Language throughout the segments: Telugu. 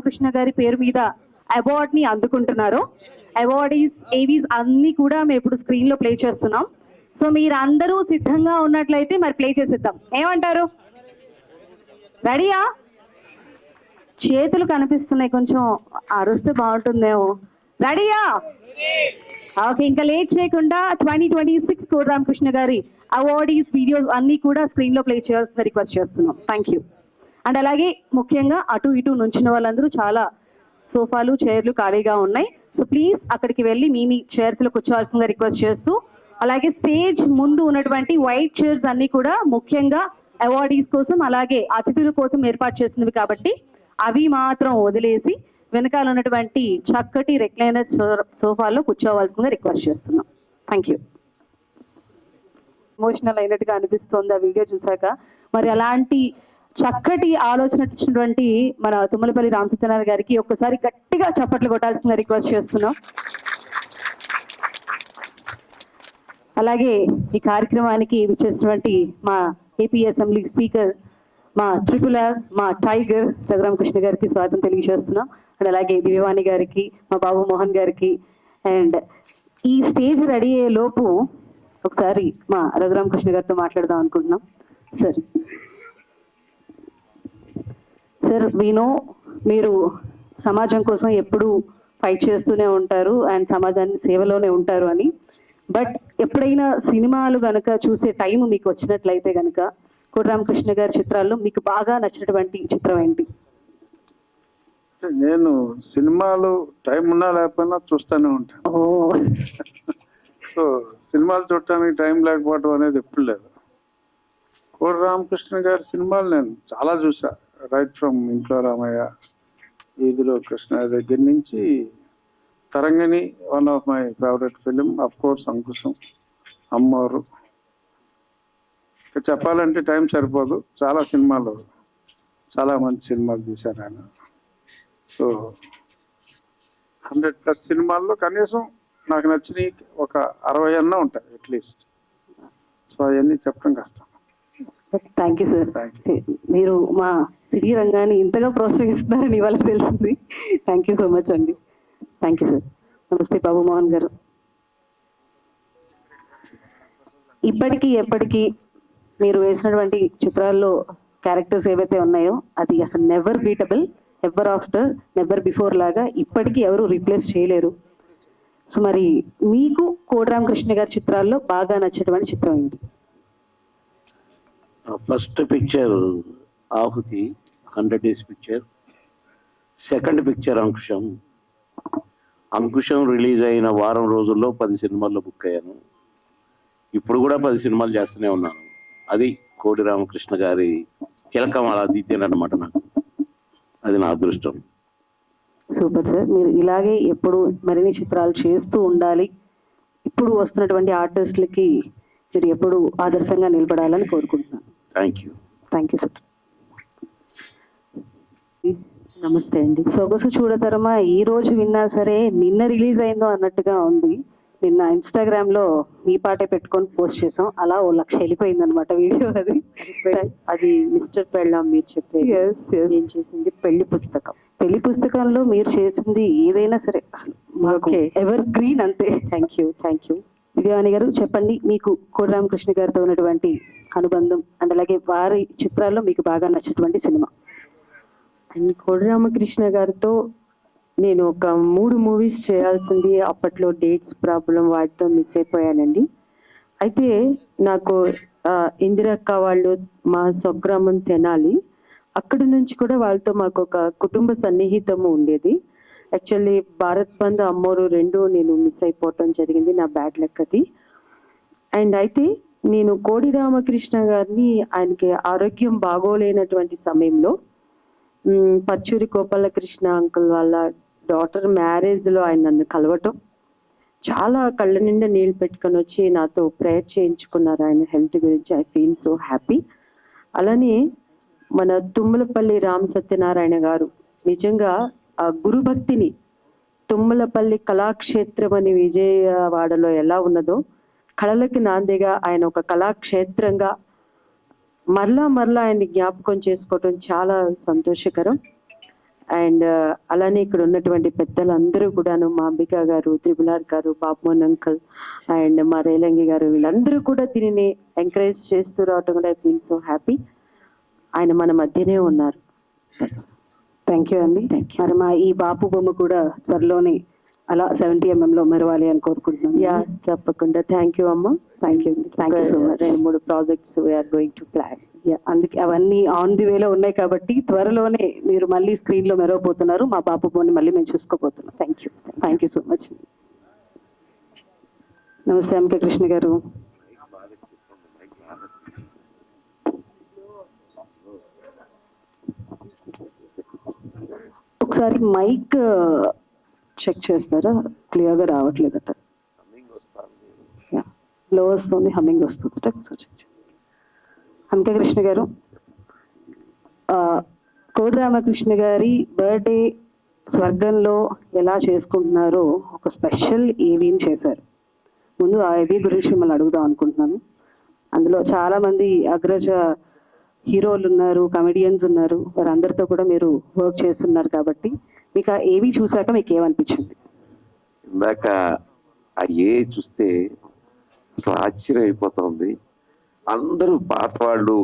రామకృష్ణ గారి పేరు మీద అవార్డ్ ని అందుకుంటున్నారు. అవార్డీస్ ఏవీస్ అన్ని కూడా మేము ఇప్పుడు స్క్రీన్ లో ప్లే చేస్తున్నాం. సో మీరందరూ సిద్ధంగా ఉన్నట్లయితే మరి ప్లే చేసేద్దాం. ఏమంటారు? రెడీయా? చేతులు కనిపిస్తున్నాయి, కొంచెం అరుస్తే బాగుంటుందేమో. రెడీయా? ఓకే, ఇంకా లేట్ చేయకుండా 2026 కోడి రామకృష్ణ గారి అవార్డీస్ వీడియోస్ అన్ని కూడా స్క్రీన్ లో ప్లే చేయాల్సిన రిక్వెస్ట్ చేస్తున్నాం. Thank you. అండ్ అలాగే ముఖ్యంగా అటు ఇటు నుంచిన వాళ్ళందరూ చాలా సోఫాలు చైర్లు ఖాళీగా ఉన్నాయి. సో ప్లీజ్ అక్కడికి వెళ్ళి మీ చైర్స్ లో కూర్చోవాల్సిందిగా రిక్వెస్ట్ చేస్తూ, అలాగే స్టేజ్ ముందు ఉన్నటువంటి వైట్ చైర్స్ అన్ని కూడా ముఖ్యంగా అవార్డీస్ కోసం అలాగే అతిథుల కోసం ఏర్పాటు చేసినవి కాబట్టి అవి మాత్రం వదిలేసి వెనకాల ఉన్నటువంటి చక్కటి రెక్లైనర్ సోఫాల్లో కూర్చోవాల్సిందిగా రిక్వెస్ట్ చేస్తున్నాం. Thank you. ఎమోషనల్ అయినట్టుగా అనిపిస్తుంది ఆ వీడియో చూసాక. మరి అలాంటి చక్కటి ఆలోచన ఇచ్చినటువంటి మన తుమ్మలపల్లి రామసత్యనారాయణ గారికి ఒక్కసారి గట్టిగా చప్పట్లు కొట్టాల్సిందిగా రిక్వెస్ట్ చేస్తున్నాం. అలాగే ఈ కార్యక్రమానికి విచ్చేసినటువంటి మా ఏపీ అసెంబ్లీ స్పీకర్, మా ట్రిపులర్, మా టైగర్ రఘురామకృష్ణ గారికి స్వాగతం తెలియజేస్తున్నాం. అండ్ అలాగే దివ్యవాణి గారికి, మా బాబు మోహన్ గారికి. అండ్ ఈ స్టేజ్ రెడీ అయ్యే లోపు ఒకసారి మా రఘురామకృష్ణ గారితో మాట్లాడదాం అనుకుంటున్నాం. సార్ సార్ వీనో మీరు సమాజం కోసం ఎప్పుడు ఫైట్ చేస్తూనే ఉంటారు అండ్ సమాజాన్ని సేవలోనే ఉంటారు అని. బట్ ఎప్పుడైనా సినిమాలు గనక చూసే టైం మీకు వచ్చినట్లయితే గనక కోడి రామకృష్ణ గారి చిత్రాల్లో మీకు బాగా నచ్చినటువంటి చిత్రం ఏంటి? నేను సినిమాలు టైం ఉన్నా లేకపోయినా చూస్తూనే ఉంటాను. సో సినిమాలు చూడటానికి టైం లేకపోవడం అనేది ఎప్పుడు లేదు. కోడి రామకృష్ణ గారి సినిమాలు నేను చాలా చూసా. రైట్ ఫ్రమ్ ఇంట్లో రామయ్య, వీధిలో కృష్ణ దగ్గర నుంచి Tarangini, one of my favourite film, of course Ankusam, అమ్మవారు. చెప్పాలంటే టైం సరిపోదు. చాలా సినిమాలు, చాలా మంచి సినిమాలు తీశారు ఆయన. సో 100+ సినిమాల్లో కనీసం నాకు నచ్చినవి ఒక 60 అన్నా ఉంటాయి అట్లీస్ట్. సో అవన్నీ చెప్పడం కష్టం. Thank you sir. మీరు మా సినీ రంగాన్ని ఇంతగా ప్రోత్సహిస్తున్నారని ఇవాళ తెలిసింది. థ్యాంక్ యూ సో మచ్ అండి. Thank you sir. నమస్తే బాబు మోహన్ గారు. ఇప్పటికీ ఎప్పటికీ మీరు వేసినటువంటి చిత్రాల్లో క్యారెక్టర్స్ ఏవైతే ఉన్నాయో అది అసలు never beatable, ever after, never before లాగా ఇప్పటికీ ఎవరు రీప్లేస్ చేయలేరు. సో మరి మీకు కోడి రామకృష్ణ గారి చిత్రాల్లో బాగా నచ్చేటువంటి చిత్రం ఏంటి? ఫస్ట్ పిక్చర్ ఆహుతి, 100 days picture. Second picture Ankusam. Ankusam release అయిన వారం రోజుల్లో 10 సినిమాల్లో బుక్ అయ్యాను. ఇప్పుడు కూడా 10 సినిమాలు చేస్తూనే ఉన్నాను. అది కోడి రామకృష్ణ గారి తిలకం, అలా దిద్దాను అనమాట నాకు. అది నా అదృష్టం. Super sir. మీరు ఇలాగే ఎప్పుడు మరిన్ని చిత్రాలు చేస్తూ ఉండాలి. ఇప్పుడు వస్తున్నటువంటి ఆర్టిస్టులకి మీరు ఎప్పుడు ఆదర్శంగా నిలబడాలని కోరుకుంటున్నాను. Thank you. Thank you sir. నమస్తే అండి. సొగసు చూడతరమా ఈ రోజు విన్నా సరే నిన్న రిలీజ్ అయిందో అన్నట్టుగా ఉంది. నిన్న ఇన్స్టాగ్రామ్ లో మీ పాటే పెట్టుకొని పోస్ట్ చేసాం. అలా 1 లక్ష వెళ్ళిపోయింది అనమాట వీడియో. అది మిస్టర్ పెళ్ళాం మీరు చెప్పేది. నేను చేసింది పెళ్లి పుస్తకం. పెళ్లి పుస్తకంలో మీరు చేసింది ఏదైనా సరే మాకు ఎవర్ గ్రీన్ అంతే. Thank you. దివ్యవాణి గారు చెప్పండి, మీకు కోడి రామకృష్ణ గారితో ఉన్నటువంటి అనుబంధం అండ్ అలాగే వారి చిత్రాల్లో మీకు బాగా నచ్చినటువంటి సినిమా? అండ్ కోడి రామకృష్ణ గారితో నేను ఒక 3 మూవీస్ చేయాల్సింది. అప్పట్లో డేట్స్ ప్రాబ్లం, వాటితో మిస్ అయిపోయానండి. అయితే నాకు ఇందిరక్క వాళ్ళు మా స్వగ్రామం తెనాలి, అక్కడి నుంచి కూడా వాళ్ళతో మాకు ఒక కుటుంబ సన్నిహితము ఉండేది. యాక్చువల్లీ భారత్ బంద్, అమ్మోరు 2 నేను మిస్ అయిపోవటం జరిగింది, నా బ్యాడ్ లక్ అది. అండ్ అయితే నేను కోడి రామకృష్ణ గారిని ఆయనకి ఆరోగ్యం బాగోలేనటువంటి సమయంలో పచ్చూరి గోపాలకృష్ణ అంకుల్ వాళ్ళ డాటర్ మ్యారేజ్లో ఆయన నన్ను కలవటం, చాలా కళ్ళ నిండా నీళ్ళు పెట్టుకొని వచ్చి నాతో ప్రేయర్ చేయించుకున్నారు ఆయన హెల్త్ గురించి. I feel so happy. అలానే మన తుమ్మలపల్లి రామ సత్యనారాయణ గారు నిజంగా ఆ గురుభక్తిని, తుమ్మలపల్లి కళాక్షేత్రం అని విజయవాడలో ఎలా ఉన్నదో కళలకి నాందిగా ఆయన ఒక కళాక్షేత్రంగా మరలా ఆయన్ని జ్ఞాపకం చేసుకోవటం చాలా సంతోషకరం. అండ్ అలానే ఇక్కడ ఉన్నటువంటి పెద్దలందరూ కూడాను, మా అంబిక గారు, త్రిపులార్ గారు, బాబుమోహన్ అంకల్ అండ్ మా రేలంగి గారు, వీళ్ళందరూ కూడా దీనిని ఎంకరేజ్ చేస్తూ రావటం కూడా ఐ ఫీల్ సో హ్యాపీ. ఆయన మన మధ్యనే ఉన్నారు. థ్యాంక్ యూ అండి. మరి మా ఈ బాపు బొమ్మ కూడా త్వరలోనే అలా 70mm లో మెరవాలి అని కోరుకుంటున్నాను. యా, తప్పకుండా. థ్యాంక్ యూ అమ్మ. థ్యాంక్ యూ అండి. Thank you so much. 2-3 projects we're going to plan. అందుకే అవన్నీ ఆన్ ది వేలో ఉన్నాయి కాబట్టి త్వరలోనే మీరు మళ్ళీ స్క్రీన్ లో మెరవబోతున్నారు. మా బాపు బొమ్మని మళ్ళీ మేము చూసుకోబోతున్నాం. Thank you so much. నమస్తే ఎంకే కృష్ణ గారు. ఒకసారి మైక్ చెక్ చేస్తారా? క్లియర్గా రావట్లేదట. లో వస్తుంది, హమ్మింగ్ వస్తుందట. ఎంకే కృష్ణ గారు, కోడి రామకృష్ణ గారి బర్త్డే స్వర్గంలో ఎలా చేసుకుంటున్నారో ఒక స్పెషల్ ఈవీని చేశారు. ముందు ఆ ఈవీ గురించి మిమ్మల్ని అడుగుదాం అనుకుంటున్నాను. అందులో చాలా మంది అగ్రజ హీరోలు ఉన్నారు, కమెడియన్స్ ఉన్నారు, వారందరితో కూడా మీరు వర్క్ చేస్తున్నారు కాబట్టి మీకు ఆ ఏవి చూసాక మీకు ఏమనిపించింది? ఇందాక ఆ చూస్తే అసలు ఆశ్చర్యం అయిపోతుంది. అందరూ పాత వాళ్ళు,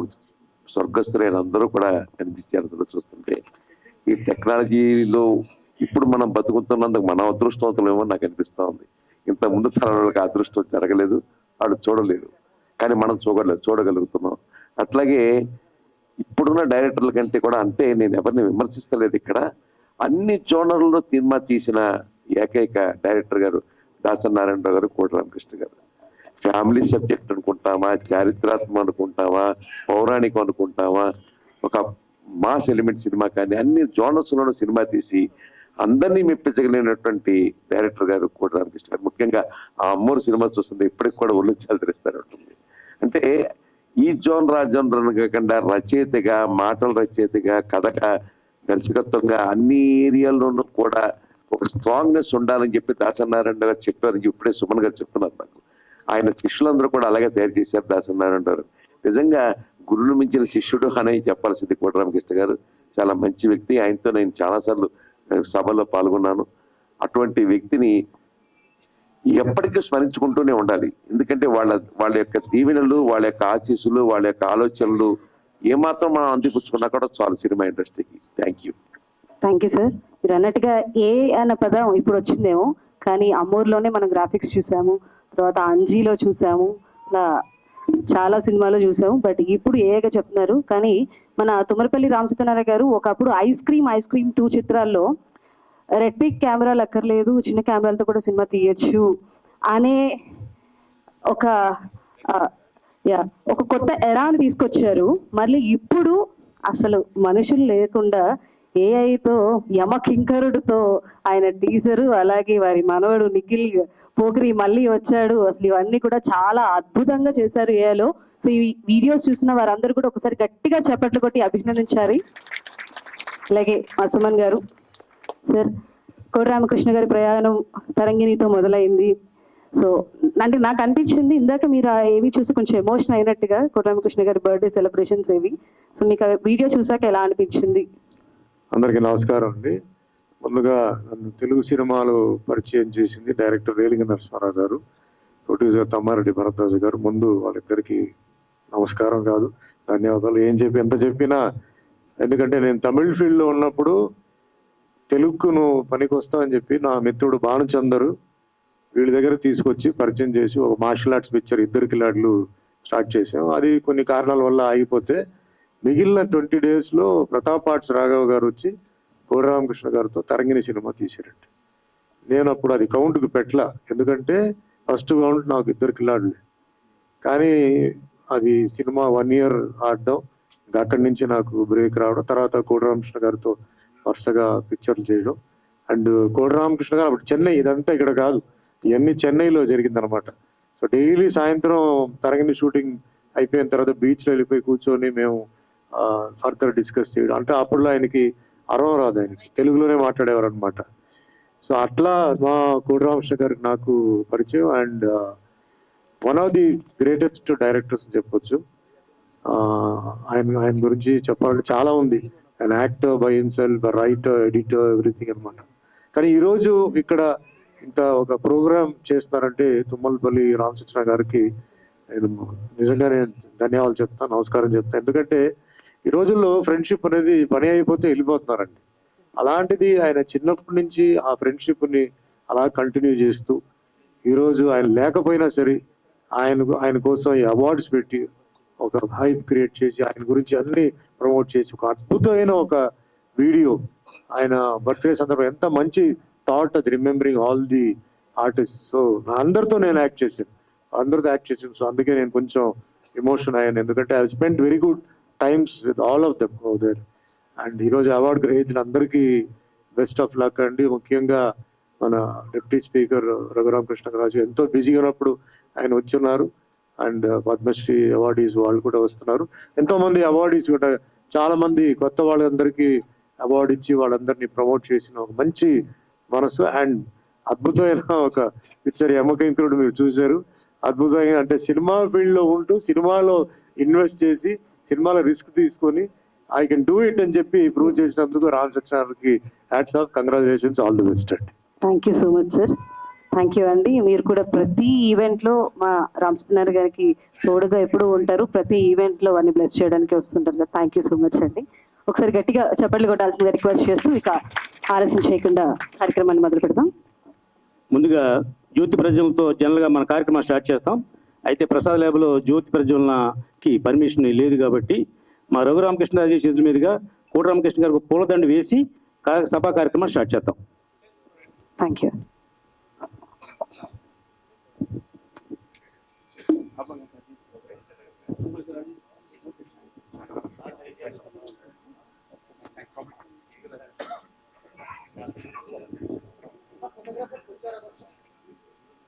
స్వర్గస్థులైన అందరూ కూడా కనిపించారు అందులో చూస్తుంటే. ఈ టెక్నాలజీలో ఇప్పుడు మనం బతుకుతున్నందుకు మనం అదృష్టవంతులేమో నాకు అనిపిస్తూ ఉంది. ఇంత ముందు తరాలకు అదృష్టం జరగలేదు, వాళ్ళు చూడలేరు, కానీ మనం చూడగలుగుతున్నాం. అట్లాగే ఇప్పుడున్న డైరెక్టర్ల కంటే కూడా, అంటే నేను ఎవరిని విమర్శిస్తలేదు ఇక్కడ, అన్ని జోనర్లలో సినిమా తీసిన ఏకైక డైరెక్టర్ గారు దాసరి నారాయణరావు గారు, కోడి రామకృష్ణ గారు. ఫ్యామిలీ సబ్జెక్ట్ అనుకుంటామా, చారిత్రాత్మకం అనుకుంటామా, పౌరాణికం అనుకుంటామా, ఒక మాస్ ఎలిమెంట్ సినిమా, కానీ అన్ని జోనర్స్లోనూ సినిమా తీసి అందరినీ మెప్పించగలిగినటువంటి డైరెక్టర్ గారు కోడి రామకృష్ణ గారు. ముఖ్యంగా ఆ అమ్మోరు సినిమా చూస్తుంటే ఇప్పటికి కూడా ఒళ్ళు చాలిస్తారు ఉంటుంది. అంటే ఈ జోనర్ కాకుండా రచయితగా, మాటల రచయితగా, కథగా, దర్శకత్వంగా అన్ని ఏరియాల్లోనూ కూడా ఒక స్ట్రాంగ్నెస్ ఉండాలని చెప్పి దాసరి నారాయణ గారు చెప్పారని ఇప్పుడే సుమన్ గారు చెప్తున్నారు నాకు. ఆయన శిష్యులందరూ కూడా అలాగే తయారు చేశారు దాసరి నారాయణ గారు. నిజంగా గురువును మించిన శిష్యుడు అని చెప్పాల్సింది కోడి రామకృష్ణ గారు. చాలా మంచి వ్యక్తి. ఆయనతో నేను చాలాసార్లు సభలో పాల్గొన్నాను. అటువంటి వ్యక్తిని ఎప్పటికీ స్మరించుకుంటూనే ఉండాలి. ఎందుకంటే వాళ్ళ యొక్క దీవెనలు, వాళ్ళ యొక్క ఆశీస్సులు, వాళ్ళ యొక్క ఆలోచనలు ఏమాత్రం మనం అందిపుచ్చుకున్నా కూడా చాలు సినిమా ఇండస్ట్రీకి. Thank you sir. మీరు అన్నట్టుగా ఏ అన్న పదం ఇప్పుడు వచ్చిందేమో, కానీ అమ్మూరులోనే మనం గ్రాఫిక్స్ చూసాము, తర్వాత అంజీలో చూసాము, ఇలా చాలా సినిమాలో చూసాము. బట్ ఇప్పుడు ఏగా చెప్తున్నారు. కానీ మన తుమ్మలపల్లి రామసత్యనారాయణ గారు ఒకప్పుడు ఐస్ క్రీమ్ 2 చిత్రాల్లో రెడ్ పిక్ కెమెరాలు అక్కర్లేదు, చిన్న కెమెరాలతో కూడా సినిమా తీయచ్చు అనే ఒక కొత్త ఎరాని తీసుకొచ్చారు. మళ్ళీ ఇప్పుడు అసలు మనుషులు లేకుండా ఏఐతో, యమకింకరుడితో ఆయన టీజరు, అలాగే వారి మనవడు నిఖిల్ పోగ్రి మళ్ళీ వచ్చాడు. అసలు ఇవన్నీ కూడా చాలా అద్భుతంగా చేశారు ఏఐలో. సో ఈ వీడియోస్ చూసిన వారందరూ కూడా ఒకసారి గట్టిగా చప్పట్లు కొట్టి అభినందించారు. అలాగే మా సుమన్ గారు. సార్, కోడి రామకృష్ణ గారి ప్రయాణం తరంగిణితో మొదలైంది. సో అంటే నాకు అనిపించింది ఇందాక మీరు ఏవి చూసి కొంచెం ఎమోషన్ అయినట్టుగా, కోడి రామకృష్ణ గారి బర్త్డే సెలబ్రేషన్స్ ఏవి. సో మీకు ఆ వీడియో చూసాక ఎలా అనిపించింది? అందరికీ నమస్కారం అండి. ముందుగా నన్ను తెలుగు సినిమాలు పరిచయం చేసింది డైరెక్టర్ రేలింగ నరసింహారావు గారు, ప్రొడ్యూసర్ తమ్మారెడ్డి భరద్వాజ గారు. ముందు వాళ్ళిద్దరికి నమస్కారం కాదు, ధన్యవాదాలు. ఎంత చెప్పినా, ఎందుకంటే నేను తమిళ్ ఫీల్డ్లో ఉన్నప్పుడు తెలుగుకు నువ్వు పనికి వస్తావు అని చెప్పి నా మిత్రుడు భానుచందరు వీళ్ళ దగ్గర తీసుకొచ్చి పరిచయం చేసి ఒక మార్షల్ ఆర్ట్స్ పిక్చర్ 2 కిలాడులు స్టార్ట్ చేసాం. అది కొన్ని కారణాల వల్ల ఆగిపోతే మిగిలిన 20 డేస్లో ప్రతాప్ ఆర్ట్స్ రాఘవ్ గారు వచ్చి కోడి రామకృష్ణ గారితో తరంగిణి సినిమా తీసారండి. నేను అప్పుడు అది కౌంట్కి పెట్టలా, ఎందుకంటే ఫస్ట్ కౌంట్ నాకు 2 కిలాడులే. కానీ అది సినిమా 1 year ఆడడం, అక్కడి నుంచి నాకు బ్రేక్ రావడం, తర్వాత కోడి రామకృష్ణ గారితో వరుసగా పిక్చర్లు చేయడం. అండ్ కోడి రామకృష్ణ గారు అప్పుడు చెన్నై, ఇదంతా ఇక్కడ కాదు, ఇవన్నీ చెన్నైలో జరిగిందనమాట. సో డైలీ సాయంత్రం తరంగిణి షూటింగ్ అయిపోయిన తర్వాత బీచ్లో వెళ్ళిపోయి కూర్చొని మేము ఫర్దర్ డిస్కస్ చేయడం. అంటే అప్పుడు ఆయనకి అరవం రాదు, ఆయనకి తెలుగులోనే మాట్లాడేవారు అనమాట. సో అట్లా మా కోడి రామకృష్ణ గారికి నాకు పరిచయం. And one of the greatest directors చెప్పొచ్చు. ఆయన గురించి చెప్పాలంటే చాలా ఉంది. an actor by himself, a writer, editor, everything అనమాట. కానీ ఈరోజు ఇక్కడ ఇంత ఒక ప్రోగ్రామ్ చేస్తున్నారంటే తుమ్మలపల్లి రామకృష్ణ గారికి నేను నిజంగానే ధన్యవాదాలు చెప్తాను, నమస్కారం చెప్తాను. ఎందుకంటే ఈ రోజుల్లో ఫ్రెండ్షిప్ అనేది పని అయిపోతే వెళ్ళిపోతున్నారండి. అలాంటిది ఆయన చిన్నప్పటి నుంచి ఆ ఫ్రెండ్షిప్ని అలా కంటిన్యూ చేస్తూ ఈరోజు ఆయన లేకపోయినా సరే ఆయన కోసం ఈ అవార్డ్స్ పెట్టి ఒక హైప్ క్రియేట్ చేసి ఆయన గురించి అన్ని ప్రమోట్ చేసి ఒక అద్భుతమైన ఒక వీడియో ఆయన బర్త్డే సందర్భంగా ఎంత మంచి థాట్ అది, remembering all the artist. So అందరితో నేను యాక్ట్ చేశాను, అందరితో యాక్ట్ చేశాను. సో అందుకే నేను కొంచెం ఎమోషన్ అయ్యాను, ఎందుకంటే I spend very good times with all of them there. And ఈరోజు అవార్డు గ్రహీతలు అందరికీ బెస్ట్ ఆఫ్ లక్ అండి. ముఖ్యంగా మన డిప్యూటీ స్పీకర్ రఘురామకృష్ణరాజు ఎంతో బిజీగా ఉన్నప్పుడు ఆయన వచ్చున్నారు. అండ్ పద్మశ్రీ అవార్డీస్ వాళ్ళు కూడా వస్తున్నారు. ఎంతో మంది అవార్డీస్ కూడా చాలా మంది కొత్త వాళ్ళందరికీ అవార్డు ఇచ్చి వాళ్ళందరినీ ప్రమోట్ చేసిన ఒక మంచి మనసు అండ్ అద్భుతమైన ఒక పిక్చర్ యమకింకుడు మీరు చూశారు. అద్భుతమైన అంటే సినిమా ఫీల్డ్ లో ఉంటూ సినిమాలో ఇన్వెస్ట్ చేసి సినిమాలో రిస్క్ తీసుకొని ఐ కెన్ డూ ఇట్ అని చెప్పి ప్రూవ్ చేసినందుకు రామ్ సత్యనారాయణకి hats off, congratulations, all the best అండి. Thank you so much sir. Thank you అండి. మీరు కూడా ప్రతి ఈవెంట్ లో మా రామచంద్ర గారికి తోడుగా ఎప్పుడు ఉంటారు, ప్రతి ఈవెంట్ లో అన్ని బ్లెస్ చేయడానికి వస్తుంటారు కదా. థ్యాంక్ యూ సో మచ్ అండి. ఒకసారి గట్టిగా చప్పట్లు కొట్టాల్సిందిగా రిక్వెస్ట్ చేస్తూ ఇక ఆలస్యం చేయకుండా కార్యక్రమాన్ని మొదలు పెడదాం. ముందుగా జ్యోతి ప్రజ్వలనతో జనరల్ గా మన కార్యక్రమం స్టార్ట్ చేస్తాం. అయితే ప్రసాద్ ల్యాబ్ లో జ్యోతి ప్రజ్వలనకి పర్మిషన్ లేదు కాబట్టి మా రఘురామకృష్ణరాజు చేతుల మీదుగా కోటరామకృష్ణ గారికి పూలదండ వేసి సభా కార్యక్రమం స్టార్ట్ చేద్దాం. Thank you.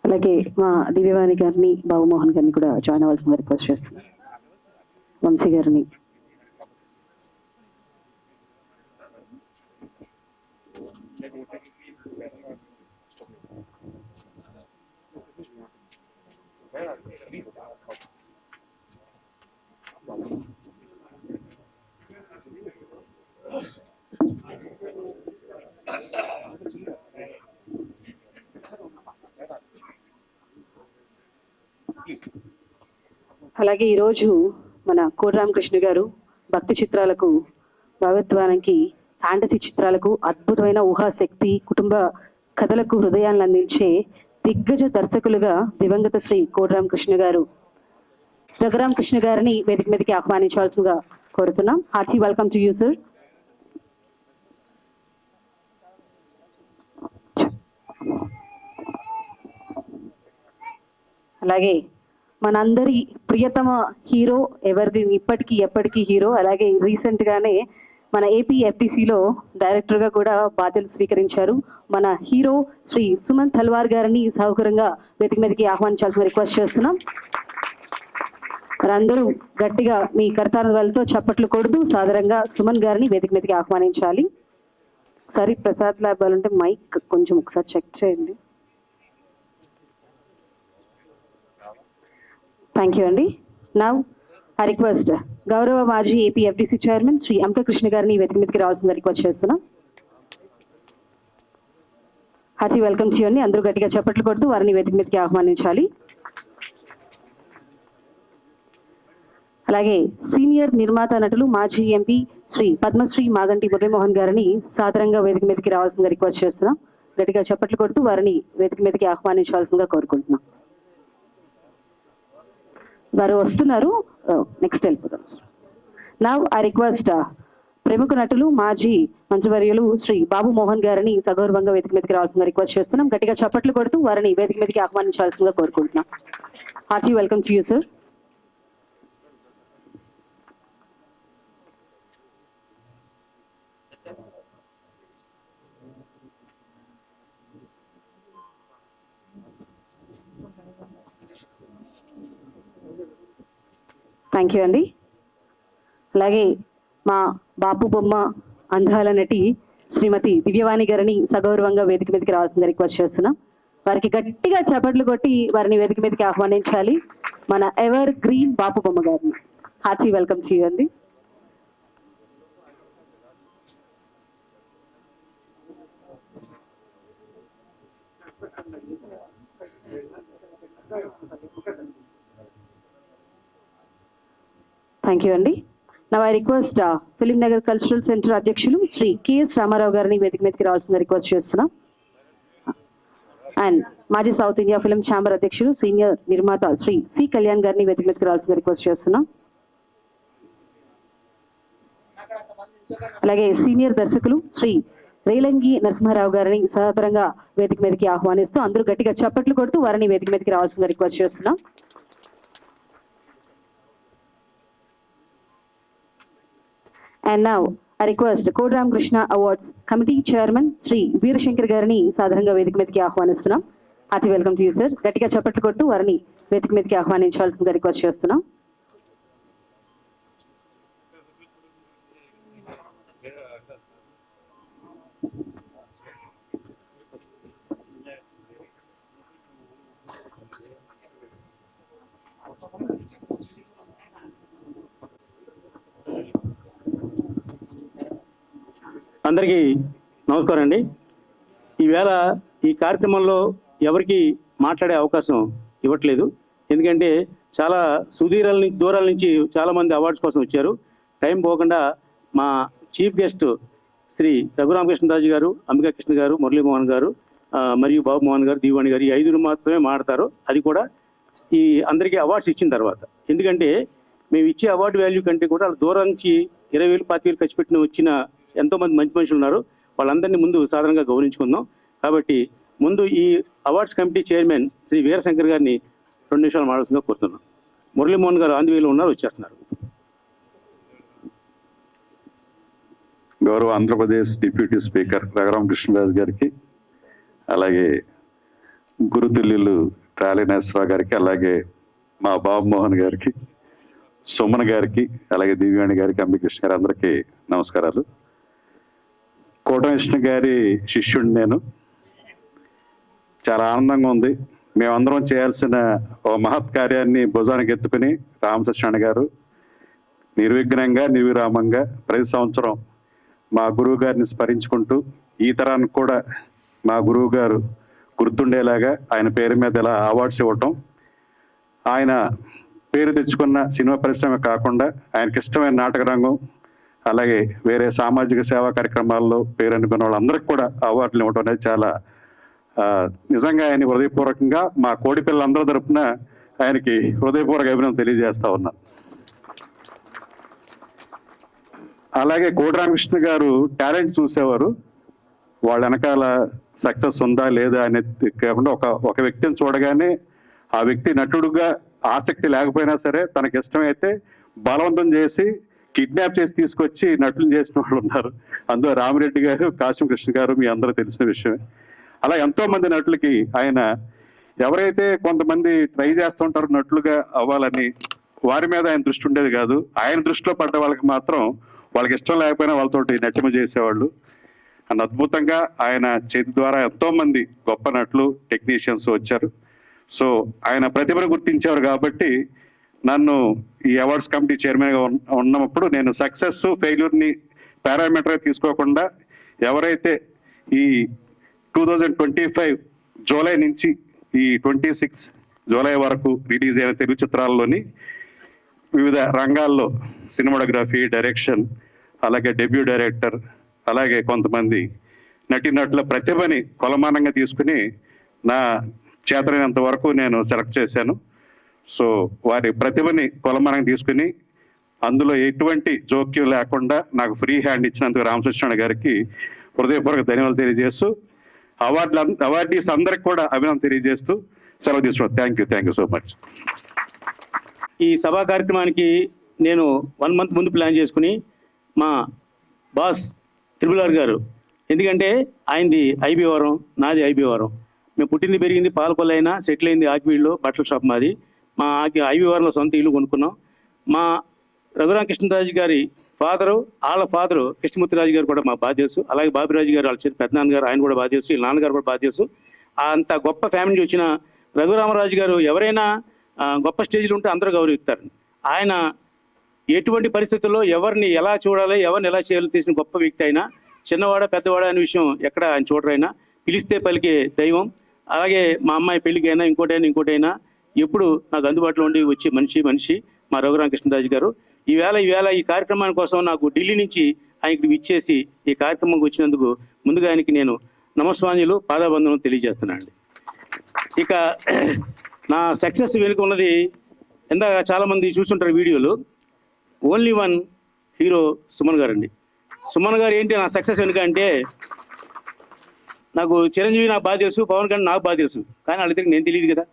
అలాగే మా దివ్యవాణి గారిని, బాబుమోహన్ గారిని కూడా జాయిన్ అవ్వాల్సిందిగా రిక్వెస్ట్ చేస్తున్నాను. వంశీ గారిని. అలాగే ఈరోజు మన కోటరామకృష్ణ గారు భక్తి చిత్రాలకు, భగవద్వానికి, ఫ్యాంటసీ చిత్రాలకు, అద్భుతమైన ఊహాశక్తి, కుటుంబ కథలకు హృదయాలను అందించే దిగ్గజ దర్శకులుగా దివంగత శ్రీ కోటరామకృష్ణ గారు రఘురామకృష్ణ గారిని వేదిక మీదకి ఆహ్వానించాల్సిందిగా కోరుతున్నాం. Hearty welcome to you sir. అలాగే మనందరి ప్రియతమ హీరో, ఎవరిది ఇప్పటికీ ఎప్పటికీ హీరో, అలాగే రీసెంట్ గానే మన ఏపీ ఎఫ్టీసీలో డైరెక్టర్ గా కూడా బాధ్యతలు స్వీకరించారు మన హీరో శ్రీ సుమన్ తల్వార్ గారిని సౌకర్యంగా వేదిక మీదకి ఆహ్వానించాల్సిన రిక్వెస్ట్ చేస్తున్నాం. అందరూ గట్టిగా మీ కర్తార్థాలతో చప్పట్లు కొడుతూ సాదరంగా సుమన్ గారిని వేదిక మీదకి ఆహ్వానించాలి. ఒకసారి ప్రసాద్ ల్యాబ్ అంటే మైక్ కొంచెం ఒకసారి చెక్ చేయండి. థ్యాంక్ యూ అండి. నౌ ఐ రిక్వెస్ట్ గౌరవ మాజీ ఏపీ ఎఫ్డీసీ చైర్మన్ శ్రీ అంక కృష్ణ గారిని వేదిక మీదకి రావాల్సిందిగా రిక్వెస్ట్ చేస్తున్నాం. హార్టీ వెల్కమ్ చేయండి. అందరూ గట్టిగా చప్పట్లు కొడుతూ వారిని వేదిక మీదకి ఆహ్వానించాలి. అలాగే సీనియర్ నిర్మాత నటులు మాజీ ఎంపీ శ్రీ పద్మశ్రీ మాగంటి మురళీమోహన్ గారిని సాదరంగా వేదిక మీదకి రావాల్సిందిగా రిక్వెస్ట్ చేస్తున్నాం. గట్టిగా చప్పట్లు కొడుతూ వారిని వేదిక మీదకి ఆహ్వానించాల్సిందిగా కోరుకుంటున్నాం. వారు వస్తున్నారు, నెక్స్ట్ వెళ్ళిపోతాం. నౌ ఐ రిక్వెస్ట్ ప్రముఖ నటులు మాజీ మంత్రివర్యులు శ్రీ బాబు మోహన్ గారిని సగౌరవంగా వేదిక మీదకి రావాల్సిందిగా రిక్వెస్ట్ చేస్తున్నాం. గట్టిగా చప్పట్లు కొడుతూ వారిని వేదిక మీదకి ఆహ్వానించాల్సిందిగా కోరుకుంటున్నాం. Hearty welcome to you sir. Thank you అండి. అలాగే మా బాపు బొమ్మ అందాల నటి శ్రీమతి దివ్యవాణి గారిని సగౌరవంగా వేదిక మీదకి రావాల్సిందిగా రిక్వెస్ట్ చేస్తున్నాం. వారికి గట్టిగా చప్పట్లు కొట్టి వారిని వేదిక మీదకి ఆహ్వానించాలి. మన ఎవర్ గ్రీన్ బాపు బొమ్మ గారిని హార్టీ వెల్కమ్ చేయండి. థ్యాంక్ యూ అండి. Now I request film Nagar cultural centre అధ్యక్షులు శ్రీ కెఎస్ రామారావు గారిని వేదిక మీదకి రావాల్సిన రిక్వెస్ట్ చేస్తున్నాం. అండ్ మాజీ సౌత్ ఇండియా ఫిలిం ఛాంబర్ అధ్యక్షులు సీనియర్ నిర్మాత శ్రీ సి కళ్యాణ్ గారిని వేదిక మీదకి రావాల్సిన రిక్వెస్ట్ చేస్తున్నాం. అలాగే సీనియర్ దర్శకులు శ్రీ రేలంగి నరసింహారావు గారిని సహపరంగా వేదిక మీదకి ఆహ్వానిస్తూ అందరూ గట్టిగా చప్పట్లు కొడుతూ వారిని వేదిక మీదకి రావాల్సిన రిక్వెస్ట్ చేస్తున్నాం. And now I request Kod Ramakrishna Awards Committee Chairman Sri Veerashankar గారిని సాధారణంగా వేదిక మీదకి ఆహ్వానిస్తున్నాం. అతి వెల్కమ్ టు యూ సార్. గట్టిగా చప్పట్లు కొడుతూ వారిని వేదిక మీదకి ఆహ్వానించాల్సిందిగా రిక్వెస్ట్ చేస్తున్నాం. అందరికీ నమస్కారం అండి. ఈవేళ ఈ కార్యక్రమంలో ఎవరికి మాట్లాడే అవకాశం ఇవ్వట్లేదు. ఎందుకంటే చాలా దూరాల నుంచి చాలామంది అవార్డ్స్ కోసం వచ్చారు. టైం పోకుండా మా చీఫ్ గెస్ట్ శ్రీ రఘురామకృష్ణరాజు గారు, అంబికా కృష్ణ గారు, మురళీమోహన్ గారు మరియు బాబు మోహన్ గారు, దీవాణి గారు, ఈ 5 మాత్రమే మాట్లాడతారు. అది కూడా ఈ అందరికీ అవార్డ్స్ ఇచ్చిన తర్వాత. ఎందుకంటే మేము ఇచ్చే అవార్డు వాల్యూ కంటే కూడా వాళ్ళ దూరం నుంచి 20,000, 25,000 ఖర్చు పెట్టిన వచ్చిన ఎంతోమంది మంచి మనుషులు ఉన్నారు. వాళ్ళందరినీ ముందు సాధారణంగా గౌరవించుకుందాం. కాబట్టి ముందు ఈ awards committee chairman Shri Veerashankar గారిని 2 నిమిషాలు మాట్లాడుతుందిగా కోరుతున్నాం. మురళీమోహన్ గారు ఆంధ్రవేలో ఉన్నారు, వచ్చేస్తున్నారు. గౌరవ ఆంధ్రప్రదేశ్ డిప్యూటీ స్పీకర్ రఘురామకృష్ణరాజు గారికి, అలాగే గురుతుల్యులు ట్రాలీనేశ్వర గారికి, అలాగే మా బాబు మోహన్ గారికి, సుమన్ గారికి, అలాగే దివ్యాణి గారికి, అంబికృష్ణ గారి అందరికీ నమస్కారాలు. కోటకృష్ణ గారి శిష్యుడిని నేను. చాలా ఆనందంగా ఉంది. మేమందరం చేయాల్సిన ఓ మహత్ కార్యాన్ని భుజానికి ఎత్తుకుని రామకృష్ణ గారు నిర్విఘ్నంగా నిర్విరామంగా ప్రతి సంవత్సరం మా గురువు గారిని స్మరించుకుంటూ ఈ తరానికి కూడా మా గురువు గారు గుర్తుండేలాగా ఆయన పేరు మీద ఇలా అవార్డ్స్ ఇవ్వటం, ఆయన పేరు తెచ్చుకున్న సినిమా పరిశ్రమ కాకుండా ఆయనకి ఇష్టమైన నాటక రంగం, అలాగే వేరే సామాజిక సేవా కార్యక్రమాల్లో పేరు అనుకున్న వాళ్ళందరికీ కూడా అవార్డులు ఇవ్వడం అనేది చాలా నిజంగా ఆయన హృదయపూర్వకంగా మా కోడి పిల్లలందరూ తరపున ఆయనకి హృదయపూర్వక అభినందన తెలియజేస్తా ఉన్నాను. అలాగే కోడి రామకృష్ణ గారు టాలెంట్ చూసేవారు. వాళ్ళ వెనకాల సక్సెస్ ఉందా లేదా అనేది కాకుండా ఒక వ్యక్తిని చూడగానే ఆ వ్యక్తి నటుడుగా ఆసక్తి లేకపోయినా సరే తనకి ఇష్టమైతే బలవంతం చేసి కిడ్నాప్ చేసి తీసుకొచ్చి నటులు చేసిన వాళ్ళు ఉన్నారు. అందులో రామిరెడ్డి గారు, కాశం కృష్ణ గారు మీ అందరూ తెలిసిన విషయమే. అలా ఎంతో మంది నటులకి ఆయన ఎవరైతే కొంతమంది ట్రై చేస్తుంటారో నటులుగా అవ్వాలని, వారి మీద ఆయన దృష్టి ఉండేది కాదు. ఆయన దృష్టిలో పడ్డ వాళ్ళకి మాత్రం వాళ్ళకి ఇష్టం లేకపోయినా వాళ్ళతోటి నటిమ చేసేవాళ్ళు. అండ్ అద్భుతంగా ఆయన చేతి ద్వారా ఎంతో మంది గొప్ప నటులు, టెక్నీషియన్స్ వచ్చారు. సో ఆయన ప్రతిభను గుర్తించారు కాబట్టి నన్ను ఈ అవార్డ్స్ కమిటీ చైర్మన్గా ఉన్నప్పుడు నేను సక్సెస్ ఫెయిల్యూర్ని పారామీటర్గా తీసుకోకుండా ఎవరైతే ఈ 2025 జూలై నుంచి ఈ 26 జూలై వరకు రిలీజ్ అయిన తెలుగు చిత్రాల్లోని వివిధ రంగాల్లో సినిమాటోగ్రఫీ, డైరెక్షన్, అలాగే డెబ్యూ డైరెక్టర్, అలాగే కొంతమంది నటీనటుల ప్రతిభని కొలమానంగా తీసుకుని నా చేతనైనంత వరకు నేను సెలెక్ట్ చేశాను. సో వారి ప్రతిభని కొలమానంగా తీసుకుని అందులో ఎటువంటి జోక్యం లేకుండా నాకు ఫ్రీ హ్యాండ్ ఇచ్చినందుకు రామకృష్ణ గారికి హృదయపూర్వక ధన్యవాదాలు తెలియజేస్తూ అవార్డీస్ అందరికి కూడా అభినందన తెలియజేస్తూ సెలవు తీసుకున్నాను. Thank you so much. ఈ సభా కార్యక్రమానికి నేను 1 మంత్ ముందు ప్లాన్ చేసుకుని మా బాస్ త్రిపుల్ గారు, ఎందుకంటే ఆయనది ఐబీవరం, నాది ఐబీవరం, మేము పుట్టింది పెరిగింది పాలకొల్లు అయినా సెటిల్ అయింది ఆకివీడులో, బట్టల షాప్ మాది. మా ఐబీవరంలో సొంత ఇల్లు కొనుక్కున్నాం. మా రఘురామకృష్ణరాజు గారి వాళ్ళ ఫాదరు కృష్ణమూర్తిరాజు గారు కూడా మా బాధ్యసు, అలాగే బాబిరాజు గారు వాళ్ళ చేతి పెద్దనాన్న గారు, ఆయన కూడా బాధ్యసు, వీళ్ళ నాన్నగారు కూడా బాధ్యసు. అంత గొప్ప ఫ్యామిలీ నుంచి వచ్చిన రఘురామరాజు గారు ఎవరైనా గొప్ప స్టేజ్లో ఉంటే అందరూ గౌరవిస్తారు. ఆయన ఎటువంటి పరిస్థితుల్లో ఎవరిని ఎలా చూడాలి, ఎవరిని ఎలా చేయాలో తీసిన గొప్ప వ్యక్తి. అయినా చిన్నవాడ పెద్దవాడ అనే విషయం ఎక్కడ ఆయన చూడరైనా, పిలిస్తే పలికే దైవం. అలాగే మా అమ్మాయి పెళ్లికైనా ఇంకోటైనా ఎప్పుడు నాకు అందుబాటులో ఉండి వచ్చే మనిషి మా రఘురామకృష్ణరాజు గారు. ఈవేళ ఈ కార్యక్రమాని కోసం నాకు ఢిల్లీ నుంచి ఆయనకి ఇచ్చేసి ఈ కార్యక్రమంకి వచ్చినందుకు ముందుగా ఆయనకి నేను నమస్వాంజలు పాదాబంధనం తెలియజేస్తున్నాను అండి. ఇక నా సక్సెస్ వెనుక ఉన్నది ఇందాక చాలామంది చూస్తుంటారు వీడియోలు. ఓన్లీ వన్ హీరో సుమన్ గారు అండి. సుమన్ గారు ఏంటి నా సక్సెస్ వెనుక అంటే, నాకు చిరంజీవి నాకు బాగా తెలుసు, పవన్ కళ్యాణ్ నాకు బాగా తెలుసు, కానీ వాళ్ళిద్దరికి నేను తెలియదు కదా.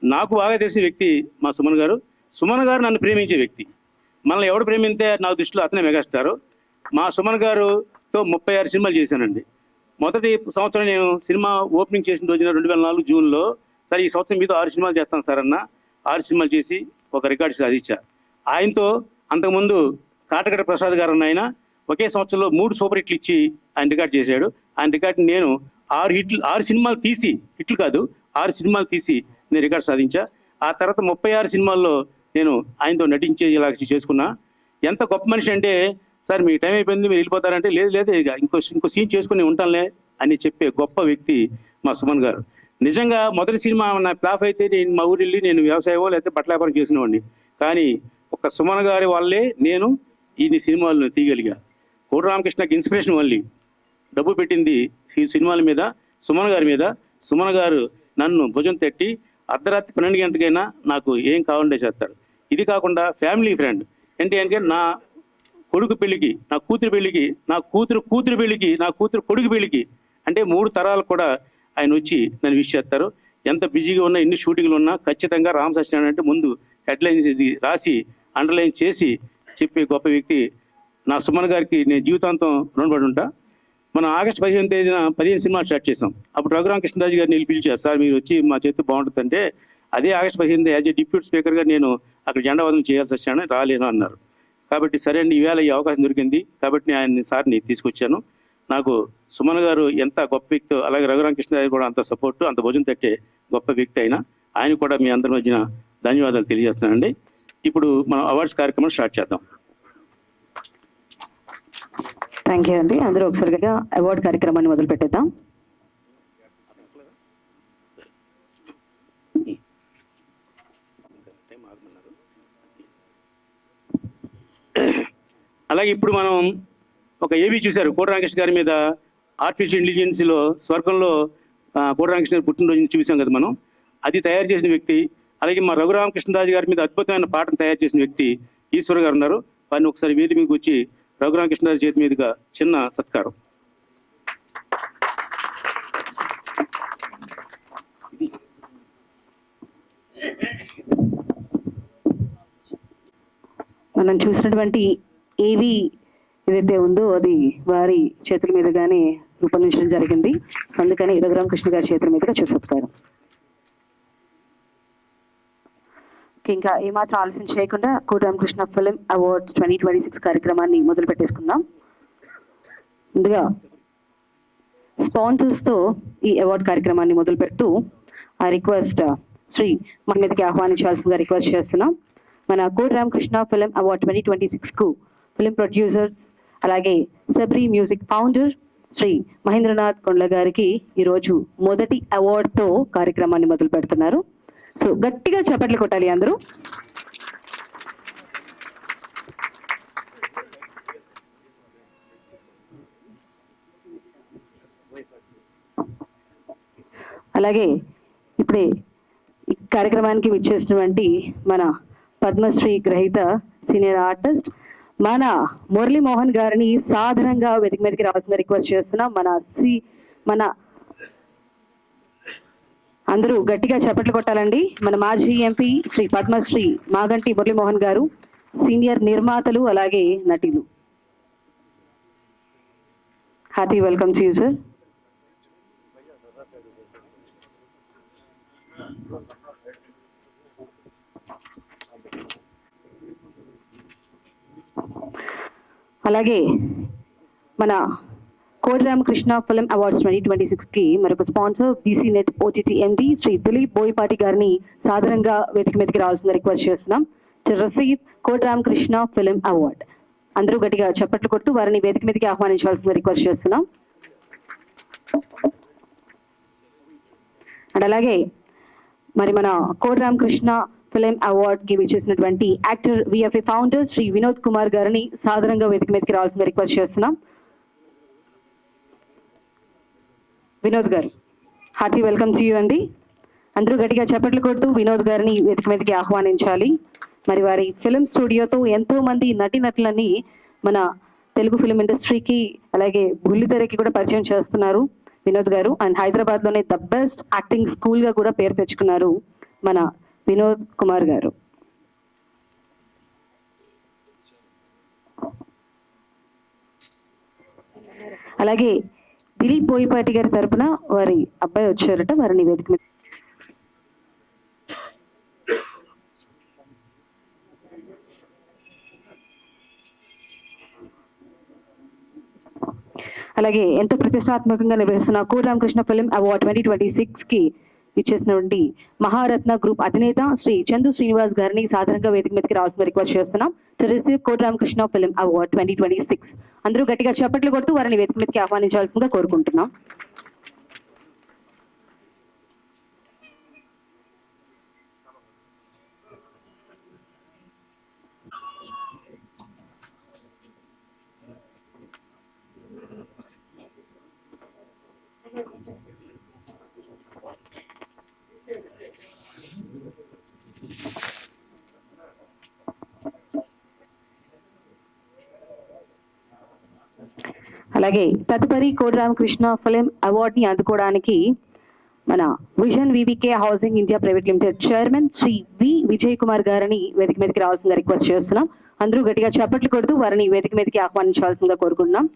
నాకు బాగా తెలిసిన వ్యక్తి మా సుమన్ గారు. సుమన్ గారు నన్ను ప్రేమించే వ్యక్తి. మనల్ని ఎవడు ప్రేమింతే నా దృష్టిలో అతనే మెగాస్టారు. మా సుమన్ గారుతో 36 సినిమాలు చేశానండి. మొదటి సంవత్సరం నేను సినిమా ఓపెనింగ్ చేసిన రోజున 2004 జూన్లో, సరే ఈ సంవత్సరం మీద 6 సినిమాలు చేస్తాను సార్ అన్న. 6 సినిమాలు చేసి ఒక రికార్డు సాధించా. ఆయనతో అంతకుముందు కాటగడ ప్రసాద్ గారు ఉన్న ఆయన ఒకే సంవత్సరంలో 3 సూపర్ హిట్లు ఇచ్చి ఆయన రికార్డు చేశాడు. ఆయన రికార్డుని నేను 6 సినిమాలు తీసి, హిట్లు కాదు 6 సినిమాలు తీసి నేను రికార్డు సాధించా. ఆ తర్వాత 36 సినిమాల్లో నేను ఆయనతో నటించే ఇలా చేసుకున్నా. ఎంత గొప్ప మనిషి అంటే, సార్ మీ టైం అయిపోయింది మీరు వెళ్ళిపోతారంటే, లేదు ఇక ఇంకో సీన్ చేసుకుని ఉంటానులే అని చెప్పే గొప్ప వ్యక్తి మా సుమన్ గారు. నిజంగా మొదటి సినిమా నా ఫ్లాప్ అయితే నేను మా ఊరు వెళ్ళి నేను వ్యవసాయమో లేకపోతే బట్టల వ్యాపారం చేసినవాడిని. కానీ ఒక సుమన్ గారి వల్లే నేను ఈ సినిమాలను తీయగలిగా. కోటి రామకృష్ణకి ఇన్స్పిరేషన్ వల్లి డబ్బు పెట్టింది ఈ సినిమాల మీద, సుమన్ గారి మీద. సుమన్ గారు నన్ను భుజం తట్టి అర్ధరాత్రి 12 గంటలకైనా నాకు ఏం కావాలంటే చేస్తారు. ఇది కాకుండా ఫ్యామిలీ ఫ్రెండ్ అంటే నా కొడుకు పెళ్లికి, నా కూతురు పెళ్లికి, నా కూతురు పెళ్లికి, నా కూతురు కొడుకు పెళ్లికి, అంటే 3 తరాలు కూడా ఆయన వచ్చి నన్ను విష్ చేస్తారు. ఎంత బిజీగా ఉన్నా, ఎన్ని షూటింగ్లు ఉన్నా ఖచ్చితంగా రామ్ సత్యనారాయణ అంటే ముందు హెడ్లైన్స్ రాసి అండర్లైన్ చేసి చెప్పే గొప్ప వ్యక్తి నా సుమన్ గారికి నేను జీవితాంతం రుణపడి ఉంటా. మనం ఆగస్టు 15వ తేదీన 15 సినిమాలు స్టార్ట్ చేసాం. అప్పుడు రఘురామకృష్ణరాజు గారిని పిలిచారు, సార్ మీరు వచ్చి మా చేతి బాగుంటుందంటే, అదే ఆగస్టు 15 యాజ్ ఏ డిప్యూటీ స్పీకర్గా నేను అక్కడ జెండా వందనం చేయాల్సి వచ్చాను, రాలేను అన్నారు. కాబట్టి సరే అండి, ఈవేళ ఈ అవకాశం దొరికింది కాబట్టి సార్ని తీసుకొచ్చాను. నాకు సుమన్ గారు ఎంత గొప్ప వ్యక్తి, అలాగే రఘురామకృష్ణరాజు కూడా అంత సపోర్టు, అంత భుజం తట్టే గొప్ప వ్యక్తి అయినా ఆయన కూడా మీ అందరి మధ్యన ధన్యవాదాలు తెలియజేస్తున్నానండి. ఇప్పుడు మనం అవార్డ్స్ కార్యక్రమం స్టార్ట్ చేద్దాం. థ్యాంక్ యూ అండి. అందరూ ఒకసారిగా అవార్డు కార్యక్రమాన్ని మొదలు పెట్టేద్దాం. అలాగే ఇప్పుడు మనం ఒక ఏవి చూశారు, కోటి రామకృష్ణ గారి మీద ఆర్టిఫిషియల్ ఇంటెలిజెన్స్లో స్వర్గంలో కోటి రామకృష్ణ గారి పుట్టినరోజు చూసాం కదా మనం. అది తయారు చేసిన వ్యక్తి. అలాగే మా రఘురామకృష్ణరాజు గారి మీద అద్భుతమైన పాటను తయారు చేసిన వ్యక్తి ఈశ్వర్ గారు ఉన్నారు. వారిని ఒకసారి వేదిక మీదకి వచ్చి రఘురామకృష్ణరాజు చేతి మీదుగా చిన్న సత్కారం. మనం చూసినటువంటి ఏవి ఏదైతే ఉందో అది వారి చేతుల మీదుగానే రూపొందించడం జరిగింది. అందుకని రఘురామకృష్ణ గారి చేతుల మీదుగా చిరు సత్కారం. ఇంకా ఏమాత్రం ఆలస్యం చేయకుండా కోటి రామకృష్ణ ఫిల్మ్ అవార్డ్స్ 2026 కార్యక్రమాన్ని మొదలు పెట్టేసుకుందాం. ముందుగా స్పాన్సర్స్ తో ఈ అవార్డ్ కార్యక్రమాన్ని మొదలు పెడుతూ ఆ రిక్వెస్ట్ శ్రీ మన మీదకి ఆహ్వానించాల్సిందిగా రిక్వెస్ట్ చేస్తున్నాం. మన కోటి రామకృష్ణ ఫిల్మ్ అవార్డ్ 2026 కు ఫిల్మ్ ప్రొడ్యూసర్స్ అలాగే సబ్రీ మ్యూజిక్ ఫౌండర్ శ్రీ మహేంద్రనాథ్ కొండల గారికి ఈరోజు మొదటి అవార్డుతో కార్యక్రమాన్ని మొదలు పెడుతున్నారు. సో గట్టిగా చప్పట్లు కొట్టాలి అందరూ. అలాగే ఇప్పుడే ఈ కార్యక్రమానికి విచ్చేసినటువంటి మన పద్మశ్రీ గ్రహీత సీనియర్ ఆర్టిస్ట్ మన మురళీమోహన్ గారిని సాధారణంగా వేదిక మీదకి రావాల్సిన రిక్వెస్ట్ చేస్తున్నాం. మన అందరూ గట్టిగా చప్పట్లు కొట్టాలండి. మన మాజీ ఎంపీ శ్రీ పద్మశ్రీ మాగంటి మురళీమోహన్ గారు, సీనియర్ నిర్మాతలు అలాగే నటులు. Hearty welcome to you sir. అలాగే మన కోటి రామకృష్ణ ఫిల్మ్ అవార్డ్స్ 2026 కి మరొక స్పాన్సర్ బీసీ నెట్ ఓటీటీ ఎండి శ్రీ దిలీప్ బోయపాటి గారిని సాధారణంగా వేదిక మీదకి రావాల్సిన రిక్వెస్ట్ చేస్తున్నాం టు రిసీవ్ కోటి రామకృష్ణ ఫిల్మ్ అవార్డ్. అందరూ గట్టిగా చప్పట్లు కొట్టు వారిని వేదిక మీదకి ఆహ్వానించాల్సిన రిక్వెస్ట్ చేస్తున్నాం. అండ్ అలాగే మరి మన కోట రామకృష్ణ ఫిలిం అవార్డ్ కి విచ్చేసినటువంటి యాక్టర్ విఎఫ్ఏ ఫౌండర్ శ్రీ వినోద్ కుమార్ గారిని సాధారణంగా వేదిక మీదకి రావాల్సింది రిక్వెస్ట్ చేస్తున్నాం. వినోద్ గారు, హార్టీ వెల్కమ్ టు యూ అండి. అందరూ గట్టిగా చప్పట్లు కొడుతూ వినోద్ గారిని వేదిక మీదకి ఆహ్వానించాలి. మరి వారి ఫిలిం స్టూడియోతో ఎంతో మంది నటీనటులని మన తెలుగు ఫిలిం ఇండస్ట్రీకి అలాగే బుల్లితెరకి కూడా పరిచయం చేస్తున్నారు వినోద్ గారు. అండ్ హైదరాబాద్ లోనే ద బెస్ట్ యాక్టింగ్ స్కూల్ గా కూడా పేరు తెచ్చుకున్నారు మన వినోద్ కుమార్ గారు. అలాగే దిలీప్ బోయిపాటి గారి తరపున వారి అబ్బాయి వచ్చారట, వారిని వేదిక మీద అలాగే ఎంతో ప్రతిష్టాత్మకంగా నిర్వహిస్తున్న కోట రామకృష్ణ ఫిలిం అవార్డ్ 2026 కి ఇచ్చేసినటువంటి మహారత్న గ్రూప్ అధినేత శ్రీ చందు శ్రీనివాస్ గారిని సాధారణంగా వేదిక మీదకి రావాల్సిన రిక్వెస్ట్ చేస్తున్నాం to receive Kota Ramakrishna film award 2026. అందరూ గట్టిగా చప్పట్లు కొడుతూ వారిని వేదిక మీదకి ఆహ్వానించాల్సిందిగా కోరుకుంటున్నాం. అలాగే తదుపరి కోట రామకృష్ణ ఫిలిం అవార్డ్ ని అందుకోవడానికి మన vision VVK housing India private limited chairman Shri V Vijay Kumar గారిని వేదిక మీదకి రావాల్సిందిగా రిక్వెస్ట్ చేస్తున్నాం. అందరూ గట్టిగా చప్పట్లు కొడుతూ వారిని వేదిక మీదకి ఆహ్వానించాల్సిందిగా కోరుకుంటున్నాం.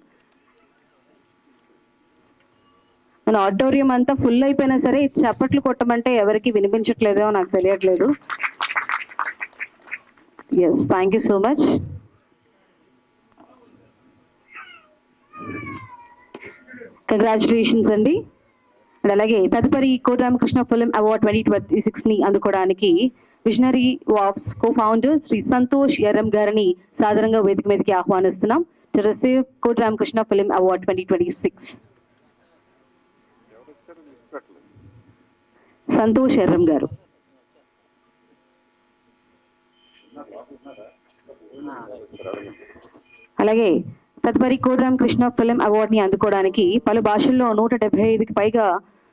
మన ఆడిటోరియం అంతా ఫుల్ అయిపోయినా సరే చప్పట్లు కొట్టమంటే ఎవరికి వినిపించట్లేదో నాకు తెలియట్లేదు. Yes, thank you so much. Congratulations అండి. అండ్ అలాగే తదుపరి కోట రామకృష్ణ ఫిలిం అవార్డ్ 2026 ని అందుకోవడానికి విజనరీ వాప్స్ కో ఫౌండర్ శ్రీ సంతోష్ ఎర్రం గారిని సాధారణంగా వేదిక మీదకి ఆహ్వానిస్తున్నాం to receive Kota Ramakrishna film award 2026. Santosh Erram garu. అలాగే తదుపరి కోట రామకృష్ణ ఫిలిం అవార్డ్ ని అందుకోవడానికి పలు భాషల్లో 175కి పైగా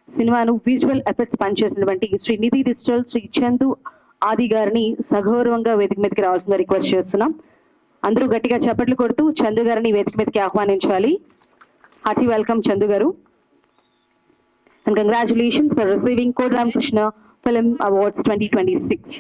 సినిమాను విజువల్ ఎఫెక్ట్స్ పనిచేసినటువంటి శ్రీ నిధి డిజిటల్ శ్రీ చందు ఆది గారిని సగౌరవంగా వేదిక మీదకి రావాల్సిందిగా రిక్వెస్ట్ చేస్తున్నాం. అందరూ గట్టిగా చప్పట్లు కొడుతూ చందు గారిని వేదిక మీదకి ఆహ్వానించాలి. హార్టీ వెల్కమ్ చందు గారు. And congratulations for receiving Kota Ramakrishna film awards 2026.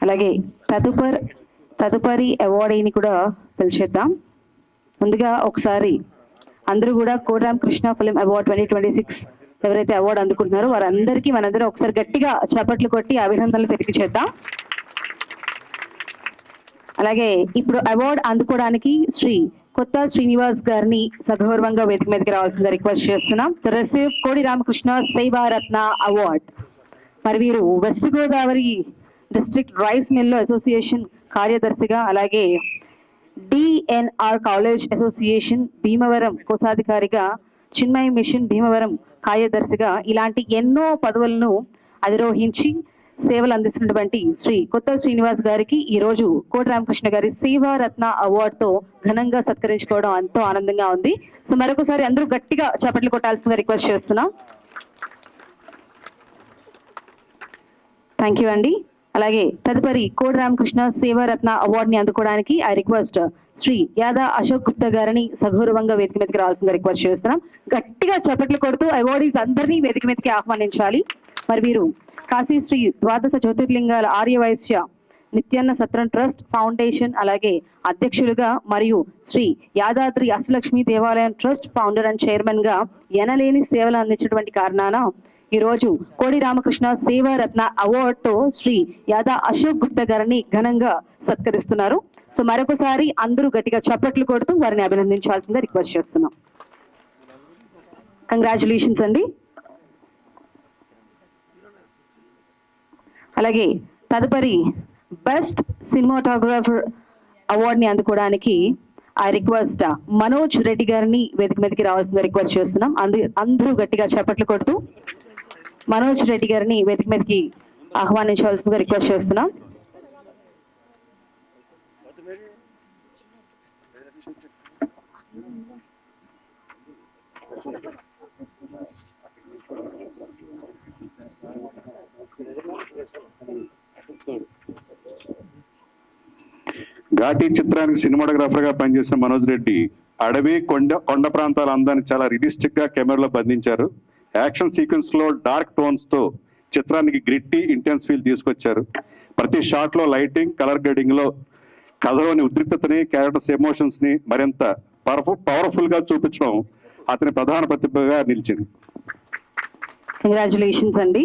అలాగే తదుపరి అవార్డీని కూడా పిలిచేద్దాం. ముందుగా ఒకసారి అందరూ కూడా కోట రామకృష్ణ ఫిలిం అవార్డ్ 2026 ఎవరైతే అవార్డు అందుకుంటున్నారో వారందరికీ మనందరం ఒకసారి గట్టిగా చప్పట్లు కొట్టి అభినందనలు తెలియజేద్దాం. అలాగే ఇప్పుడు అవార్డు అందుకోవడానికి శ్రీ కొత్త శ్రీనివాస్ గారిని సగౌరవంగా వేదిక మీదకి రావాల్సిందిగా రిక్వెస్ట్ చేస్తున్నాం to receive Kodi Ramakrishna సేవారత్న award. మరి వీరు West Godavari district rice mill association కార్యదర్శిగా, అలాగే డిఎన్ఆర్ కాలేజ్ అసోసియేషన్ భీమవరం కోశాధికారిగా, చిన్మయ మిషన్ భీమవరం కార్యదర్శిగా ఇలాంటి ఎన్నో పదవులను అధిరోహించి సేవలు అందిస్తున్నటువంటి శ్రీ కొత్త శ్రీనివాస్ గారికి ఈ రోజు కోట రామకృష్ణ గారి సేవారత్న అవార్డుతో ఘనంగా సత్కరించుకోవడం ఎంతో ఆనందంగా ఉంది. సో మరొకసారి అందరూ గట్టిగా చప్పట్లు కొట్టాల్సిందిగా రిక్వెస్ట్ చేస్తున్నాం. థ్యాంక్ యూ అండి. అలాగే తదుపరి కోట రామకృష్ణ సేవారత్న అవార్డు ని అందుకోవడానికి ఐ రిక్వెస్ట్ శ్రీ యాదా అశోక్ గుప్తా గారిని సగౌరవంగా వేదిక మీదకి రావాల్సిందిగా రిక్వెస్ట్ చేస్తున్నాం. గట్టిగా చప్పట్లు కొడుతూ అవార్డీస్ అందరినీ వేదిక మీదకి ఆహ్వానించాలి. మరి వీరు కాశీ శ్రీ ద్వాదశ జ్యోతిర్లింగాల ఆర్యవైశ్య నిత్యాన్న సత్రం ట్రస్ట్ ఫౌండేషన్ అలాగే అధ్యక్షులుగా మరియు శ్రీ యాదాద్రి అష్టలక్ష్మి దేవాలయం ట్రస్ట్ ఫౌండర్ అండ్ చైర్మన్ గా ఎనలేని సేవలు అందించినటువంటి కారణాన ఈ రోజు కోడి రామకృష్ణ సేవారత్న అవార్డ్ తో శ్రీ యాదా అశోక్ గుప్తా గారిని ఘనంగా సత్కరిస్తున్నారు. సో మరొకసారి అందరూ గట్టిగా చప్పట్లు కొడుతూ వారిని అభినందించాల్సిందిగా రిక్వెస్ట్ చేస్తున్నాం. కంగ్రాచులేషన్స్ అండి. అలాగే తదుపరి బెస్ట్ సినిమాటోగ్రాఫర్ అవార్డ్ ని అందుకోవడానికి ఆ రిక్వెస్ట్ మనోజ్ రెడ్డి గారిని వేదిక మీదకి రావాల్సిందిగా రిక్వెస్ట్ చేస్తున్నాం. అందరూ గట్టిగా చప్పట్లు కొడుతూ మనోజ్ రెడ్డి గారిని వేదిక మీదకి ఆహ్వానించవలసిందిగా రిక్వెస్ట్ చేస్తున్నాం. ఘాటీ చిత్రానికి సినిమాటోగ్రాఫర్ గా పనిచేసిన మనోజ్ రెడ్డి అడవి కొండ ప్రాంతాల అందాన్ని చాలా రియలిస్టిక్ గా కెమెరాలో బంధించారు. యాక్షన్ సీక్వెన్స్ లో డార్క్ టోన్స్ తో చిత్రానికి గ్రిట్టి ఇంటెన్స్ ఫీల్ తీసుకొచ్చారు. ప్రతి షాట్ లో లైటింగ్ కలర్ గ్రేడింగ్ లో కథలోని ఉద్రిక్తతని క్యారెక్టర్స్ ఎమోషన్స్ ని మరింత పవర్ఫుల్ గా చూపించడం అతని ప్రధాన ప్రతిభగా నిలిచింది. కంగ్రాచులేషన్స్ అండి.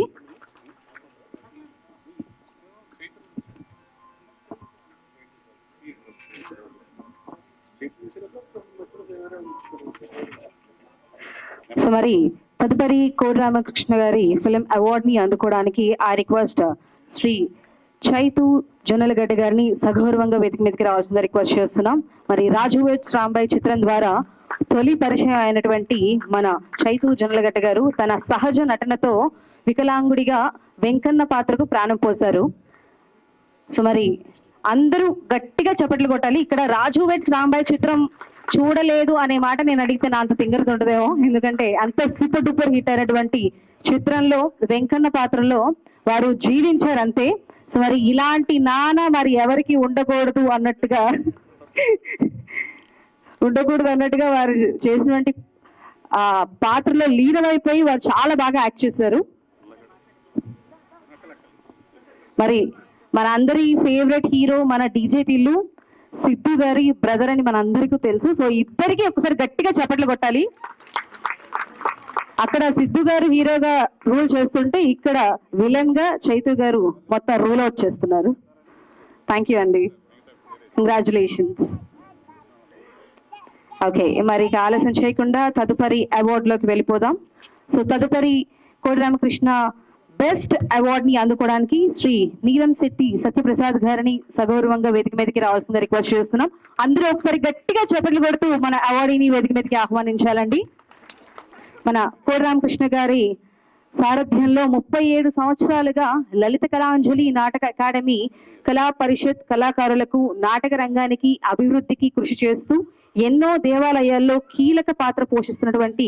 సో మరి తదుపరి కోడి రామకృష్ణ గారి ఫిలిం అవార్డ్ ని అందుకోవడానికి ఆ రిక్వెస్ట్ శ్రీ చైతు జొన్నలగడ్డ గారిని సగౌరవంగా వేదిక మీదకి రావాల్సిందిగా రిక్వెస్ట్ చేస్తున్నాం. మరి రాజు వెడ్స్ రాంబాయ్ చిత్రం ద్వారా తొలి పరిచయం అయినటువంటి మన చైతు జొన్నలగడ్డ గారు తన సహజ నటనతో వికలాంగుడిగా వెంకన్న పాత్రకు ప్రాణం పోశారు. సో మరి అందరూ గట్టిగా చప్పట్లు కొట్టాలి. ఇక్కడ రాజు వెడ్స్ రాంబాయ్ చిత్రం చూడలేదు అనే మాట నేను అడిగితే నా అంత తింగరతుండదేమో, ఎందుకంటే అంత సూపర్ డూపర్ హిట్ అయినటువంటి చిత్రంలో వెంకన్న పాత్రలో వారు జీవించారు అంతే. సో మరి ఇలాంటి నాన్న మరి ఎవరికి ఉండకూడదు అన్నట్టుగా వారు చేసినటువంటి ఆ పాత్రలో లీనమైపోయి వారు చాలా బాగా యాక్ట్ చేశారు. మరి మన అందరి ఫేవరెట్ హీరో మన డీజే టిల్లు సిద్ధు గారి బ్రదర్ అని మన అందరికీ తెలుసు. సో ఇద్దరికి ఒకసారి గట్టిగా చప్పట్లు కొట్టాలి. అక్కడ సిద్ధు గారు హీరోగా రూల్ చేస్తుంటే ఇక్కడ విలన్ గా చైతు గారు మొత్తం రూల్ అవుట్ చేస్తున్నారు. థ్యాంక్ యూ అండి, కంగ్రాచులేషన్స్. ఓకే, మరి ఇక ఆలస్యం చేయకుండా తదుపరి అవార్డులోకి వెళ్ళిపోదాం. సో తదుపరి కోడి రామకృష్ణ బెస్ట్ అవార్డ్ ని అందుకోవడానికి శ్రీ నీలం శెట్టి సత్యప్రసాద్ గారిని సగౌరవంగా వేదిక మీదకి రావాల్సిందిగా రిక్వెస్ట్ చేస్తున్నాం. అందరూ ఒకసారి గట్టిగా చప్పట్లు కొడుతూ మన అవార్డీని వేదిక మీదకి ఆహ్వానించాలండి. మన కోడి రామకృష్ణ గారి సారథ్యంలో 37 సంవత్సరాలుగా లలిత కళాంజలి నాటక అకాడమీ కళా పరిషత్ కళాకారులకు నాటక రంగానికి అభివృద్ధికి కృషి చేస్తూ ఎన్నో దేవాలయాల్లో కీలక పాత్ర పోషిస్తున్నటువంటి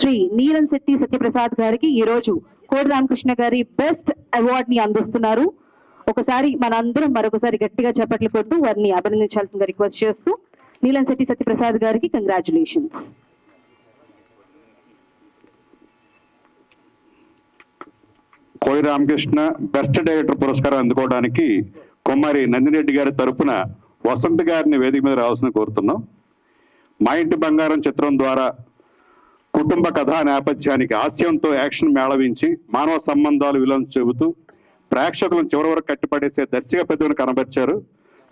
శ్రీ నీలం శెట్టి సత్యప్రసాద్ గారికి ఈ రోజు కోడి రామకృష్ణ గారి బెస్ట్ అవార్డ్ ని అందిస్తున్నారు. ఒకసారి మనందరం మరొకసారి గట్టిగా చప్పట్లు కొడుతూ వారిని అభినందించాల్సిందిగా రిక్వెస్ట్ చేస్తూ నీలం శెట్టి సత్యప్రసాద్ గారికి కంగ్రాచులేషన్స్. కోడి రామకృష్ణ బెస్ట్ డైరెక్టర్ పురస్కారం అందుకోవడానికి కుమారి నందిరెడ్డి గారి తరపున వసంత్ గారిని వేదిక మీద రావాల్సిన కోరుతున్నాం. మా ఇంటి బంగారం చిత్రం ద్వారా కుటుంబ కథా నేపథ్యానికి హాస్యంతో యాక్షన్ మేళవించి మానవ సంబంధాలు విలువను చెబుతూ ప్రేక్షకులను చివరి వరకు కట్టిపడేసే దర్శక ప్రతిభను కనబర్చారు.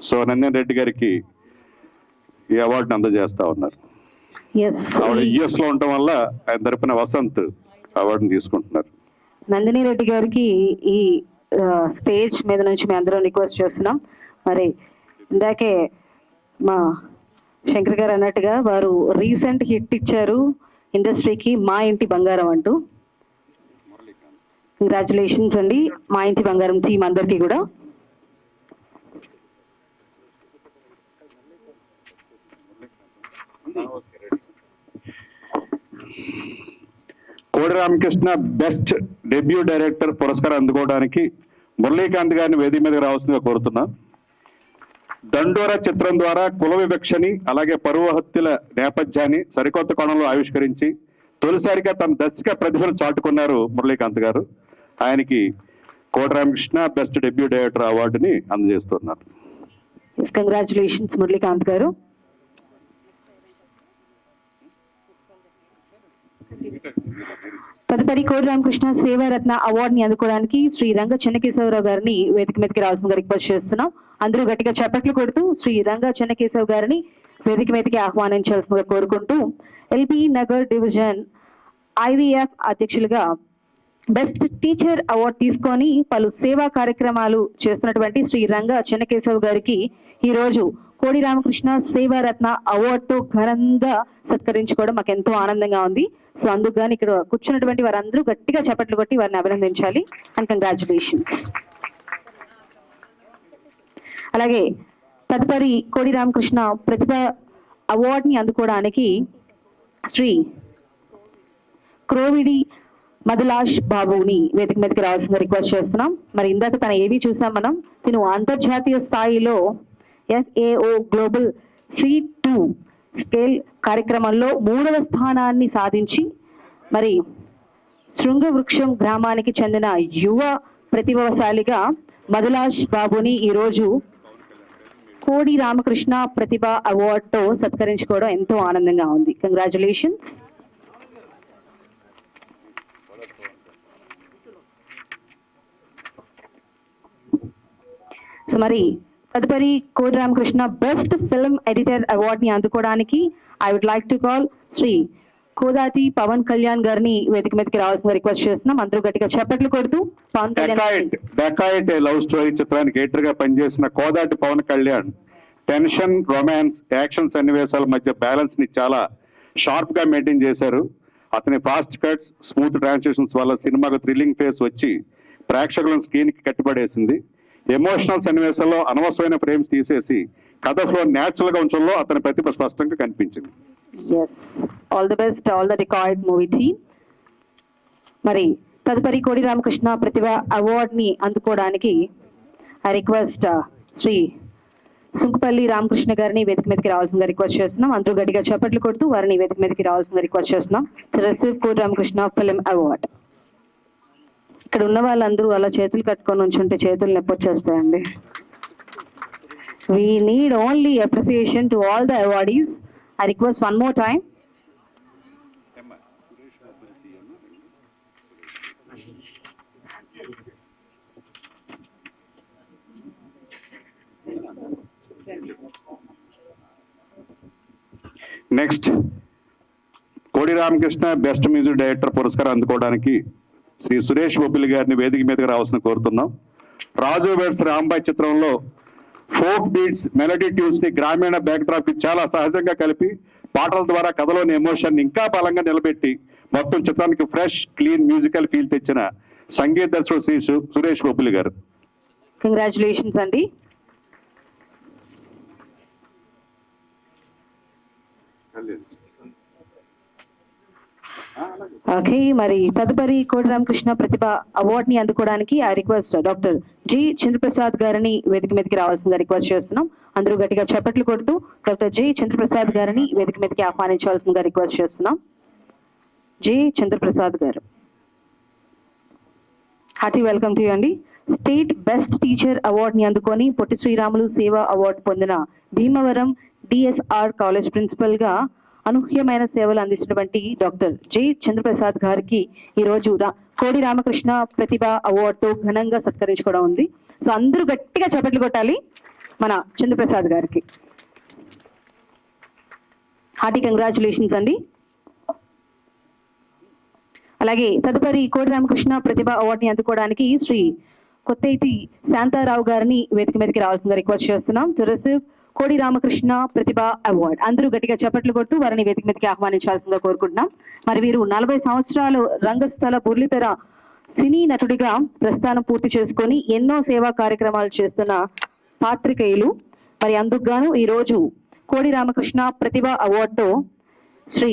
సో నందిని రెడ్డి గారికి ఈ అవార్డుని అందజేస్తా ఉన్నారు. ఆవిడ యుఎస్ లో ఉండటం వల్ల ఆయన తరపున వసంత్ అవార్డుని తీసుకుంటున్నారు. నందిని రెడ్డి గారికి ఈ స్టేజ్ మీద నుంచి మేము అందరం రిక్వెస్ట్ చేస్తున్నాం. మరి ఇందాకే మా శంకర్ గారు అన్నట్టుగా వారు రీసెంట్ హిట్ ఇచ్చారు ఇండస్ట్రీకి, మా ఇంటి బంగారం అంటూ. కంగ్రాచులేషన్స్ అండి మా ఇంటి బంగారం టీం అందరికీ కూడా. కోడి రామకృష్ణ బెస్ట్ డెబ్యూ డైరెక్టర్ పురస్కారం అందుకోవడానికి మురళీకాంత్ గారిని వేదిక మీద రావాల్సిందిగా కోరుతున్నాం. దండోరా చిత్రం ద్వారా కుల వివక్షని అలాగే పరువు హత్యల నేపథ్యాన్ని సరికొత్త కోణంలో ఆవిష్కరించి తొలిసారిగా తన దర్శక ప్రతిభను చాటుకున్నారు మురళీకాంత్ గారు. ఆయనకి కోట రామకృష్ణ బెస్ట్ డెబ్యూ డైరెక్టర్ అవార్డుని అందజేస్తున్నారు. కంగ్రాచులేషన్స్ మురళీకాంత్ గారు. తదుపరి కోడి రామకృష్ణ సేవారత్న అవార్డుని అందుకోవడానికి శ్రీ రంగ చెన్నకేశవరావు గారిని వేదిక మీదకి రావాల్సిందిగా రిక్వెస్ట్ చేస్తున్నాం. అందరూ గట్టిగా చప్పట్లు కొడుతూ శ్రీ రంగ చెన్నకేశవ్ గారిని వేదిక మీదకి ఆహ్వానించాల్సిందిగా కోరుకుంటూ, ఎల్బీ నగర్ డివిజన్ ఐవీఎఫ్ అధ్యక్షులుగా బెస్ట్ టీచర్ అవార్డు తీసుకొని పలు సేవా కార్యక్రమాలు చేస్తున్నటువంటి శ్రీ రంగ చెన్నకేశవ్ గారికి ఈ రోజు కోడి రామకృష్ణ సేవారత్న అవార్డుతో ఘనంగా సత్కరించుకోవడం మాకు ఎంతో ఆనందంగా ఉంది. సో అందుకు గాని ఇక్కడ కూర్చున్నటువంటి వారందరూ గట్టిగా చప్పట్లు కొట్టి వారిని అభినందించాలి. And congratulations. అలాగే తదుపరి కోడి రామకృష్ణ ప్రతిభ అవార్డుని అందుకోవడానికి శ్రీ క్రోవిడి మధులాష్ బాబుని వేదిక మీదకి రావాల్సిందిగా రిక్వెస్ట్ చేస్తున్నాం. మరి ఇందాక తన ఏవి చూసాం మనం, తిను అంతర్జాతీయ స్థాయిలో FAO గ్లోబల్ C2 స్కేల్ కార్యక్రమంలో 3వ స్థానాన్ని సాధించి మరి శృంగవృక్షం గ్రామానికి చెందిన యువ ప్రతిభాశాలిగా మధులాష్ బాబుని ఈరోజు కోడి రామకృష్ణ ప్రతిభ అవార్డుతో సత్కరించుకోవడం ఎంతో ఆనందంగా ఉంది. కంగ్రాచులేషన్స్. సో మరి తదుపరి Kodi Ramakrishna best film editor అవార్డుని అందుకోవడానికి I would like to call Shri Kodati Pawan Kalyan గారిని వేదిక మీదకి రావాల్సిన రిక్వెస్ట్ చేస్తున్నాం. అందరూ గట్టిగా చప్పట్లు కొడుతూ Pawan Kalyan. Dacoit love story చిత్రానికి ఎడిటర్ గా పనిచేసిన Kodati Pawan Kalyan tension, romance, action సన్నివేశాల మధ్య బ్యాలెన్స్ ని చాలా షార్ప్ గా మెయింటైన్ చేశారు. అతని ఫాస్ట్ కట్స్, స్మూత్ ట్రాన్సిషన్స్ వల్ల సినిమాకు థ్రిల్లింగ్ ఫేస్ వచ్చి ప్రేక్షకులను స్క్రీన్ కి కట్టిపడేసింది. ఎమోషనల్ సన్నివేశాల్లో అనవసరమైన ఫ్రేమ్స్ తీసేసి కథ ఫ్లో న్యాచురల్ గా ఉంచడంలో అతని ప్రతిభ స్పష్టంగా కనిపించింది. Yes, all the best all the record movie team. మరి తదుపరి కోడి రామకృష్ణ ప్రతిభ అవార్డుని అందుకోవడానికి ఐ రిక్వెస్ట్ శ్రీ సుంకుపల్లి రామకృష్ణ గారిని వేదిక మీదకి రావాల్సిందిగా రిక్వెస్ట్ చేస్తున్నాం. అందరూ గట్టిగా చప్పట్లు కొడుతూ వారిని వేదిక మీదకి రావాల్సిందిగా రిక్వెస్ట్ చేస్తున్నాం. Receive Kodi Ramakrishna film award. ఇక్కడ ఉన్న వాళ్ళందరూ అలా చేతులు కట్టుకొని ఉంచుంటే చేతులు నొప్పి వచ్చేస్తాయండి. We need only appreciation to all the awardees. I request one more time. Next కోడి రామకృష్ణ బెస్ట్ మ్యూజిక్ డైరెక్టర్ పురస్కారం అందుకోవడానికి శ్రీ సురేష్ బొబ్బిలి గారిని వేదిక మీదకి రావాల్సిన కోరుతున్నాం. రాజు వెడ్స్ రాంబాయ్ చిత్రంలో ఫోక్ బీట్స్, మెలడీ ట్యూన్స్ ని గ్రామీణ బ్యాక్డ్రాప్ కి చాలా సహజంగా కలిపి పాటల ద్వారా కథలోని ఎమోషన్ ఇంకా బలంగా నిలబెట్టి మొత్తం చిత్రానికి ఫ్రెష్, క్లీన్ మ్యూజికల్ ఫీల్ తెచ్చిన సంగీత దర్శకుడు శ్రీ సురేష్ బొబ్బిలి గారు. కంగ్రాచులేషన్స్ అండి. ఓకే, మరి తదుపరి కోడి రామకృష్ణ ప్రతిభ అవార్డుని అందుకోవడానికి ఆ రిక్వెస్ట్ డాక్టర్ జి చంద్రప్రసాద్ గారిని వేదిక మీదకి రావాల్సిందిగా రిక్వెస్ట్ చేస్తున్నాం. అందరూ గట్టిగా చప్పట్లు కొడుతూ డాక్టర్ జి చంద్రప్రసాద్ గారిని వేదిక మీదకి ఆహ్వానించాల్సిందిగా రిక్వెస్ట్ చేస్తున్నాం. జి చంద్రప్రసాద్ గారు, హార్టీ వెల్కమ్ టు యూ అండి. స్టేట్ బెస్ట్ టీచర్ అవార్డుని అందుకొని పొట్టి శ్రీరాములు సేవా అవార్డు పొందిన భీమవరం DSR కాలేజ్ ప్రిన్సిపల్ గా అనూహ్యమైన సేవలు అందిస్తున్నటువంటి డాక్టర్ జి చంద్రప్రసాద్ గారికి ఈరోజు కోడి రామకృష్ణ ప్రతిభ అవార్డుతో ఘనంగా సత్కరించుకోవడం ఉంది. సో అందరూ గట్టిగా చప్పట్లు కొట్టాలి మన చంద్రప్రసాద్ గారికి. హార్టీ కంగ్రాచులేషన్స్ అండి. అలాగే తదుపరి కోడి రామకృష్ణ ప్రతిభ అవార్డుని అందుకోవడానికి శ్రీ కొత్తైతి శాంతారావు గారిని వేదిక మీదకి రావాల్సిందిగా రిక్వెస్ట్ చేస్తున్నాం. To receive Kodi Ramakrishna Pratibha award. అందరూ గట్టిగా చప్పట్లు కొట్టు వారిని వేదిక మీదకి ఆహ్వానించాల్సిందిగా కోరుకుంటున్నాం. మరి వీరు 40 సంవత్సరాలు రంగస్థల బుర్లితెర సినీ నటుడిగా ప్రస్థానం పూర్తి చేసుకొని ఎన్నో సేవా కార్యక్రమాలు చేస్తున్న పాత్రికేయులు. మరి అందుకు గాను ఈ రోజు కోడి రామకృష్ణ ప్రతిభ అవార్డుతో శ్రీ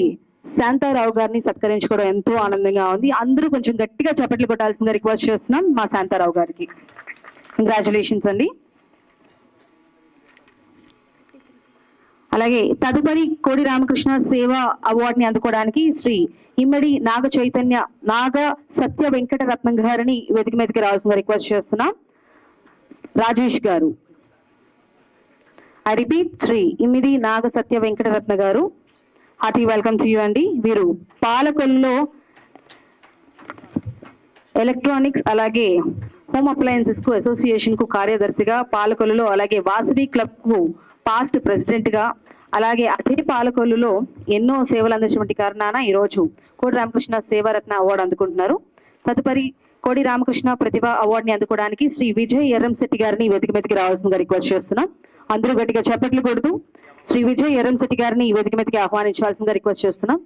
శాంతారావు గారిని సత్కరించుకోవడం ఎంతో ఆనందంగా ఉంది. అందరూ కొంచెం గట్టిగా చప్పట్లు కొట్టాల్సిందిగా రిక్వెస్ట్ చేస్తున్నాం మా శాంతారావు గారికి. కంగ్రాచులేషన్స్ అండి. అలాగే తదుపరి కోడి రామకృష్ణ సేవ అవార్డుని అందుకోవడానికి శ్రీ ఇమ్మడి నాగ చైతన్య నాగ సత్య వెంకట రత్నం గారిని వేదిక మీదకి రావాల్సిన రిక్వెస్ట్ చేస్తున్నాం. రాజేష్ గారు. ఐ రిపీట్, శ్రీ ఇమ్మిడి నాగ సత్య వెంకటరత్న గారు, హార్టీ వెల్కమ్ టు యూ అండి. వీరు పాలకొల్లులో ఎలక్ట్రానిక్స్ అలాగే హోమ్ అప్లయన్సెస్ కు అసోసియేషన్ కు కార్యదర్శిగా, పాలకొల్లులో అలాగే వాసవి క్లబ్ కు పాస్ట్ ప్రెసిడెంట్ గా, అలాగే అదే పాలకొల్లులో ఎన్నో సేవలు అందించినటువంటి కారణాన ఈరోజు కోడి రామకృష్ణ సేవారత్న అవార్డు అందుకుంటున్నారు. తదుపరి కోడి రామకృష్ణ ప్రతిభ అవార్డుని అందుకోవడానికి శ్రీ విజయ్ ఎర్రంశెట్టి గారిని వేదిక మీదకి రావాల్సిందిగా రిక్వెస్ట్ చేస్తున్నాం. అందరూ గట్టిగా చప్పట్లు కొడుతూ శ్రీ విజయ్ ఎర్రంశెట్టి గారిని వేదిక మీదకి ఆహ్వానించాల్సిందిగా రిక్వెస్ట్ చేస్తున్నాం.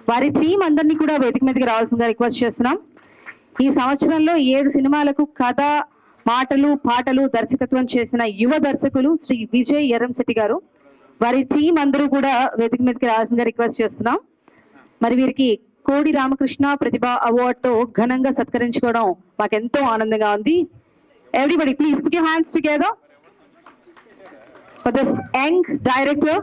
వారి టీం అందరినీ కూడా వేదిక మీదకి రావాల్సిందిగా రిక్వెస్ట్ చేస్తున్నాం. ఈ సంవత్సరంలో 7 సినిమాలకు కథ, మాటలు, పాటలు, దర్శకత్వం చేసిన యువ దర్శకులు శ్రీ విజయ్ ఎర్రంశెట్టి గారు. వారి టీం అందరూ కూడా వేదిక మీదకి రావాల్సిందిగా రిక్వెస్ట్ చేస్తున్నాం. మరి వీరికి కోడి రామకృష్ణ ప్రతిభ అవార్డుతో ఘనంగా సత్కరించుకోవడం మాకెంతో ఆనందంగా ఉంది. Everybody please put your hands together for this young director.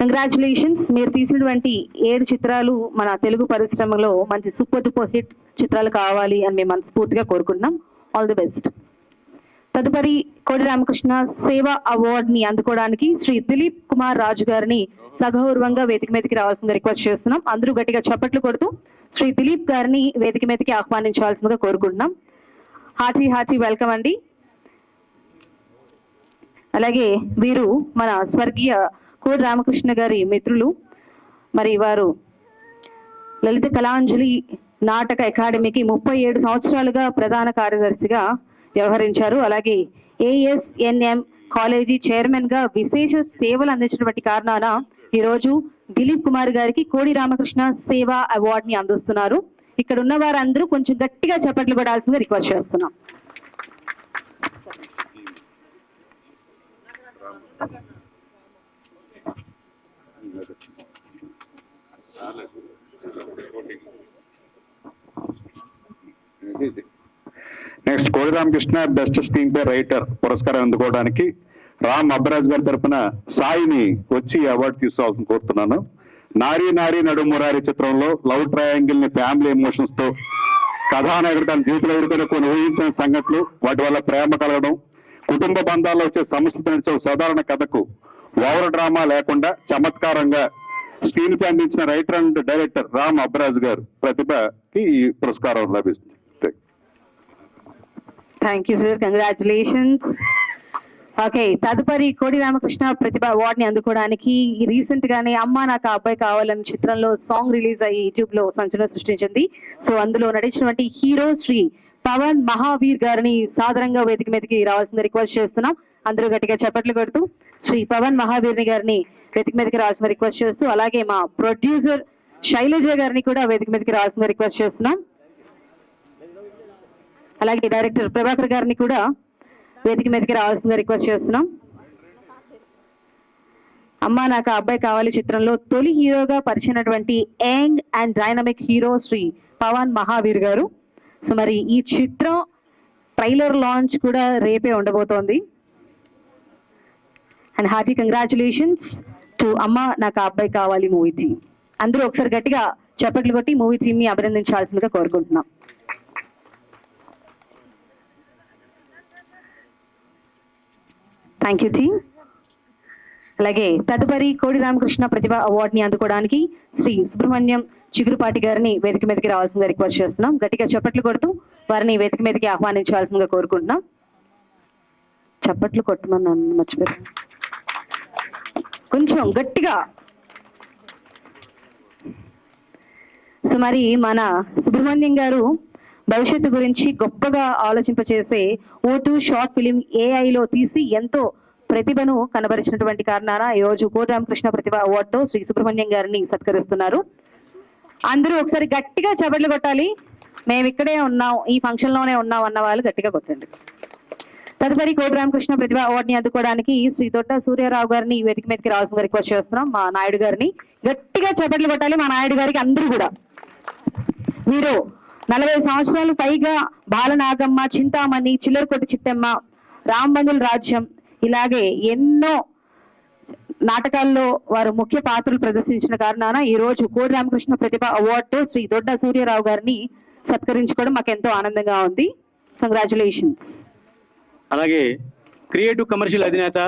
Congratulations. మీరు తీసినటువంటి 7 చిత్రాలు మన తెలుగు పరిశ్రమలో మంచి సూపర్ డూపర్ హిట్ చిత్రాలు కావాలి అని మేము మనస్ఫూర్తిగా కోరుకుంటున్నాం. All the best. తదుపరి కోడి రామకృష్ణ సేవ అవార్డుని అందుకోవడానికి శ్రీ దిలీప్ కుమార్ రాజు గారిని సగౌరవంగా వేదిక మీదకి రావాల్సిందిగా రిక్వెస్ట్ చేస్తున్నాం. అందరూ గట్టిగా చప్పట్లు కొడుతూ శ్రీ దిలీప్ గారిని వేదిక మీదకి ఆహ్వానించాల్సిందిగా కోరుకుంటున్నాం. హార్టీ వెల్కమ్ అండి. అలాగే వీరు మన స్వర్గీయ కోడి రామకృష్ణ గారి మిత్రులు. మరి వారు లలిత కళాంజలి నాటక అకాడమీకి 37 సంవత్సరాలుగా ప్రధాన కార్యదర్శిగా వ్యవహరించారు. అలాగే ASNM కాలేజీ చైర్మన్ గా విశేష సేవలు అందించినటువంటి కారణాన ఈరోజు దిలీప్ కుమార్ గారికి కోడి రామకృష్ణ సేవ అవార్డుని అందిస్తున్నారు. ఇక్కడ ఉన్న వారందరూ కొంచెం గట్టిగా చప్పట్లు పడాల్సిందిగా రిక్వెస్ట్ చేస్తున్నాం. నెక్స్ట్ కోడి Ramakrishna best screen play writer పురస్కారం అందుకోవడానికి రామ్ అబ్బరాజ్ గారి తరఫున సాయిని వచ్చి అవార్డు తీసుకోవాల్సిన కోరుతున్నాను. నారీ నారీ నడుమురారి చిత్రంలో లవ్ ట్రయాంగిల్ ని ఫ్యామిలీ ఎమోషన్స్ తో కథానాయకుడు తన జీవితంలో ఎదుర్కొనే కొన్ని ఊహించిన సంఘటనలు, వాటి వల్ల ప్రేమ కలగడం, కుటుంబ బంధాల్లో వచ్చే సమస్యలు నడిచే సాధారణ కథకు ఓవర్ డ్రామా లేకుండా చమత్కారంగా స్క్రీన్ ప్లే అందించిన రైటర్ అండ్ డైరెక్టర్ రామ్ అబ్బరాజ్ గారు ప్రతిభకి ఈ పురస్కారం లభిస్తుంది. Thank you sir, congratulations. Okay, తదుపరి కోడి రామకృష్ణ ప్రతిభ అవార్డుని అందుకోవడానికి రీసెంట్ గానే అమ్మా నాకు ఆ అబ్బాయి కావాలని చిత్రంలో సాంగ్ రిలీజ్ అయ్యి యూట్యూబ్ లో సంచలనం సృష్టించింది. సో అందులో నటించినటువంటి హీరో శ్రీ పవన్ మహావీర్ గారిని సాదరంగా వేదిక మీదకి రావాల్సింది రిక్వెస్ట్ చేస్తున్నాం. అందరూ గట్టిగా చప్పట్లు కొడుతూ శ్రీ పవన్ మహావీర్ గారిని వేదిక మీదకి రావాల్సిన రిక్వెస్ట్ చేస్తూ, అలాగే మా ప్రొడ్యూసర్ శైలజ గారిని కూడా వేదిక మీదకి రావాల్సిన రిక్వెస్ట్ చేస్తున్నాం. అలాగే డైరెక్టర్ ప్రభాకర్ గారిని కూడా వేదిక మీదకి రావాల్సిందిగా రిక్వెస్ట్ చేస్తున్నాం. అమ్మా నాకు ఆ అబ్బాయి కావాలి చిత్రంలో తొలి హీరోగా పరిచినటువంటి young and dynamic hero Shri Pawan Mahavir garu. So మరి ఈ చిత్రం ట్రైలర్ లాంచ్ కూడా రేపే ఉండబోతోంది. అండ్ హార్టీ కంగ్రాచులేషన్స్ టు అమ్మా నాకు ఆ అబ్బాయి కావాలి మూవీ టీమ్. అందరూ ఒకసారి గట్టిగా చప్పట్లు కొట్టి మూవీ టీమ్ ని అభినందించాల్సిందిగా కోరుకుంటున్నాం. Thank you team. అలాగే తదుపరి కోడి రామకృష్ణ ప్రతిభ అవార్డుని అందుకోవడానికి శ్రీ సుబ్రహ్మణ్యం చిగురుపాటి గారిని వేదిక మీదకి రావాల్సిందిగా రిక్వెస్ట్ చేస్తున్నాం. గట్టిగా చప్పట్లు కొడుతూ వారిని వేదిక మీదకి ఆహ్వానించాల్సిందిగా కోరుకుంటున్నాం. చప్పట్లు కొట్టమని నన్ను మర్చిపోయారు, కొంచెం గట్టిగా. సో మరి మన సుబ్రహ్మణ్యం గారు భవిష్యత్తు గురించి గొప్పగా ఆలోచింపచేసే O2 షార్ట్ ఫిలిం AI లో తీసి ఎంతో ప్రతిభను కనబరిచినటువంటి కారణాన ఈరోజు కోడి రామకృష్ణ ప్రతిభ అవార్డుతో శ్రీ సుబ్రహ్మణ్యం గారిని సత్కరిస్తున్నారు. అందరూ ఒకసారి గట్టిగా చప్పట్లు కొట్టాలి. మేము ఇక్కడే ఉన్నాం, ఈ ఫంక్షన్ లోనే ఉన్నాం అన్న వాళ్ళు గట్టిగా కొట్టండి. తదుపరి కోడి రామకృష్ణ ప్రతిభ అవార్డుని అందుకోవడానికి శ్రీ తొట్ట సూర్యారావు గారిని వేదిక మీదకి రావాల్సిందిగా రిక్వెస్ట్ చేస్తున్నాం. మా నాయుడు గారిని గట్టిగా చప్పట్లు కొట్టాలి. మా నాయుడు గారికి అందరూ కూడా. మీరు 40 సంవత్సరాలు పైగా బాలనాగమ్మ, చింతామణి, చిల్లరకొట్టి చిట్టమ్మ, రాంబంధుల రాజ్యం, ఇలాగే ఎన్నో నాటకాల్లో వారు ముఖ్య పాత్రలు ప్రదర్శించిన కారణాన ఈ రోజు కోడి రామకృష్ణ ప్రతిభ అవార్డు శ్రీ దొడ్డ సూర్యరావు గారిని సత్కరించుకోవడం మాకు ఎంతో ఆనందంగా ఉంది. కంగ్రాచులేషన్స్. అలాగే క్రియేటివ్ కమర్షియల్ అధినేత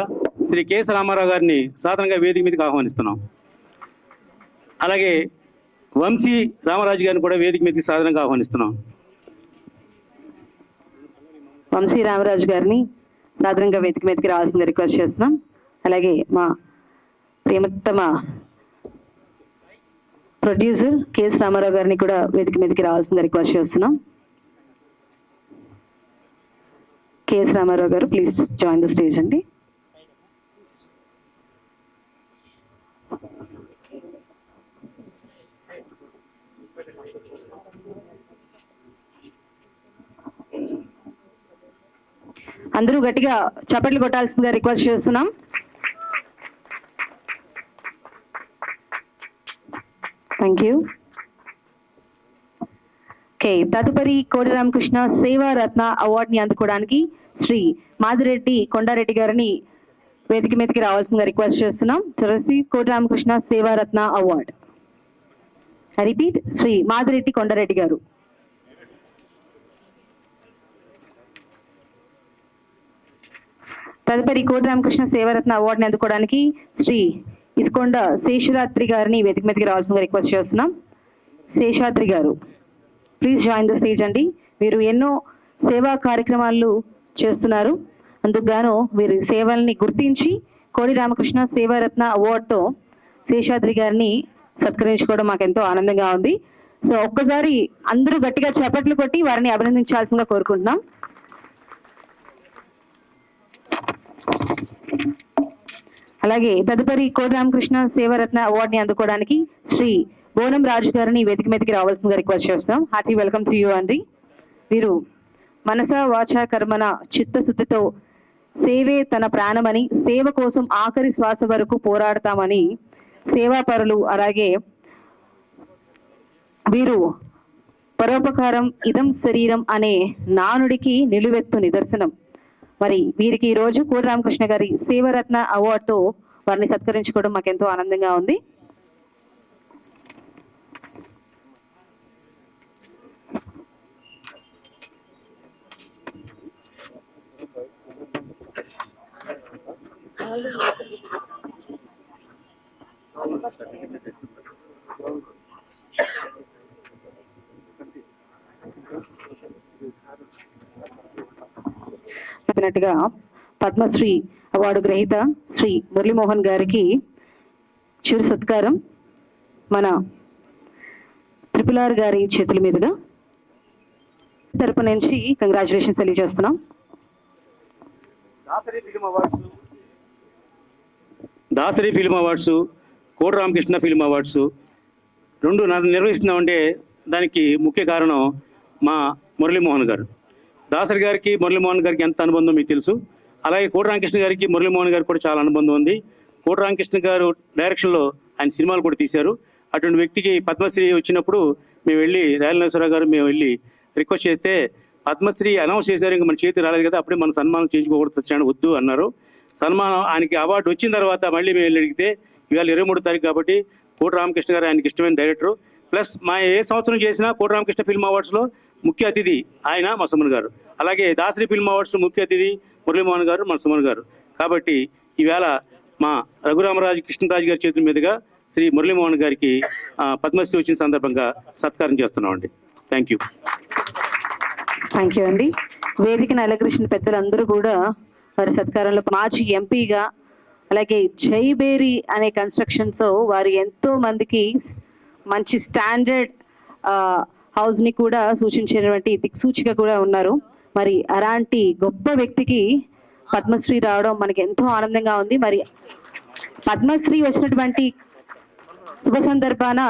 శ్రీ కెఎస్ రామారావు గారిని సాధారణంగా వేదిక మీదకి ఆహ్వానిస్తున్నాం. అలాగే వంశీ రామరాజు గారిని కూడా వేదిక మీదకి సాధారణంగా ఆహ్వానిస్తున్నాం. వంశీ రామరాజు గారిని సాధారణంగా వేదిక మీదకి రావాల్సింది రిక్వెస్ట్ చేస్తున్నాం. అలాగే మా ప్రేమతమ ప్రొడ్యూసర్ కెఎస్ రామారావు గారిని కూడా వేదిక మీదకి రావాల్సింది రిక్వెస్ట్ చేస్తున్నాం. కెఎస్ రామారావు గారు, ప్లీజ్ జాయిన్ ద స్టేజ్ అండి. అందరూ గట్టిగా చప్పట్లు కొట్టాల్సిందిగా రిక్వెస్ట్ చేస్తున్నాం. Thank you. ఓకే, తదుపరి కోడి రామకృష్ణ సేవా రత్న అవార్డుని అందుకోవడానికి శ్రీ మాదిరెడ్డి కొండారెడ్డి గారిని వేదిక మీదకి రావాల్సిందిగా రిక్వెస్ట్ చేస్తున్నాం. To receive Kodi Ramakrishna Seva Ratna award. I repeat, Shri Madireddy Kondareddy garu. తదుపరి కోడి రామకృష్ణ సేవారత్న అవార్డుని అందుకోవడానికి శ్రీ ఇస్కొండ శేషరాత్రి గారిని వేదిక మీదకి రావాల్సిందిగా రిక్వెస్ట్ చేస్తున్నాం. శేషాద్రి గారు, ప్లీజ్ జాయిన్ ద స్టేజ్ అండి. వీరు ఎన్నో సేవా కార్యక్రమాలు చేస్తున్నారు. అందుకు గాను వీరి సేవల్ని గుర్తించి కోడి రామకృష్ణ సేవారత్న అవార్డుతో శేషాద్రి గారిని సత్కరించుకోవడం మాకు ఎంతో ఆనందంగా ఉంది. సో ఒక్కసారి అందరూ గట్టిగా చప్పట్లు కొట్టి వారిని అభినందించాల్సిందిగా కోరుకుంటున్నాం. అలాగే తదుపరి కోడి రామకృష్ణ సేవారత్న అవార్డుని అందుకోవడానికి శ్రీ బోనం రాజు గారిని వేదిక మీదకి రావాల్సిందిగా రిక్వెస్ట్ చేస్తాం. హార్టీ వెల్కమ్ టు యూ అండి. వీరు మనస వాచ కర్మన చిత్తశుద్ధితో సేవే తన ప్రాణమని, సేవ కోసం ఆఖరి శ్వాస వరకు పోరాడతామని సేవాపరులు. అలాగే వీరు పరోపకారం ఇదం శరీరం అనే నానుడికి నిలువెత్తు నిదర్శనం. మరి వీరికి ఈ రోజు కోడి రామకృష్ణ గారి సేవరత్న అవార్డుతో వారిని సత్కరించుకోవడం మాకెంతో ఆనందంగా ఉంది. చెప్పినట్టుగా పద్మశ్రీ అవార్డు గ్రహీత శ్రీ మురళీమోహన్ గారికి చిరు సత్కారం మన RRR గారి చేతుల మీదుగా తరపు నుంచి కంగ్రాచులేషన్స్ తెలియజేస్తున్నాం. దాసరి ఫిల్మ్ అవార్డ్స్, కోడి రామకృష్ణ ఫిల్మ్ అవార్డ్స్ రెండు నిర్వహిస్తున్నామంటే దానికి ముఖ్య కారణం మా మురళీమోహన్ గారు. దాసరి గారికి మురళీమోహన్ గారికి ఎంత అనుబంధం మీకు తెలుసు. అలాగే కోడి రామకృష్ణ గారికి మురళీమోహన్ గారికి కూడా చాలా అనుబంధం ఉంది. కోడి రామకృష్ణ గారు డైరెక్షన్లో ఆయన సినిమాలు కూడా తీశారు. అటువంటి వ్యక్తికి పద్మశ్రీ వచ్చినప్పుడు మేము వెళ్ళి రాయలనేశ్వరరావు గారు మేము వెళ్ళి రిక్వెస్ట్ చేస్తే పద్మశ్రీ అనౌన్స్ చేశారు, ఇంకా మన చేతి రాలేదు కదా, అప్పుడే మన సన్మానం చేయించుకోకూడదు వచ్చాడు, వద్దు అన్నారు. సన్మానం ఆయనకి అవార్డు వచ్చిన తర్వాత మళ్ళీ మేము వెళ్ళి అడిగితే ఇవాళ 23వ తారీఖు కాబట్టి కోడి రామకృష్ణ గారు ఆయనకి ఇష్టమైన డైరెక్టర్, ప్లస్ మా ఏ సంవత్సరం చేసినా కోడి రామకృష్ణ ఫిల్మ్ అవార్డ్స్లో ముఖ్య అతిథి ఆయన మా సుమన్ గారు. అలాగే దాసరి ఫిల్మ్ అవార్డ్స్ ముఖ్య అతిథి మురళీమోహన్ గారు, మన సుమన్ గారు. కాబట్టి ఈవేళ మా రఘురామరాజు కృష్ణరాజు గారి చేతుల మీదుగా శ్రీ మురళీమోహన్ గారికి పద్మశ్రీ వచ్చిన సందర్భంగా సత్కారం చేస్తున్నామండి. Thank you. థ్యాంక్ యూ అండి. వేదికను అలంకరించిన పెద్దలందరూ కూడా వారి సత్కారంలో మాజీ ఎంపీగా, అలాగే జైబేరి అనే కన్స్ట్రక్షన్తో వారు ఎంతో మందికి మంచి స్టాండర్డ్ హౌస్ని కూడా సూచించినటువంటి దిక్సూచిగా కూడా ఉన్నారు. మరి అలాంటి గొప్ప వ్యక్తికి పద్మశ్రీ రావడం మనకి ఎంతో ఆనందంగా ఉంది. మరి పద్మశ్రీ వచ్చినటువంటి శుభ సందర్భాన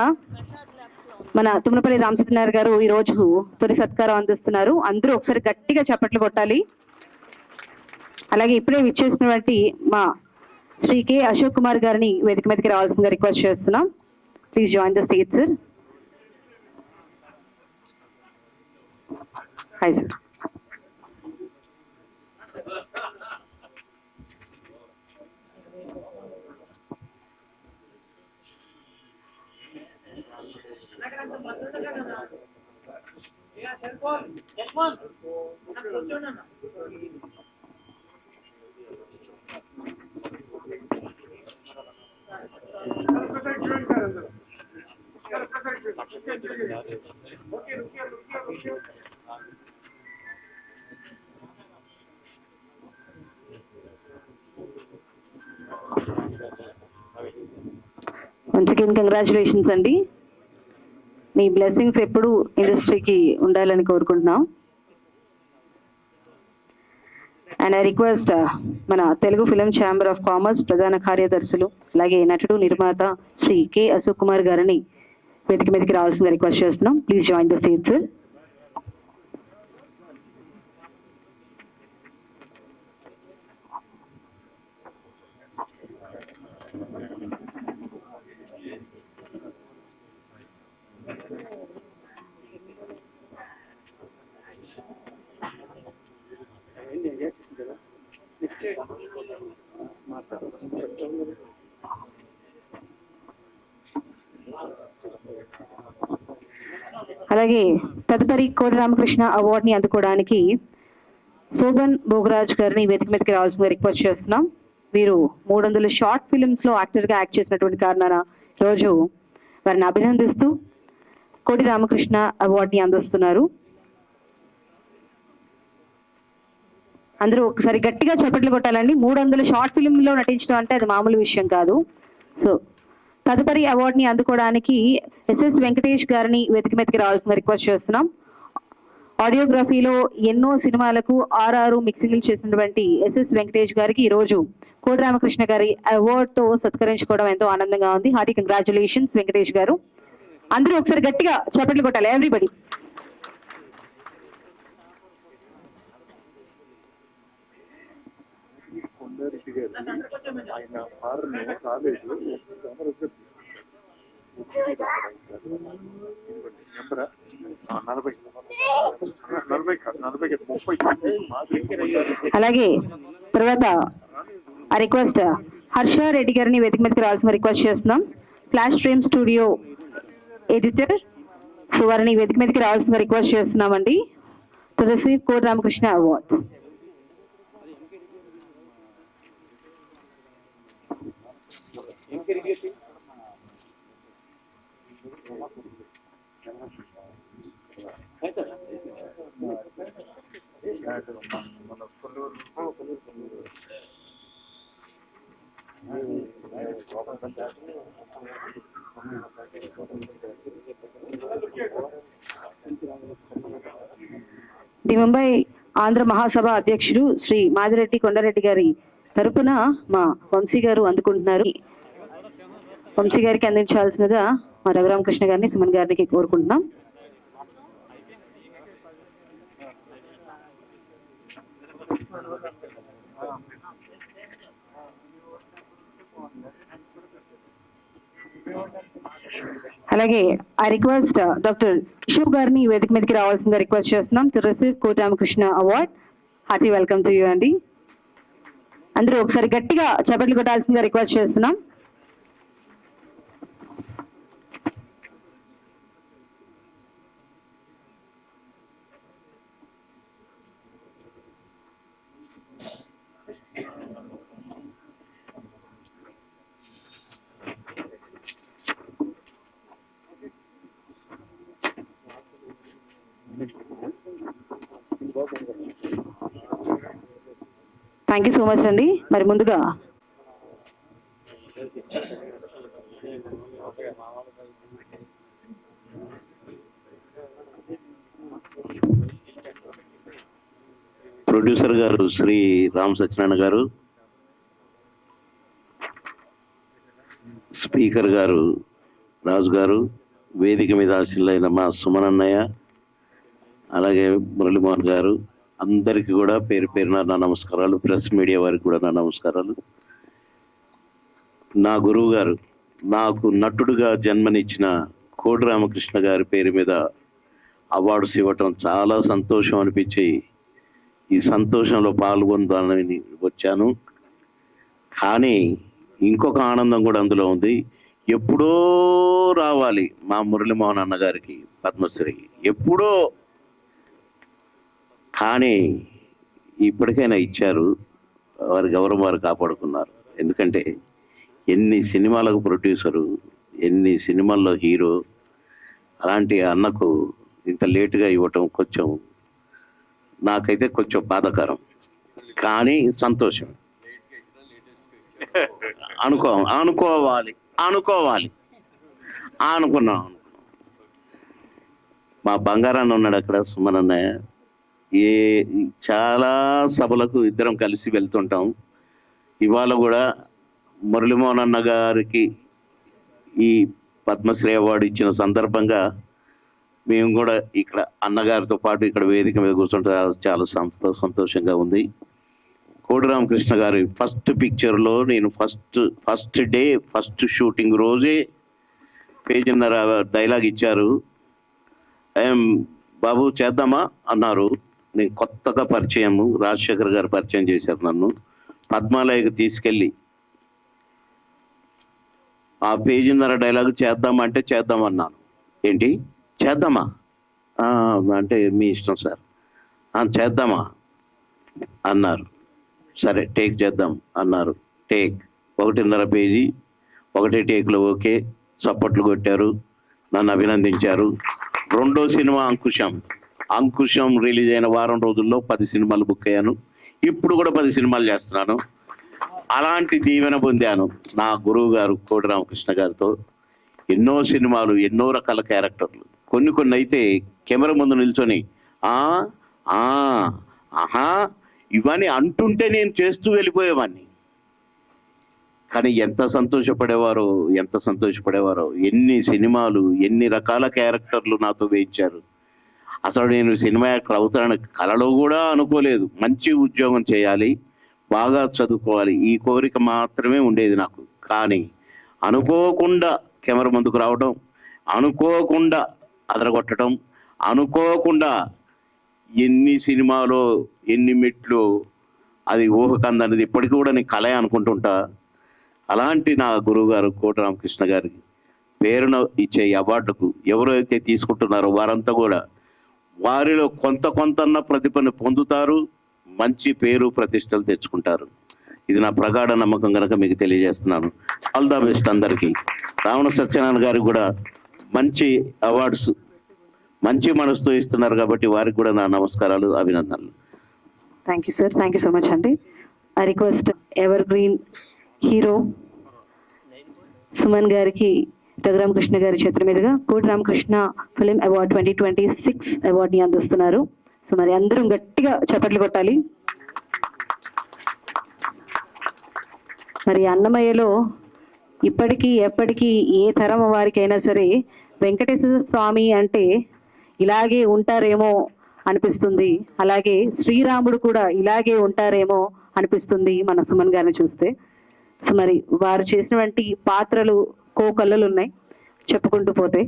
మన తుమ్మలపల్లి రామసత్యనారాయణ గారు ఈ రోజు తొలి సత్కారం అందిస్తున్నారు. అందరూ ఒకసారి గట్టిగా చప్పట్లు కొట్టాలి. అలాగే ఇప్పుడే విచ్చేసినటువంటి మా శ్రీ కె అశోక్ కుమార్ గారిని వేదిక మీదకి రావాల్సిందిగా రిక్వెస్ట్ చేస్తున్నాం. Please join the stage sir. Hi sir. Once again congratulations అండి. మీ బ్లెస్సింగ్స్ ఎప్పుడు ఇండస్ట్రీకి ఉండాలని కోరుకుంటున్నాం. అండ్ ఐ రిక్వెస్ట్ మన Telugu film chamber of commerce ప్రధాన కార్యదర్శులు అలాగే నటుడు నిర్మాత శ్రీ కె అశోక్ కుమార్ గారిని వేదిక మీదకి రావాల్సిందిగా రిక్వెస్ట్ చేస్తున్నాం. Please join the stage sir. అలాగే తదుపరి కోడి రామకృష్ణ అవార్డుని అందుకోవడానికి శోభన్ భోగరాజ్ గారిని వేదిక మీదకి రావాల్సిందిగా రిక్వెస్ట్ చేస్తున్నాం. వీరు 300 షార్ట్ ఫిల్మ్స్ లో యాక్టర్ గా యాక్ట్ చేసినటువంటి కారణాన రోజు వారిని అభినందిస్తూ కోడి రామకృష్ణ అవార్డుని అందిస్తున్నారు. అందరూ ఒకసారి గట్టిగా చప్పట్లు కొట్టాలండి. 300 షార్ట్ ఫిల్మ్ లో నటించడం అంటే అది మామూలు విషయం కాదు. సో తదుపరి అవార్డుని అందుకోవడానికి ఎస్ఎస్ వెంకటేష్ గారిని వేదిక మీదకి రావాల్సిందిగా రిక్వెస్ట్ చేస్తున్నాం. ఆడియోగ్రఫీలో ఎన్నో సినిమాలకు RR మిక్సింగ్లు చేసినటువంటి ఎస్ఎస్ వెంకటేష్ గారికి ఈ రోజు కోడి రామకృష్ణ గారి అవార్డుతో సత్కరించుకోవడం ఎంతో ఆనందంగా ఉంది. హార్టీ కంగ్రాచులేషన్స్ వెంకటేష్ గారు. అందరూ ఒకసారి గట్టిగా చప్పట్లు కొట్టాలి ఎవ్రీబడి. అలాగే తర్వాత ఆ రిక్వెస్ట్ హర్ష రెడ్డి గారిని వేదిక మీదకి రావాల్సిన రిక్వెస్ట్ చేస్తున్నాం. Flash frame studio editor, so వారిని వేదిక మీదకి రావాల్సిన రిక్వెస్ట్ చేస్తున్నామండి to receive Kodi Ramakrishna awards. The Mumbai Andhra మహాసభ అధ్యక్షుడు శ్రీ మాదిరెడ్డి కొండారెడ్డి గారి తరపున మా వంశీ గారు అందుకుంటున్నారు. వంశీ గారికి అందించాల్సినగా మా రఘురామకృష్ణ గారిని సుమన్ గారికి కోరుకుంటున్నాం. అలాగే ఐ రిక్వెస్ట్ డాక్టర్ కిషోర్ గారిని వేదిక మీదకి రావాల్సిందిగా రిక్వెస్ట్ చేస్తున్నాం to receive Kodi Ramakrishna award. Hearty welcome to you అండి. అందరూ ఒకసారి గట్టిగా చప్పట్లు కొట్టాల్సిందిగా రిక్వెస్ట్ చేస్తున్నాం. థ్యాంక్ యూ సో మచ్ అండి. మరి ముందుగా ప్రొడ్యూసర్ గారు శ్రీ రామ్ సత్యనారాయణ గారు, స్పీకర్ గారు రాజు గారు, వేదిక మీద ఆశీలైన మా సుమన్ అన్నయ్య, అలాగే మురళీమోహన్ గారు, అందరికీ కూడా పేరు పేరున నా నమస్కారాలు. ప్రెస్ మీడియా వారికి కూడా నా నమస్కారాలు. నా గురువు గారు, నాకు నటుడుగా జన్మనిచ్చిన కోడి రామకృష్ణ గారి పేరు మీద అవార్డ్స్ ఇవ్వటం చాలా సంతోషం అనిపించి ఈ సంతోషంలో పాల్గొందానని వచ్చాను. కానీ ఇంకొక ఆనందం కూడా అందులో ఉంది. ఎప్పుడో రావాలి మా మురళీమోహన్ అన్న గారికి పద్మశ్రీ, ఎప్పుడో. కానీ ఇప్పటికైనా ఇచ్చారు. వారి గౌరవం వారు కాపాడుకున్నారు. ఎందుకంటే ఎన్ని సినిమాలకు ప్రొడ్యూసరు, ఎన్ని సినిమాల్లో హీరో, అలాంటి అన్నకు ఇంత లేటుగా ఇవ్వటం కొంచెం నాకైతే కొంచెం బాధాకరం, కానీ సంతోషం. అనుకున్నాం. మా బంగారాన్ని ఉన్నాడు అక్కడ, సుమన్ అన్నయ్య. చాలా సభలకు ఇద్దరం కలిసి వెళ్తుంటాం. ఇవాళ కూడా మురళీమోహన్ అన్న గారికి ఈ పద్మశ్రీ అవార్డు ఇచ్చిన సందర్భంగా మేము కూడా ఇక్కడ అన్నగారితో పాటు ఇక్కడ వేదిక మీద కూర్చుంటే చాలా సంతోషంగా ఉంది. కోడి రామకృష్ణ గారి ఫస్ట్ పిక్చర్లో నేను ఫస్ట్ డే ఫస్ట్ షూటింగ్ రోజే పేజీన్నర డైలాగ్ ఇచ్చారు. బాబు చేద్దామా అన్నారు. నేను కొత్తగా పరిచయము, రాజశేఖర్ గారు పరిచయం చేశారు నన్ను. పద్మాలయకు తీసుకెళ్ళి ఆ పేజీన్నర డైలాగ్ చేద్దామంటే చేద్దామన్నాను. ఏంటి చేద్దామా అంటే మీ ఇష్టం సార్, చేద్దామా అన్నారు. సరే టేక్ చేద్దాం అన్నారు. టేక్ 1.5 పేజీ, ఒకటే టేక్లో ఓకే, చప్పట్లు కొట్టారు, నన్ను అభినందించారు. రెండో సినిమా అంకుశం రిలీజ్ అయిన వారం రోజుల్లో 10 సినిమాలు బుక్ అయ్యాను. ఇప్పుడు కూడా 10 సినిమాలు చేస్తున్నాను. అలాంటి దీవెన పొందాను నా గురువు గారు కోడి రామకృష్ణ గారితో. ఎన్నో సినిమాలు, ఎన్నో రకాల క్యారెక్టర్లు, కొన్ని అయితే కెమెరా ముందు నిల్చొని ఆహా ఇవన్నీ అంటుంటే నేను చేస్తూ వెళ్ళిపోయేవాడిని. కానీ ఎంత సంతోషపడేవారో. ఎన్ని సినిమాలు, ఎన్ని రకాల క్యారెక్టర్లు నాతో వేయించారు. అసలు నేను సినిమా యాక్టర్ అవుతానని కలలో కూడా అనుకోలేదు. మంచి ఉద్యోగం చేయాలి, బాగా చదువుకోవాలి, ఈ కోరిక మాత్రమే ఉండేది నాకు. కానీ అనుకోకుండా కెమెరా ముందుకు రావడం, అనుకోకుండా అదరగొట్టడం, అనుకోకుండా ఎన్ని సినిమాలో ఎన్ని మెట్లు, అది ఊహకందనేది ఇప్పటికీ కూడా నేను కలే అనుకుంటుంటా. అలాంటి నా గురువు గారు కోటి రామకృష్ణ గారికి పేరున ఇచ్చే అవార్డుకు ఎవరైతే తీసుకుంటున్నారో వారంతా కూడా వారిలో కొంతన్న ప్రతిభను పొందుతారు, మంచి పేరు ప్రతిష్టలు తెచ్చుకుంటారు. ఇది నా ప్రగాఢ నమ్మకం కనుక మీకు తెలియజేస్తున్నాను. ఆల్ ద బెస్ట్ అందరికీ. రావణ సత్యనారాయణ గారికి కూడా మంచి అవార్డ్స్ మంచి మనసుతో ఇస్తున్నారు కాబట్టి వారికి కూడా నా నమస్కారాలు, అభినందనలు. Thank you sir, thank you so much అండి. I request evergreen hero Suman గారికి రఘురామకృష్ణ గారి చేతుల మీదుగా కోటి రామకృష్ణ ఫిలిం అవార్డ్ 2026 అవార్డుని అందిస్తున్నారు. సో మరి అందరం గట్టిగా చప్పట్లు కొట్టాలి. మరి అన్నమయ్యలో ఇప్పటికీ ఎప్పటికీ ఏ తరం వారికైనా సరే వెంకటేశ్వర స్వామి అంటే ఇలాగే ఉంటారేమో అనిపిస్తుంది. అలాగే శ్రీరాముడు కూడా ఇలాగే ఉంటారేమో అనిపిస్తుంది మన సుమన్ గారిని చూస్తే. సో మరి వారు చేసినటువంటి పాత్రలు కోకళ్ళలు ఉన్నాయి చెప్పుకుంటూ పోతే.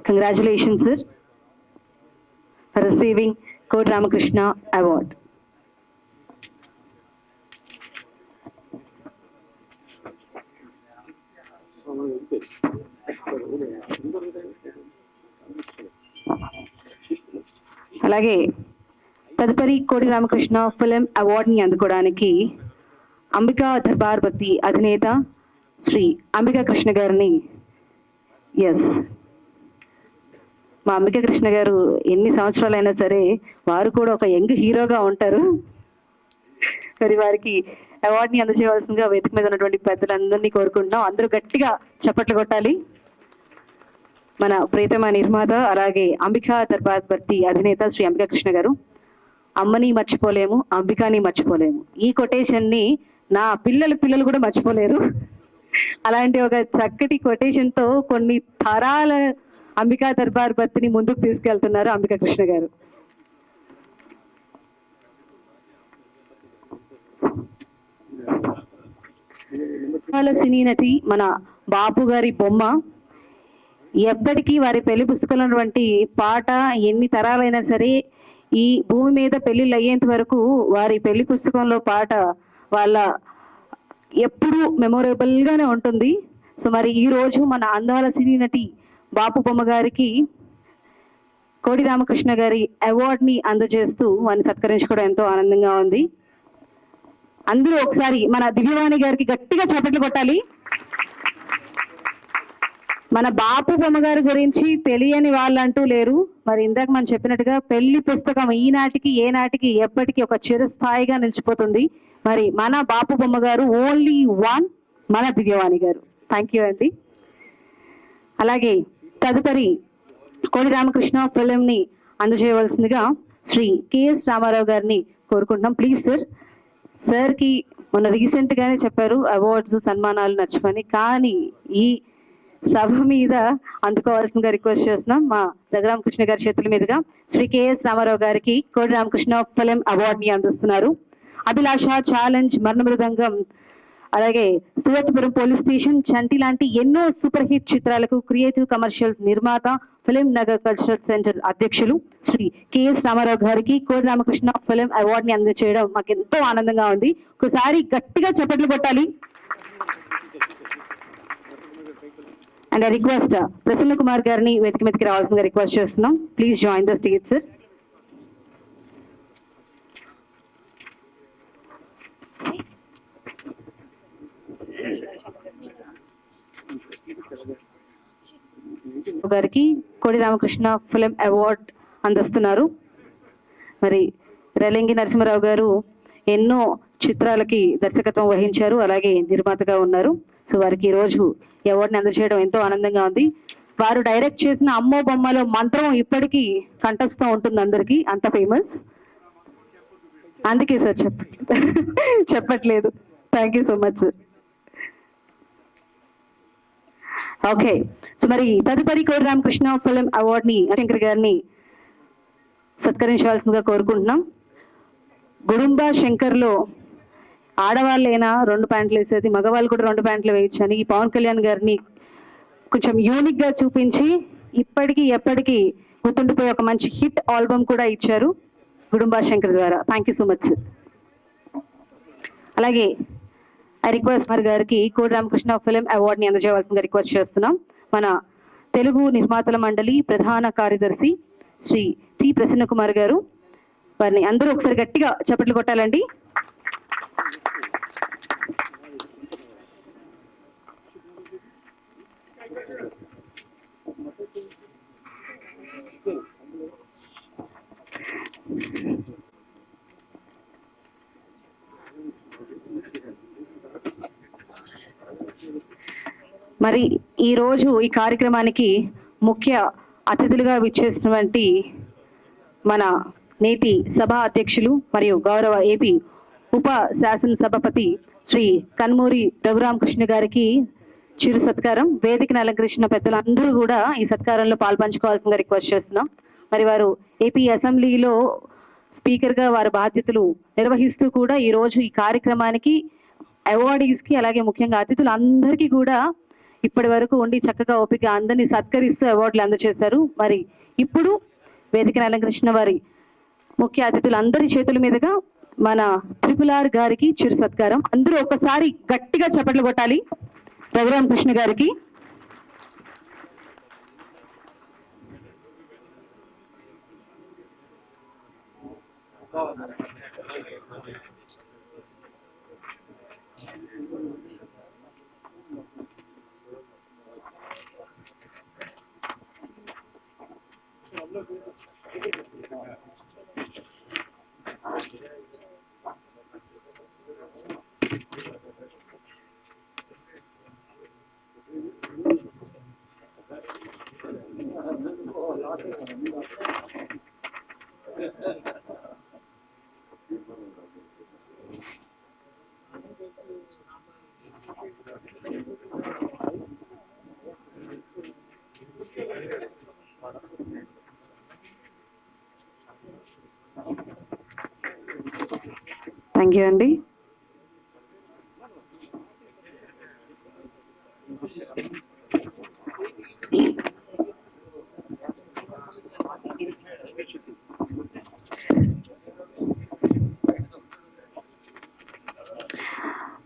కంగ్రాచులేషన్స్ సార్ ఫర్ రిసీవింగ్ కోటి రామకృష్ణ అవార్డ్. అలాగే తదుపరి కోటి రామకృష్ణ ఫిలిం అవార్డుని అందుకోవడానికి అంబికా దర్బార్ భక్తి అధినేత శ్రీ అంబికా కృష్ణ గారిని, మా అంబికా కృష్ణ గారు ఎన్ని సంవత్సరాలైనా సరే వారు కూడా ఒక యంగ్ హీరోగా ఉంటారు. మరి వారికి అవార్డుని అందజేయవలసిందిగా వేదిక మీద ఉన్నటువంటి పెద్దలందరినీ కోరుకుంటున్నాం. అందరూ గట్టిగా చప్పట్లు కొట్టాలి. మన ప్రియతమ నిర్మాత అలాగే అంబికా దర్బార్ భక్తి అధినేత శ్రీ అంబికా కృష్ణ గారు. అమ్మని మర్చిపోలేము, అంబికాని మర్చిపోలేము. ఈ కొటేషన్ని నా పిల్లలు కూడా మర్చిపోలేరు. అలాంటి ఒక చక్కటి కొటేషన్ తో కొన్ని తరాల అంబికా దర్బార్ భక్తిని ముందుకు తీసుకెళ్తున్నారు అంబికా కృష్ణ గారు. సినీ నటి మన బాపు గారి బొమ్మ ఎప్పటికీ వారి పెళ్లి పుస్తకంలో ఉన్నటువంటి పాట ఎన్ని తరాలైనా సరే ఈ భూమి మీద పెళ్లిళ్ళు అయ్యేంత వరకు వారి పెళ్లి పుస్తకంలో పాట వాళ్ళ ఎప్పుడూ మెమొరబుల్ గానే ఉంటుంది. సో మరి ఈ రోజు మన అందాల సినీ నటి బాపు బొమ్మ గారికి కోడి రామకృష్ణ గారి అవార్డుని అందజేస్తూ వారిని సత్కరించుకోవడం ఎంతో ఆనందంగా ఉంది. అందరూ ఒకసారి మన దివ్యవాణి గారికి గట్టిగా చప్పట్లు కొట్టాలి. మన బాపు బొమ్మ గారి గురించి తెలియని వాళ్ళంటూ లేరు. మరి ఇందాక మనం చెప్పినట్టుగా పెళ్లి పుస్తకం ఈనాటికి ఏనాటికి ఎప్పటికీ ఒక చిరస్థాయిగా నిలిచిపోతుంది. మరి మన బాపు బొమ్మ గారు ఓన్లీ వన్, మన దివ్యవాణి గారు. థ్యాంక్ యూ అండి. అలాగే తదుపరి కోడి రామకృష్ణ ఫిలిం ని అందజేయవలసిందిగా శ్రీ కెఎస్ రామారావు గారిని కోరుకుంటున్నాం. Please sir. సార్కి మొన్న రీసెంట్ గానే చెప్పారు అవార్డ్స్ సన్మానాలు నచ్చమని, కానీ ఈ సభ మీద అందుకోవాల్సిందిగా రిక్వెస్ట్ చేస్తున్నాం. మా రఘురామకృష్ణ గారి చేతుల మీదుగా శ్రీ కెఎస్ రామారావు గారికి కోడి రామకృష్ణ ఫిలిం అవార్డుని అందిస్తున్నారు. అభిలాష, ఛాలెంజ్, మరణ మృదంగం, అలాగే సువర్ణపురం పోలీస్ స్టేషన్, చంటి లాంటి ఎన్నో సూపర్ హిట్ చిత్రాలకు క్రియేటివ్ కమర్షియల్ నిర్మాత, ఫిలిం నగర్ కల్చరల్ సెంటర్ అధ్యక్షులు శ్రీ కెఎస్ రామారావు గారికి కోడి రామకృష్ణ ఫిలిం అవార్డుని అందజేయడం మాకు ఎంతో ఆనందంగా ఉంది. ఒకసారి గట్టిగా చప్పట్లు కొట్టాలి. అండ్ రిక్వెస్ట్ ప్రసన్న కుమార్ గారిని వేదిక మీదకి రావాల్సిందిగా రిక్వెస్ట్ చేస్తున్నాం. Please join the stage sir. గారికి కోడి రామకృష్ణ ఫిలిం అవార్డ్ అందిస్తున్నారు. మరి రెలంగి నరసింహారావు గారు ఎన్నో చిత్రాలకి దర్శకత్వం వహించారు, అలాగే నిర్మాతగా ఉన్నారు. సో వారికి ఈరోజు ఈ అవార్డుని అందజేయడం ఎంతో ఆనందంగా ఉంది. వారు డైరెక్ట్ చేసిన అమ్మో బొమ్మలో మంత్రం ఇప్పటికీ కంఠస్థం ఉంటుంది అందరికీ, అంత ఫేమస్. అందుకే సార్ చెప్పట్లేదు. Thank you so much sir. Okay, so మరి తదుపరి కోడి రామకృష్ణ ఫిలిం అవార్డుని శంకర్ గారిని సత్కరించవలసిందిగా కోరుకుంటున్నాం. గుడుంబా శంకర్లో ఆడవాళ్ళైనా 2 ప్యాంట్లు వేసేది, మగవాళ్ళు కూడా 2 ప్యాంట్లు వేయచ్చు అని ఈ పవన్ కళ్యాణ్ గారిని కొంచెం యూనిక్ గా చూపించి ఇప్పటికీ ఎప్పటికీ గుర్తుండిపోయి ఒక మంచి హిట్ ఆల్బమ్ కూడా ఇచ్చారు గుడుంబా శంకర్ ద్వారా. Thank you so much sir. అలాగే ఐ రిక్వెస్ట్ మరి గారికి కోడి రామకృష్ణ ఫిలిం అవార్డుని అందజేయవలసిందిగా రిక్వెస్ట్ చేస్తున్నాం. మన తెలుగు నిర్మాతల మండలి ప్రధాన కార్యదర్శి శ్రీ టి ప్రసన్న కుమార్ గారు. వారిని అందరూ ఒకసారి గట్టిగా చప్పట్లు కొట్టాలండి. మరి ఈ రోజు ఈ కార్యక్రమానికి ముఖ్య అతిథులుగా విచ్చేసినటువంటి మన నేటి సభా అధ్యక్షులు మరియు గౌరవ ఏపీ ఉప శాసనసభాపతి శ్రీ కన్మూరి రఘురామకృష్ణ గారికి చిరు సత్కారం. వేదికను అలంకరించిన పెద్దలందరూ కూడా ఈ సత్కారంలో పాల్పంచుకోవాల్సిందిగా రిక్వెస్ట్ చేస్తున్నాం. మరి వారు ఏపీ అసెంబ్లీలో స్పీకర్గా వారి బాధ్యతలు నిర్వహిస్తూ కూడా ఈ రోజు ఈ కార్యక్రమానికి అవార్డీస్కి అలాగే ముఖ్యంగా అతిథులందరికీ కూడా ఇప్పటి వరకు ఉండి చక్కగా ఓపిక అందరినీ సత్కరిస్తూ అవార్డులు అందజేశారు. మరి ఇప్పుడు వేదికను అలంకరించిన వారి ముఖ్య అతిథులందరి చేతుల మీదుగా మన RRR గారికి చిరు సత్కారం. అందరూ ఒకసారి గట్టిగా చప్పట్లు కొట్టాలి రఘురామకృష్ణ గారికి. థ్యాంక్ యూ అండి.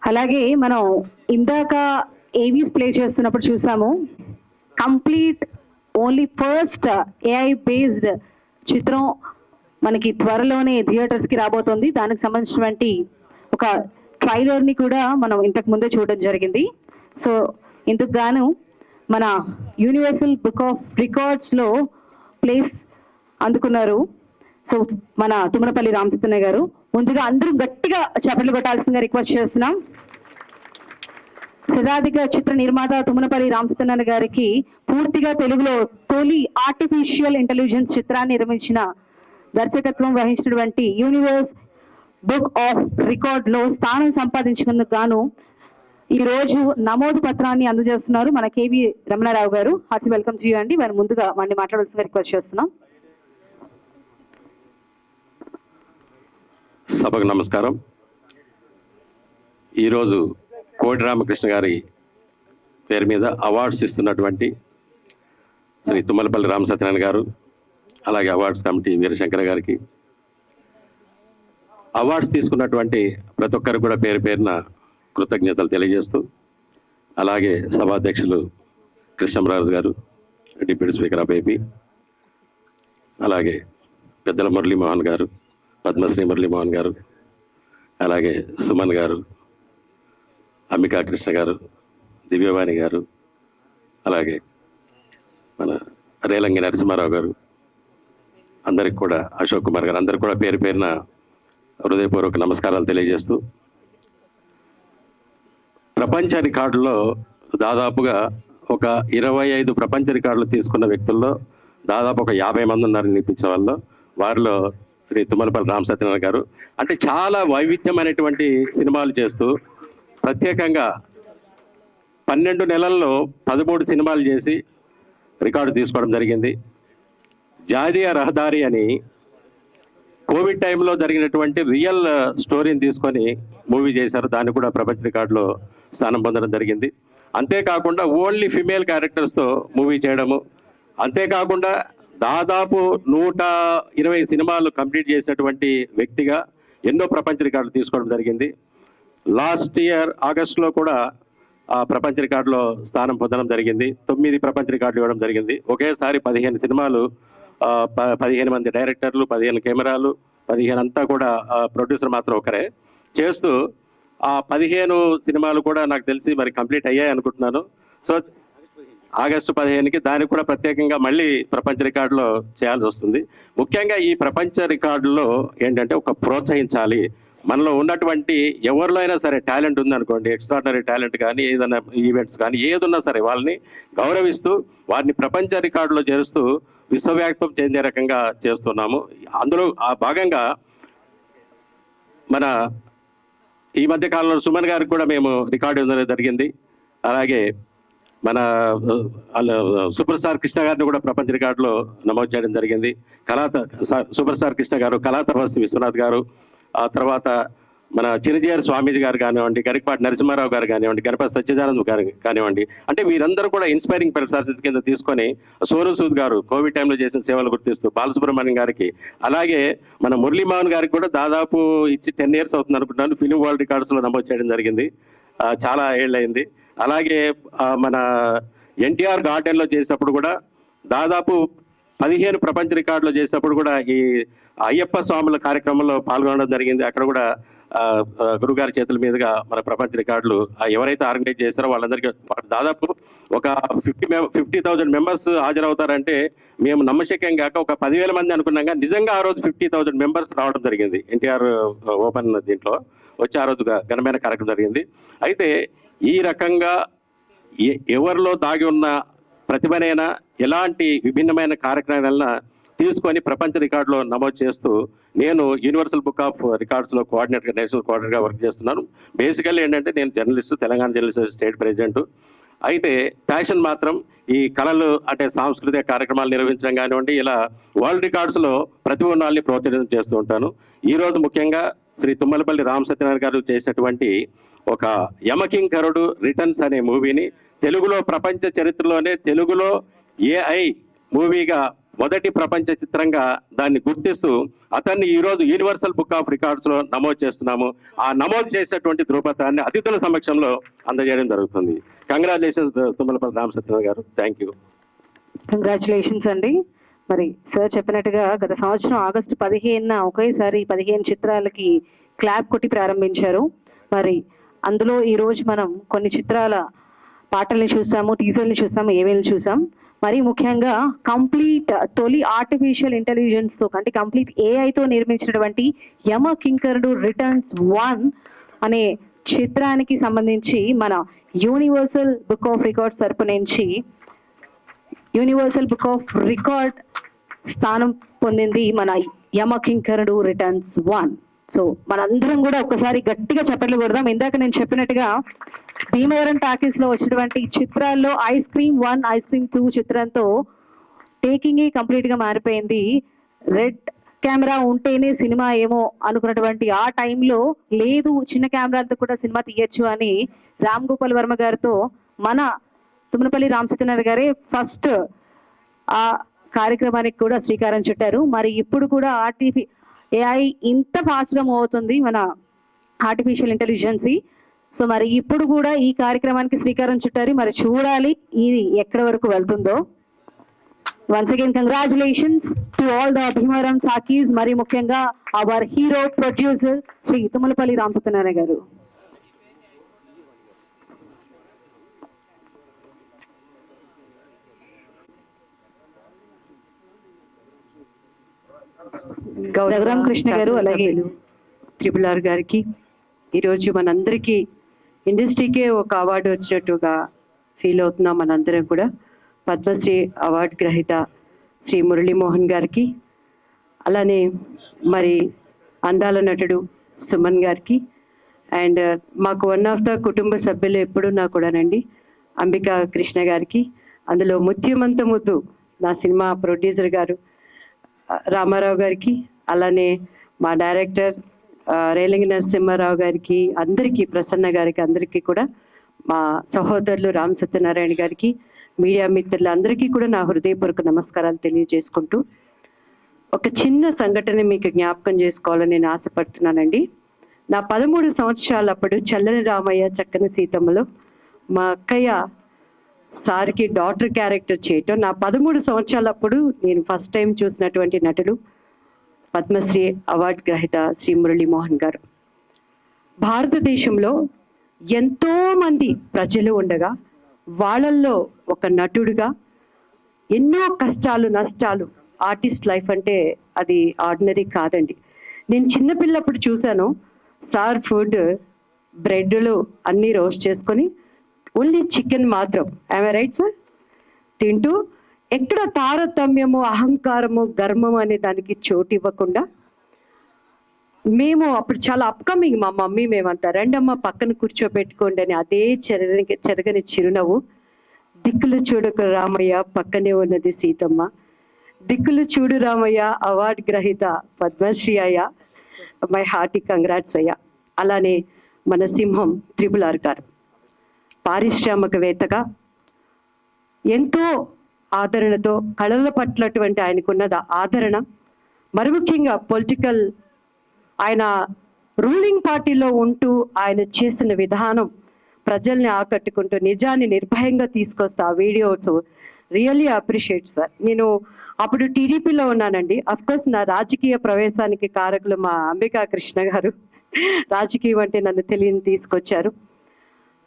అలాగే మనం ఇందాక ఏవీస్ ప్లే చేస్తున్నప్పుడు చూసాము, complete only first AI based చిత్రం మనకి త్వరలోనే థియేటర్స్కి రాబోతోంది. దానికి సంబంధించినటువంటి ఒక ట్రైలర్ని కూడా మనం ఇంతకు ముందే చూడడం జరిగింది. సో ఇందుకు గాను మన యూనివర్సల్ బుక్ ఆఫ్ రికార్డ్స్లో ప్లేస్ అందుకున్నారు. సో మన తుమ్మలపల్లి రామసత్యనారాయణ గారు, ముందుగా అందరూ గట్టిగా చప్పట్లు కొట్టాల్సిందిగా రిక్వెస్ట్ చేస్తున్నాం. శతాధిక చిత్ర నిర్మాత తుమ్మలపల్లి రామసత్యనారాయణ గారికి పూర్తిగా తెలుగులో తొలి ఆర్టిఫిషియల్ ఇంటెలిజెన్స్ చిత్రాన్ని నిర్మించిన దర్శకత్వం వహించినటువంటి యూనివర్స్ బుక్ ఆఫ్ రికార్డ్ లో స్థానం సంపాదించుకున్నందుకు గాను ఈ రోజు నమోదు పత్రాన్ని అందజేస్తున్నారు మన కేవి రమణారావు గారు. హార్టీ వెల్కమ్ టు యూ అండి. మరి ముందుగా వాడిని మాట్లాడాల్సిందిగా రిక్వెస్ట్ చేస్తున్నాం. సభకు నమస్కారం. ఈరోజు కోడి రామకృష్ణ గారి పేరు మీద అవార్డ్స్ ఇస్తున్నటువంటి శ్రీ తుమ్మలపల్లి రామసత్యనారాయణ గారు, అలాగే అవార్డ్స్ కమిటీ వీరశంకర గారికి, అవార్డ్స్ తీసుకున్నటువంటి ప్రతి ఒక్కరు కూడా పేరు పేరున కృతజ్ఞతలు తెలియజేస్తూ, అలాగే సభాధ్యక్షులు కృష్ణరాజు గారు, డిప్యూటీ స్పీకర్ ఆఫ్ ఏపీ, అలాగే పెద్దల మురళీమోహన్ గారు, పద్మశ్రీ మురళీమోహన్ గారు, అలాగే సుమన్ గారు, అంబికా కృష్ణ గారు, దివ్యవాణి గారు, అలాగే మన రేలంగి నరసింహారావు గారు, అందరికి కూడా అశోక్ కుమార్ గారు, అందరికి కూడా పేరు పేరున హృదయపూర్వక నమస్కారాలు తెలియజేస్తూ, ప్రపంచ రికార్డులో దాదాపుగా ఒక 25 ప్రపంచ రికార్డులు తీసుకున్న వ్యక్తుల్లో దాదాపు ఒక 50 మంది ఉన్నారని నిరూపించిన వాళ్ళు. వారిలో శ్రీ తుమ్మలపల్లి రామసత్యనారాయణ గారు అంటే చాలా వైవిధ్యమైనటువంటి సినిమాలు చేస్తూ ప్రత్యేకంగా 12 నెలల్లో 13 సినిమాలు చేసి రికార్డు తీసుకోవడం జరిగింది. జాతీయ రహదారి అని కోవిడ్ టైంలో జరిగినటువంటి రియల్ స్టోరీని తీసుకొని మూవీ చేశారు. దాన్ని కూడా ప్రపంచ రికార్డులో స్థానం పొందడం జరిగింది. అంతేకాకుండా ఓన్లీ ఫిమేల్ క్యారెక్టర్స్తో మూవీ చేయడము, అంతేకాకుండా దాదాపు 120 సినిమాలు కంప్లీట్ చేసినటువంటి వ్యక్తిగా ఎన్నో ప్రపంచ రికార్డులు తీసుకోవడం జరిగింది. లాస్ట్ ఇయర్ ఆగస్టులో కూడా ఆ ప్రపంచ రికార్డులో స్థానం పొందడం జరిగింది. 9 ప్రపంచ రికార్డులు ఇవ్వడం జరిగింది. ఒకేసారి 15 సినిమాలు, 15 మంది డైరెక్టర్లు, 15 కెమెరాలు, 15 అంతా కూడా ప్రొడ్యూసర్ మాత్రం ఒకరే చేస్తూ ఆ 15 సినిమాలు కూడా నాకు తెలిసి మరి కంప్లీట్ అయ్యాయి అనుకుంటున్నాను. సో ఆగస్టు 15కి దానికి కూడా ప్రత్యేకంగా మళ్ళీ ప్రపంచ రికార్డులో చేయాల్సి వస్తుంది. ముఖ్యంగా ఈ ప్రపంచ రికార్డులో ఏంటంటే ఒక ప్రోత్సహించాలి. మనలో ఉన్నటువంటి ఎవరిలో అయినా సరే టాలెంట్ ఉందనుకోండి, ఎక్స్ట్రాడినరీ టాలెంట్ కానీ, ఏదైనా ఈవెంట్స్ కానీ ఏదున్నా సరే వాళ్ళని గౌరవిస్తూ వారిని ప్రపంచ రికార్డులో చేరుస్తూ విశ్వవ్యాప్తం చెందే రకంగా చేస్తున్నాము. అందులో ఆ భాగంగా మన ఈ మధ్య కాలంలో సుమన్ గారికి కూడా మేము రికార్డు ఇవ్వడం జరిగింది. అలాగే మన సూపర్ స్టార్ కృష్ణ గారిని కూడా ప్రపంచ రికార్డులో నమోదు చేయడం జరిగింది. సూపర్ స్టార్ కృష్ణ గారు, కళాతపస్వి విశ్వనాథ్ గారు, ఆ తర్వాత మన చిరంజీవి స్వామీజీ గారు కానివ్వండి, గరికపాటి నరసింహారావు గారు కానివ్వండి, గణపతి సత్యనారాయణ గారు కానివ్వండి, అంటే వీరందరూ కూడా ఇన్స్పైరింగ్ పర్సన్స్ కింద తీసుకొని సోను సూద్ గారు కోవిడ్ టైంలో చేసిన సేవలు గుర్తిస్తూ, బాలసుబ్రహ్మణ్యం గారికి, అలాగే మన మురళీమోహన్ గారికి కూడా దాదాపు ఇచ్చి 10 years అవుతుంది అనుకుంటున్నాను, ఫిలిం వరల్డ్ రికార్డ్స్లో నమోదు చేయడం జరిగింది. చాలా ఏళ్ళైంది. అలాగే మన ఎన్టీఆర్ గార్డెన్లో చేసినప్పుడు కూడా దాదాపు 15 ప్రపంచ రికార్డులు చేసినప్పుడు కూడా ఈ అయ్యప్ప స్వాముల కార్యక్రమంలో పాల్గొనడం జరిగింది. అక్కడ కూడా గురుగారి చేతుల మీదుగా మన ప్రపంచ రికార్డులు ఎవరైతే ఆర్గనైజ్ చేస్తారో వాళ్ళందరికీ దాదాపు ఒక 50,000 మెంబర్స్ హాజరవుతారంటే మేము నమ్మశక్యం కాక ఒక 10,000 మంది అనుకున్నాం. కానీ నిజంగా ఆ రోజు 50,000 మెంబర్స్ రావడం జరిగింది. ఎన్టీఆర్ ఓపెన్ దీంట్లో వచ్చి ఆ రోజు ఘనమైన కార్యక్రమం జరిగింది. అయితే ఈ రకంగా ఎవరిలో దాగి ఉన్న ప్రతిభనైనా ఎలాంటి విభిన్నమైన కార్యక్రమాలైనా తీసుకొని ప్రపంచ రికార్డులో నమోదు చేస్తూ నేను యూనివర్సల్ బుక్ ఆఫ్ రికార్డ్స్లో కోఆర్డినేటర్, నేషనల్ కోఆర్డినేటర్గా వర్క్ చేస్తున్నాను. బేసికల్లీ ఏంటంటే నేను journalist, Telangana journalist state president. అయితే ప్యాషన్ మాత్రం ఈ కళలు అంటే సాంస్కృతిక కార్యక్రమాలు నిర్వహించడం కానివ్వండి, ఇలా వరల్డ్ రికార్డ్స్లో ప్రతిభ ఉన్న వాళ్ళని ప్రోత్సహించడం చేస్తూ ఉంటాను. ఈరోజు ముఖ్యంగా శ్రీ తుమ్మలపల్లి రామసత్యనారాయణ గారు చేసినటువంటి ఒక యమకింకరుడు రిటర్న్స్ అనే మూవీని తెలుగులో ప్రపంచ చరిత్రలోనే తెలుగులో ఏఐ మూవీగా మొదటి ప్రపంచ చిత్రంగా దాన్ని గుర్తిస్తూ అతన్ని ఈ రోజు యూనివర్సల్ బుక్ ఆఫ్ రికార్డ్స్ లో నమోదు చేస్తున్నాము. ఆ నమోదు చేసేటువంటి ధృవపత్రాన్ని అతిథుల సమక్షంలో అందజేయడం జరుగుతుంది. కంగ్రాచులేషన్స్ తుమ్మలపల్లి రామసత్యనారాయణ గారు. Thank you. కంగ్రాచులేషన్స్ అండి. మరి సార్ చెప్పినట్టుగా గత సంవత్సరం ఆగస్టు 15న ఒకేసారి 15 చిత్రాలకి క్లాప్ కొట్టి ప్రారంభించారు. మరి అందులో ఈ రోజు మనం కొన్ని చిత్రాల పాటల్ని చూసాము, టీజర్ని చూసాము, ఏవేలు చూసాం. మరి ముఖ్యంగా కంప్లీట్ తొలి ఆర్టిఫిషియల్ ఇంటెలిజెన్స్ తో అంటే కంప్లీట్ ఏఐతో నిర్మించినటువంటి యమ కింకరుడు రిటర్న్స్ 1 అనే చిత్రానికి సంబంధించి మన యూనివర్సల్ బుక్ ఆఫ్ రికార్డ్స్ తరపు నుంచి యూనివర్సల్ బుక్ ఆఫ్ రికార్డ్ స్థానం పొందింది మన యమ కింకరుడు రిటర్న్స్ 1. సో మనందరం కూడా ఒక్కసారి గట్టిగా చప్పట్లు కొడదాం. ఇందాక నేను చెప్పినట్టుగా భీమవరం టాకీస్ లో వచ్చినటువంటి చిత్రాల్లో ఐస్ క్రీమ్ 1, ఐస్ క్రీమ్ 2 చిత్రంతో టేకింగ్ కంప్లీట్ గా మారిపోయింది. రెడ్ కెమెరా ఉంటేనే సినిమా ఏమో అనుకున్నటువంటి ఆ టైంలో లేదు, చిన్న కెమెరాలతో కూడా సినిమా తీయచ్చు అని రామ్ గోపాల్ వర్మ గారితో మన తుమ్మలపల్లి రామసత్యనారాయణ గారే ఫస్ట్ ఆ కార్యక్రమానికి కూడా శ్రీకారం చుట్టారు. మరి ఇప్పుడు కూడా ఏఐ ఇంత ఫాస్ట్గా మూవ్ అవుతుంది మన ఆర్టిఫిషియల్ ఇంటెలిజెన్సీ. సో మరి ఇప్పుడు కూడా ఈ కార్యక్రమానికి శ్రీకారం చుట్టారు. మరి చూడాలి ఇది ఎక్కడి వరకు వెళ్తుందో. Once again congratulations to all the Bhimavaram సాకీస్. మరి ముఖ్యంగా our hero producer Shri Tummalapalli Ramasatyanarayana garu. Raghurama Krishna గారు అలాగే RRR గారికి ఈరోజు మనందరికీ ఇండస్ట్రీకే ఒక అవార్డు వచ్చినట్టుగా ఫీల్ అవుతున్నాం మనందరం కూడా. పద్మశ్రీ అవార్డు గ్రహీత శ్రీ మురళీమోహన్ గారికి, అలానే మరి అందాల నటుడు సుమన్ గారికి, అండ్ మాకు వన్ ఆఫ్ ద కుటుంబ సభ్యులు ఎప్పుడు నా కూడానండి అంబికా కృష్ణ గారికి, అందులో ముత్యమంత ముద్దు నా సినిమా ప్రొడ్యూసర్ గారు రామారావు గారికి, అలానే మా డైరెక్టర్ రేలింగి నరసింహారావు గారికి, అందరికీ ప్రసన్న గారికి, అందరికీ కూడా మా సహోదరులు రామ్ సత్యనారాయణ గారికి, మీడియా మిత్రులందరికీ కూడా నా హృదయపూర్వక నమస్కారాలు తెలియజేసుకుంటూ ఒక చిన్న సంఘటన మీకు జ్ఞాపకం చేసుకోవాలని నేను ఆశపడుతున్నానండి. నా 13 సంవత్సరాలప్పుడు చల్లని రామయ్య చక్కని సీతమ్మలో మా అక్కయ్య సార్కి డాక్టర్ క్యారెక్టర్ చేయటం, నా 13 సంవత్సరాలప్పుడు నేను ఫస్ట్ టైం చూసినటువంటి నటుడు పద్మశ్రీ అవార్డు గ్రహీత శ్రీ మురళీమోహన్ గారు. భారతదేశంలో ఎంతో మంది ప్రజలు ఉండగా వాళ్ళల్లో ఒక నటుడుగా ఎన్నో కష్టాలు నష్టాలు, ఆర్టిస్ట్ లైఫ్ అంటే అది ఆర్డినరీ కాదండి. నేను చిన్నపిల్లప్పుడు చూశాను సార్ ఫుడ్ బ్రెడ్లు అన్నీ రోస్ట్ చేసుకొని ఓన్లీ చికెన్ మాత్రం, ఐ రైట్ సార్, తింటూ ఎక్కడ తారతమ్యము అహంకారము గర్వము అనే దానికి చోటు ఇవ్వకుండా, మేము అప్పుడు చాలా అప్కమింగ్, మా మమ్మీ మేమంతా రెండమ్మ పక్కన కూర్చోబెట్టుకోండి అని అదే చెరగని చిరునవ్వు, దిక్కులు చూడకు రామయ్య పక్కనే ఉన్నది సీతమ్మ, దిక్కులు చూడు రామయ్య అవార్డు గ్రహీత పద్మశ్రీ అయ్య, మై హార్టీ కంగ్రాట్స్ అయ్యా. అలానే మన సింహం RRR గారు పారిశ్రామికవేత్తగా ఎంతో ఆదరణతో కళల పట్లటువంటి ఆయనకున్నది ఆదరణ, మరి ముఖ్యంగా పొలిటికల్ ఆయన రూలింగ్ పార్టీలో ఉంటూ ఆయన చేసిన విధానం ప్రజల్ని ఆకట్టుకుంటూ నిజాన్ని నిర్భయంగా తీసుకొస్తా ఆ వీడియోస్ రియల్లీ అప్రిషియేట్ సార్. నేను అప్పుడు టీడీపీలో ఉన్నానండి. అఫ్కోర్స్ నా రాజకీయ ప్రవేశానికి కారకులు మా అంబికా కృష్ణ గారు, రాజకీయం అంటే నన్ను తెలియని తీసుకొచ్చారు.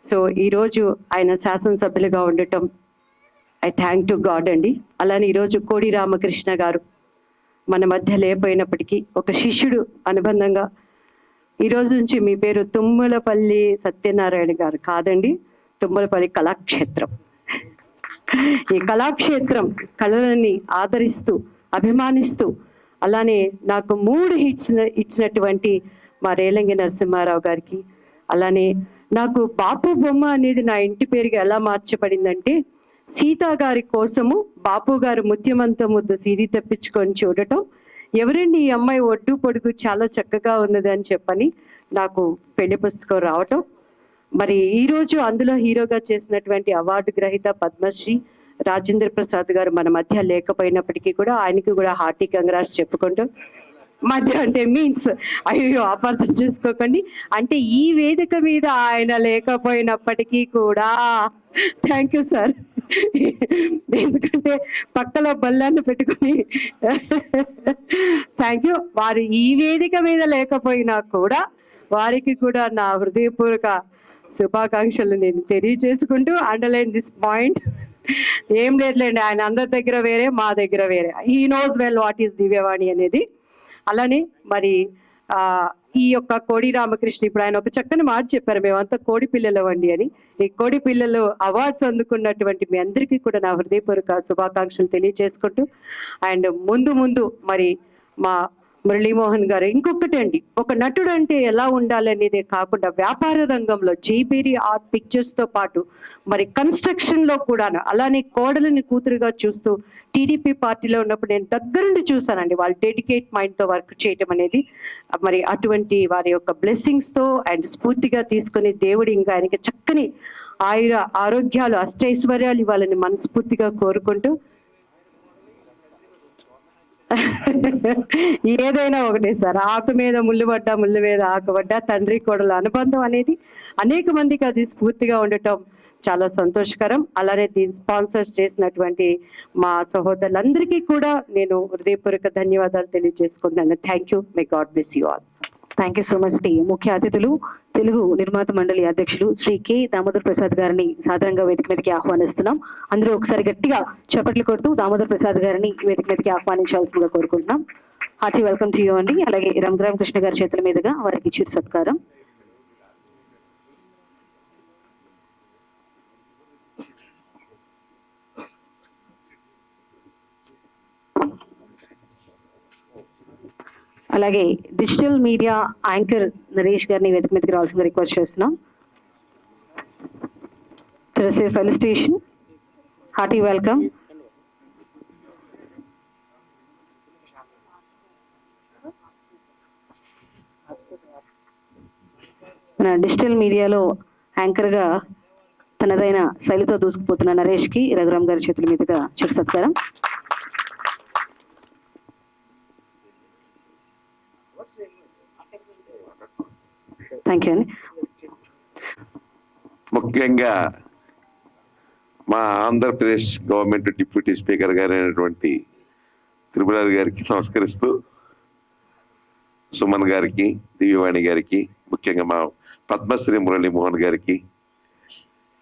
సో ఈరోజు ఆయన శాసనసభ్యులుగా ఉండటం ఐ థ్యాంక్ టు గాడ్ అండి. అలానే ఈరోజు కోడి రామకృష్ణ గారు మన మధ్య లేకపోయినప్పటికీ ఒక శిష్యుడు అనుబంధంగా ఈరోజు నుంచి మీ పేరు తుమ్మలపల్లి సత్యనారాయణ గారు కాదండి, తుమ్మలపల్లి కళాక్షేత్రం. ఈ కళాక్షేత్రం కళలని ఆదరిస్తూ అభిమానిస్తూ, అలానే నాకు 3 హిట్స్ ఇచ్చినటువంటి మా రేలంగి నరసింహారావు గారికి, అలానే నాకు బాపు బొమ్మ అనేది నా ఇంటి పేరుగా ఎలా మార్చబడిందంటే సీతా గారి కోసము బాపు గారు ముత్యమంత ముద్దు సీడీ తెప్పించుకొని చూడటం, ఎవరండి ఈ అమ్మాయి ఒడ్డు పొడుగు చాలా చక్కగా ఉన్నది అని చెప్పని నాకు పెళ్లి పుస్తకం రావటం, మరి ఈరోజు అందులో హీరోగా చేసినటువంటి అవార్డు గ్రహీత పద్మశ్రీ రాజేంద్ర ప్రసాద్ గారు మన మధ్య లేకపోయినప్పటికీ కూడా ఆయనకి కూడా హార్టీ కంగ్రాట్స్ చెప్పుకుంటూ మధ్య అంటే మీన్స్ అయ్యో అపార్థం చేసుకోకండి. అంటే ఈ వేదిక మీద ఆయన లేకపోయినప్పటికీ కూడా థ్యాంక్ యూ సార్. ఎందుకంటే పక్కలో బల్లాన్ని పెట్టుకుని థ్యాంక్ యూ. వారు ఈ వేదిక మీద లేకపోయినా కూడా వారికి కూడా నా హృదయపూర్వక శుభాకాంక్షలు నేను తెలియజేసుకుంటూ అండర్లైన్ దిస్ పాయింట్. ఏం లేదులేండి, ఆయన అందరి దగ్గర వేరే, మా దగ్గర వేరే. He knows well what is Divyavani అనేది. అలానే మరి ఈ యొక్క కోడి రామకృష్ణ ఇప్పుడు ఆయన ఒక చక్కని మాట చెప్పారు, మేమంతా కోడి పిల్లలు అండి అని. ఈ కోడి పిల్లలు అవార్డ్స్ అందుకున్నటువంటి మీ అందరికీ కూడా నా హృదయపూర్వక శుభాకాంక్షలు తెలియజేసుకుంటూ అండ్ ముందు మరి మా మురళీమోహన్ గారు ఇంకొకటి అండి, ఒక నటుడు అంటే ఎలా ఉండాలి అనేదే కాకుండా వ్యాపార రంగంలో జైబేరి ఆర్ట్ పిక్చర్స్ తో పాటు మరి కన్స్ట్రక్షన్ లో కూడా అలానే కోడలిని కూతురుగా చూస్తూ టీడీపీ పార్టీలో ఉన్నప్పుడు నేను దగ్గరుండి చూసానండి వాళ్ళు డెడికేట్ మైండ్ తో వర్క్ చేయటం అనేది. మరి అటువంటి వారి యొక్క బ్లెస్సింగ్స్ తో అండ్ స్ఫూర్తిగా తీసుకుని దేవుడు ఇంకా ఆయనకి చక్కని ఆరోగ్యాలు అష్టైశ్వర్యాలు ఇవ్వాలని మనస్ఫూర్తిగా కోరుకుంటూ ఏదైనా ఒకటే సార్, ఆకు మీద ముళ్ళు పడ్డా ముళ్ళు మీద ఆకు పడ్డా తండ్రి కోడల అనుబంధం అనేది అనేక మందికి అది స్ఫూర్తిగా ఉండటం చాలా సంతోషకరం. అలానే దీన్ని స్పాన్సర్స్ చేసినటువంటి మా సహోదరులందరికీ కూడా నేను హృదయపూర్వక ధన్యవాదాలు తెలియజేసుకుంటున్నాను. Thank you. May God bless you all. Thank you so much. ముఖ్య అతిథులు తెలుగు నిర్మాత మండలి అధ్యక్షులు శ్రీ కె దామోదర్ ప్రసాద్ గారిని సాధారణంగా వేదిక మీదకి ఆహ్వానిస్తున్నాం. అందరూ ఒకసారి గట్టిగా చప్పట్లు కొడుతూ దామోదర్ ప్రసాద్ గారిని వేదిక మీదకి ఆహ్వానించాల్సిందిగా కోరుకుంటున్నాం. హార్టీ వెల్కమ్ టు యూ అండి. అలాగే రామకృష్ణ గారి చేతుల మీదుగా వారికి చిరు సత్కారం. అలాగే డిజిటల్ మీడియా యాంకర్ నరేష్ గారిని వేదిక మీదకి రావాల్సిందిగా రిక్వెస్ట్ చేస్తున్నాం. To receive felicitation, hearty welcome. మన డిజిటల్ మీడియాలో యాంకర్ గా తనదైన శైలితో దూసుకుపోతున్న నరేష్ కి రఘురామ్ గారి చేతుల మీదుగా చిరు సత్కారం. థ్యాంక్ యూ అండి. ముఖ్యంగా మా ఆంధ్రప్రదేశ్ గవర్నమెంట్ డిప్యూటీ స్పీకర్ గారు అయినటువంటి త్రిపురారి గారికి నమస్కరిస్తూ, సుమన్ గారికి, దివ్యవాణి గారికి, ముఖ్యంగా మా పద్మశ్రీ మురళీమోహన్ గారికి,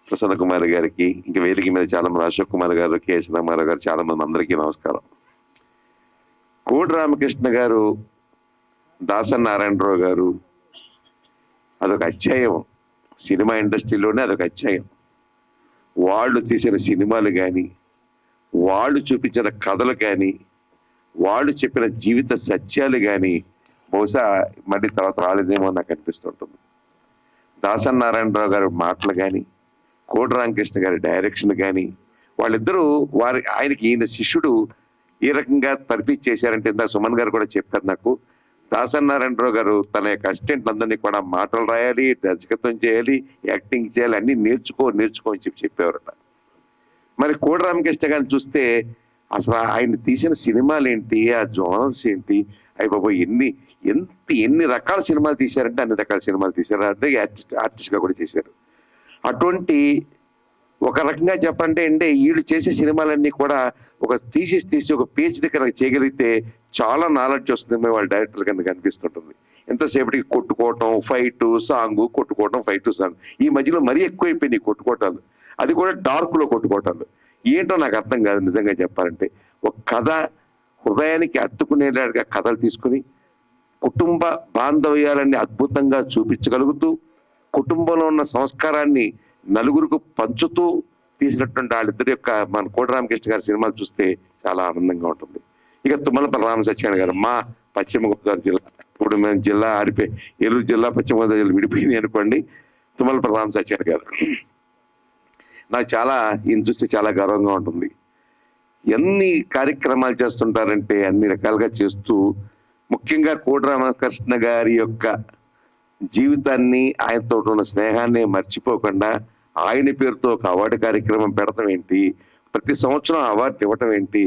ప్రసన్న కుమార్ గారికి, ఇంకా వేదిక మీద చాలా మంది అశోక్ కుమార్ గారు, కేఎస్ రామారావు గారు, చాలా మంది అందరికీ నమస్కారం. కోడి రామకృష్ణ గారు, దాసరి నారాయణరావు గారు అదొక అధ్యాయం. సినిమా ఇండస్ట్రీలోనే అదొక అధ్యాయం. వాళ్ళు తీసిన సినిమాలు కానీ, వాళ్ళు చూపించిన కథలు కానీ, వాళ్ళు చెప్పిన జీవిత సత్యాలు కానీ బహుశా మళ్ళీ తర్వాత రాలేదేమో నాకు అనిపిస్తుంటుంది. దాసరి నారాయణరావు గారి మాటలు కానీ, కోడి రామకృష్ణ గారి డైరెక్షన్ కానీ, వాళ్ళిద్దరూ ఆయనకి ఈయన శిష్యుడు ఈ రకంగా పరిపించేశారంటే ఇందా సుమన్ గారు కూడా చెప్పారు నాకు. దాసరి నారాయణరావు గారు తన యొక్క అసిస్టెంట్లందరినీ కూడా మాటలు రాయాలి, దర్శకత్వం చేయాలి, యాక్టింగ్ చేయాలి, అన్ని నేర్చుకో అని చెప్పేవారట. మరి కోడి రామకృష్ణ గారిని చూస్తే అసలు ఆయన తీసిన సినిమాలు ఏంటి, ఆ జోనల్స్ ఏంటి, అవి బాబు ఎన్ని రకాల సినిమాలు తీశారంటే అన్ని రకాల సినిమాలు తీశారు. అదే ఆర్టిస్ట్ గా కూడా చేశారు. అటువంటి ఒక రకంగా చెప్పంటే అంటే వీళ్ళు చేసే సినిమాలన్నీ కూడా ఒక తీసి ఒక పేజ్ దగ్గర చేయగలిగితే చాలా నాలెడ్జ్ వస్తుంది వాళ్ళ డైరెక్టర్ కింద కనిపిస్తుంటుంది. ఎంతసేపటికి కొట్టుకోవటం, ఫైట్, సాంగ్, కొట్టుకోవటం, ఫైట్, సాంగ్. ఈ మధ్యలో మరీ ఎక్కువైపోయినాయి కొట్టుకోవటాలు. అది కూడా డార్క్ లో కొట్టుకోవటాలు. ఏంటో నాకు అర్థం కాదు నిజంగా చెప్పాలంటే. ఒక కథ హృదయానికి అత్తుకునేలాగా కథలు తీసుకుని కుటుంబ బాంధవ్యాలన్నీ అద్భుతంగా చూపించగలుగుతూ కుటుంబంలో ఉన్న సంస్కారాన్ని నలుగురికి పంచుతూ తీసినటువంటి వాళ్ళిద్దరి యొక్క మన కోడి రామకృష్ణ గారి సినిమాలు చూస్తే చాలా ఆనందంగా ఉంటుంది. ఇక తుమ్మలపల్లి రామ సత్యనారాయణ గారు మా పశ్చిమ గోదావరి జిల్లా, ఇప్పుడు మేము జిల్లా ఏలూరు జిల్లా పశ్చిమ గోదావరి జిల్లా విడిపోయింది అనుకోండి. తుమ్మలపల్లి రామ సత్యనారాయణ గారు నాకు చాలా ఈయన చూస్తే చాలా గర్వంగా ఉంటుంది. ఎన్ని కార్యక్రమాలు చేస్తుంటారంటే అన్ని రకాలుగా చేస్తూ, ముఖ్యంగా కోడి రామకృష్ణ గారి యొక్క జీవితాన్ని, ఆయనతో ఉన్న స్నేహాన్ని మర్చిపోకుండా ఆయన పేరుతో ఒక అవార్డు కార్యక్రమం పెడతాం ఏంటి, ప్రతి సంవత్సరం అవార్డు ఇవ్వటం ఏంటి,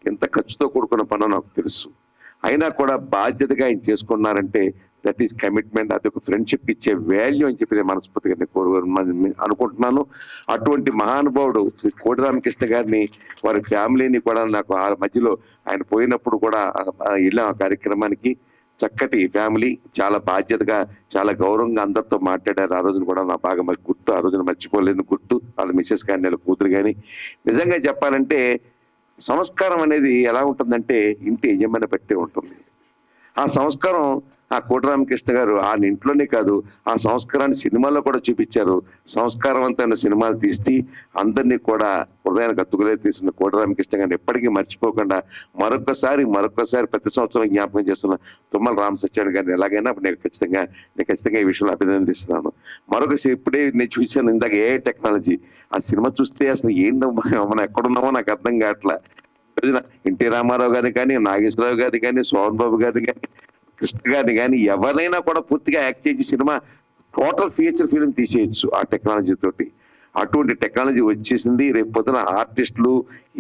ఎంత ఖర్చుతో కూడుకున్న పనో నాకు తెలుసు. అయినా కూడా బాధ్యతగా ఆయన చేసుకున్నారంటే దట్ ఈస్ కమిట్మెంట్, అది ఒక ఫ్రెండ్షిప్ ఇచ్చే వాల్యూ అని చెప్పి నేను మనస్ఫూర్తిగా అనుకుంటున్నాను. అటువంటి మహానుభావుడు శ్రీ కోటి రామకృష్ణ గారిని, వారి ఫ్యామిలీని కూడా నాకు ఆ మధ్యలో ఆయన పోయినప్పుడు కూడా వెళ్ళాం ఆ కార్యక్రమానికి. చక్కటి ఫ్యామిలీ, చాలా బాధ్యతగా, చాలా గౌరవంగా అందరితో మాట్లాడారు. ఆ రోజున కూడా నా బాగా మరి గుర్తు, ఆ రోజున మర్చిపోలేని గుర్తు. వాళ్ళ మిస్సెస్ కానీ వాళ్ళ కూతురు కానీ. నిజంగా చెప్పాలంటే సంస్కారం అనేది ఎలా ఉంటుందంటే ఇంటి యజమాని బట్టే ఉంటుంది. ఆ సంస్కారం ఆ కోటి రామకృష్ణ గారు ఆ ఇంట్లోనే కాదు, ఆ సంస్కారాన్ని సినిమాలో కూడా చూపించారు. సంస్కారవంతమైన సినిమాలు తీసి అందరినీ కూడా హృదయానికి అత్తుకులే తీసిన కోటి రామకృష్ణ గారిని ఎప్పటికీ మర్చిపోకుండా మరొకసారి ప్రతి సంవత్సరం జ్ఞాపకం చేస్తున్న తుమ్మల రామ సత్యనారాయణ గారిని ఎలాగైనా నేను ఖచ్చితంగా ఈ విషయంలో అభినందిస్తున్నాను. ఇప్పుడే నేను చూశాను ఇందాక ఏ టెక్నాలజీ, ఆ సినిమా చూస్తే అసలు ఏంటో మనం ఎక్కడున్నామో నాకు అర్థం కావట్లే. ఎన్టీ రామారావు గారిని కానీ, నాగేశ్వరరావు గారిని కానీ, సోహన్ బాబు గారిని కానీ, కృష్ణ గారిని కానీ ఎవరైనా కూడా పూర్తిగా యాక్ట్ చేసి సినిమా టోటల్ ఫీచర్ ఫిలిం తీసేయచ్చు ఆ టెక్నాలజీ తోటి. అటువంటి టెక్నాలజీ వచ్చేసింది. రేపు పొద్దున ఆర్టిస్టులు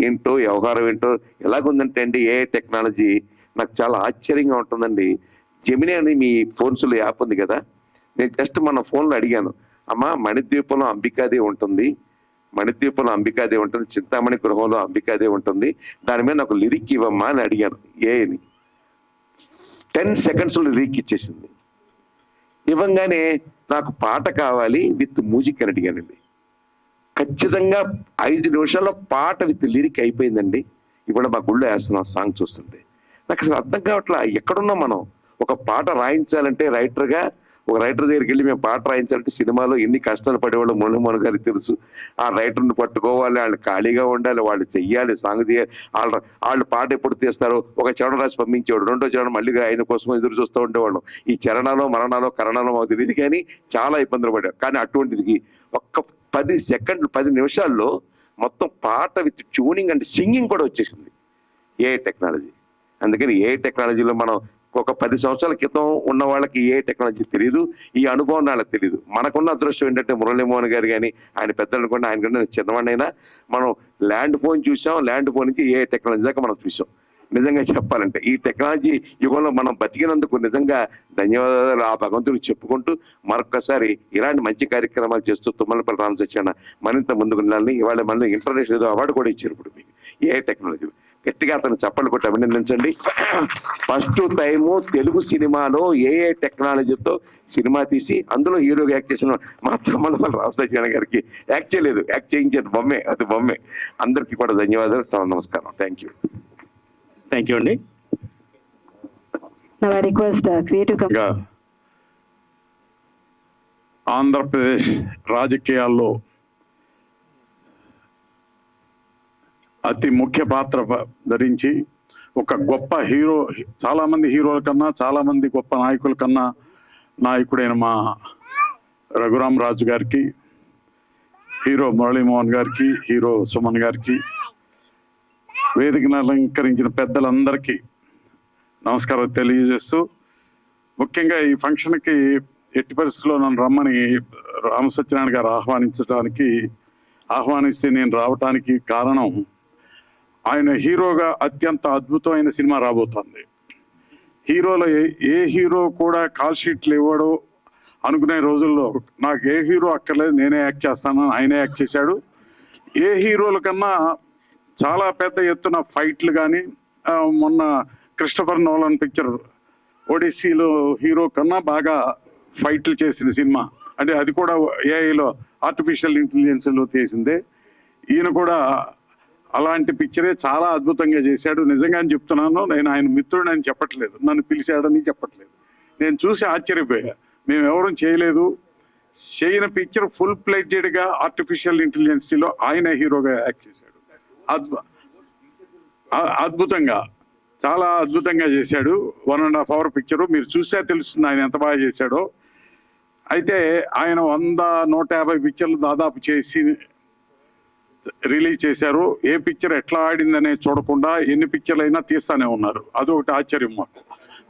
ఏంటో, వ్యవహారం ఏంటో ఎలాగుందంటే అండి, ఏ టెక్నాలజీ నాకు చాలా ఆశ్చర్యంగా ఉంటుందండి. జెమినీ అని మీ ఫోన్స్లో యాప్ ఉంది కదా, నేను జస్ట్ మన ఫోన్లో అడిగాను, అమ్మా మణిద్వీపంలో అంబికాదేవి ఉంటుంది, చింతామణి గృహంలో అంబికాదేవి ఉంటుంది, దాని మీద నాకు లిరిక్ ఇవ్వమ్మా అని అడిగాను. ఏని 10 seconds లిరిక్ ఇచ్చేసింది. ఇవ్వంగానే నాకు పాట కావాలి విత్ మ్యూజిక్ అని అడిగానండి. ఖచ్చితంగా 5 నిమిషాల్లో పాట విత్ లిరిక్ అయిపోయిందండి. ఇప్పుడు మా గుళ్ళో వేస్తున్నాం సాంగ్ చూస్తుంటే. నాకు అసలు అర్థం కావట్లా, ఎక్కడున్నాం మనం? ఒక పాట రాయించాలంటే ఒక రైటర్ దగ్గరికి వెళ్ళి మేము పాట రాయించాలంటే సినిమాలో ఎన్ని కష్టాలు పడేవాళ్ళు మురళీమోహన్ గారికి తెలుసు. ఆ రైటర్ని పట్టుకోవాలి, వాళ్ళు ఖాళీగా ఉండాలి, వాళ్ళు చెయ్యాలి, సాంగ్ తీయాలి. వాళ్ళు పాట ఎప్పుడు తీస్తారు, ఒక చరణం రాసి పంపించేవాడు, రెండో చరణం మళ్ళీ ఆయన కోసం ఎదురు చూస్తూ ఉండేవాళ్ళం. ఈ చరణాలు మరణాలు కరణాలు మాకు తెలియదు, కానీ చాలా ఇబ్బందులు పడారు. కానీ అటువంటిది ఒక్క 10 నిమిషాల్లో మొత్తం పాట విత్ ట్యూనింగ్ అండ్ సింగింగ్ కూడా వచ్చేసింది ఏ టెక్నాలజీ. అందుకని ఏ టెక్నాలజీలో మనం ఒక 10 సంవత్సరాల క్రితం ఉన్న వాళ్ళకి ఏ టెక్నాలజీ తెలియదు, ఈ అనుభవం వాళ్ళకి తెలియదు. మనకున్న అదృష్టం ఏంటంటే మురళీమోహన్ గారు కానీ, ఆయన పెద్దలు అనుకోండి, ఆయన కన్నా చిన్నవాడినైనా మనం ల్యాండ్ ఫోన్ చూసాం, ల్యాండ్ ఫోన్ నుంచి ఏ టెక్నాలజీ దాకా మనం చూసాం. నిజంగా చెప్పాలంటే ఈ టెక్నాలజీ యుగంలో మనం బతికినందుకు నిజంగా ధన్యవాదాలు ఆ భగవంతుడికి చెప్పుకుంటూ, మరొకసారి ఇలాంటి మంచి కార్యక్రమాలు చేస్తూ తుమ్మలపల్లి రామ సత్యనారాయణ మరింత ముందుకు వెళ్ళాలని. ఇవాళ మళ్ళీ ఇంటర్నేషనల్ అవార్డు కూడా ఇచ్చారు ఇప్పుడు మీకు ఏ టెక్నాలజీ. గట్టిగా అతను చప్పట్లు కొట్టి అభినందించండి. ఫస్ట్ టైము తెలుగు సినిమాలో ఏ టెక్నాలజీతో సినిమా తీసి అందులో హీరోగా యాక్ట్ చేసిన మా తుమ్మలపల్లి రామ సత్యనారాయణ గారికి యాక్ట్ చేయలేదు, యాక్ట్ చేయించేది బొమ్మే, అది బొమ్మే. అందరికీ కూడా ధన్యవాదాలు, నమస్కారం. థ్యాంక్ యూ అండి. ఆంధ్రప్రదేశ్ రాజకీయాల్లో అతి ముఖ్య పాత్ర ధరించి ఒక గొప్ప హీరో, చాలా మంది హీరోల కన్నా, చాలా మంది గొప్ప నాయకుల కన్నా నాయకుడైన మా రఘురామ్ రాజు గారికి, హీరో మురళీమోహన్ గారికి, హీరో సుమన్ గారికి, వేదికను అలంకరించిన పెద్దలందరికీ నమస్కారం తెలియజేస్తూ, ముఖ్యంగా ఈ ఫంక్షన్కి ఎట్టి పరిస్థితుల్లో నన్ను రమ్మని రామ సత్యనారాయణ గారు ఆహ్వానిస్తే నేను రావటానికి కారణం, ఆయన హీరోగా అత్యంత అద్భుతమైన సినిమా రాబోతోంది. హీరోలో ఏ హీరో కూడా కాల్ షీట్లు ఇవ్వడు అనుకునే రోజుల్లో నాకు ఏ హీరో అక్కర్లేదు, నేనే యాక్ట్ చేస్తాను, ఆయనే యాక్ట్ చేశాడు. ఏ హీరోల కన్నా చాలా పెద్ద ఎత్తున ఫైట్లు కానీ, మొన్న క్రిస్టఫర్ నోలన్ పిక్చర్ ఒడిస్సీలో హీరో కన్నా బాగా ఫైట్లు చేసిన సినిమా, అంటే అది కూడా ఏఐలో ఆర్టిఫిషియల్ ఇంటెలిజెన్స్లో చేసిందే. ఈయన కూడా అలాంటి పిక్చరే చాలా అద్భుతంగా చేశాడు. నిజంగానే చెప్తున్నాను, నేను ఆయన మిత్రుడు అని చెప్పట్లేదు, నన్ను పిలిచాడని చెప్పట్లేదు. నేను చూసి ఆశ్చర్యపోయా, మేము ఎవరూ చేయలేదు. చేయని పిక్చర్ ఫుల్ ప్లేటెడ్గా ఆర్టిఫిషియల్ ఇంటెలిజెన్స్లో ఆయన హీరోగా యాక్ట్ చేశాడు. అద్భుతంగా, చాలా అద్భుతంగా చేశాడు. 1.5 hour పిక్చరు, మీరు చూసే తెలుస్తుంది ఆయన ఎంత బాగా చేశాడో. అయితే ఆయన 100-150 పిక్చర్లు దాదాపు చేసి రిలీజ్ చేశారు. ఏ పిక్చర్ ఎట్లా ఆడిందనే చూడకుండా ఎన్ని పిక్చర్లు అయినా తీస్తానే ఉన్నారు. అదొకటి ఆశ్చర్యం మాకు.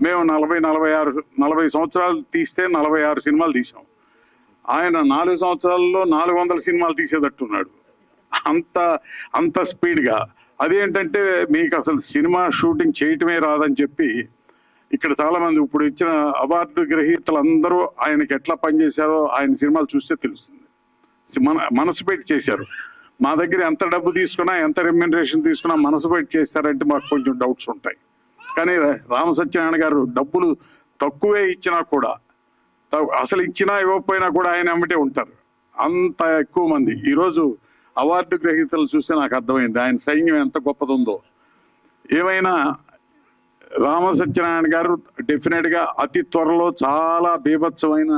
మేము 40 సంవత్సరాలు తీస్తే 46 సినిమాలు తీసాం. ఆయన 4 సంవత్సరాల్లో 400 సినిమాలు తీసేటట్టున్నాడు, అంత స్పీడ్గా. అదేంటంటే మీకు అసలు సినిమా షూటింగ్ చేయటమే రాదని చెప్పి ఇక్కడ చాలా మంది ఇప్పుడు ఇచ్చిన అవార్డు గ్రహీతలందరూ ఆయనకి ఎట్లా పనిచేశారో ఆయన సినిమాలు చూస్తే తెలుస్తుంది. మనసు పెట్టి చేశారు. మా దగ్గర ఎంత డబ్బు తీసుకున్నా, ఎంత రెమ్యునరేషన్ తీసుకున్నా మనసు పెట్టి చేస్తారంటే మాకు కొంచెం డౌట్స్ ఉంటాయి. కానీ రామ సత్యనారాయణ గారు డబ్బులు తక్కువే ఇచ్చినా కూడా, అసలు ఇచ్చినా ఇవ్వకపోయినా కూడా ఆయన అమ్మటే ఉంటారు. అంత ఎక్కువ మంది ఈరోజు అవార్డు గ్రహీతలు చూస్తే నాకు అర్థమైంది ఆయన సైన్యం ఎంత గొప్పదుందో. ఏమైనా రామ సత్యనారాయణ గారు డెఫినెట్ గా అతి త్వరలో చాలా బీభత్సమైన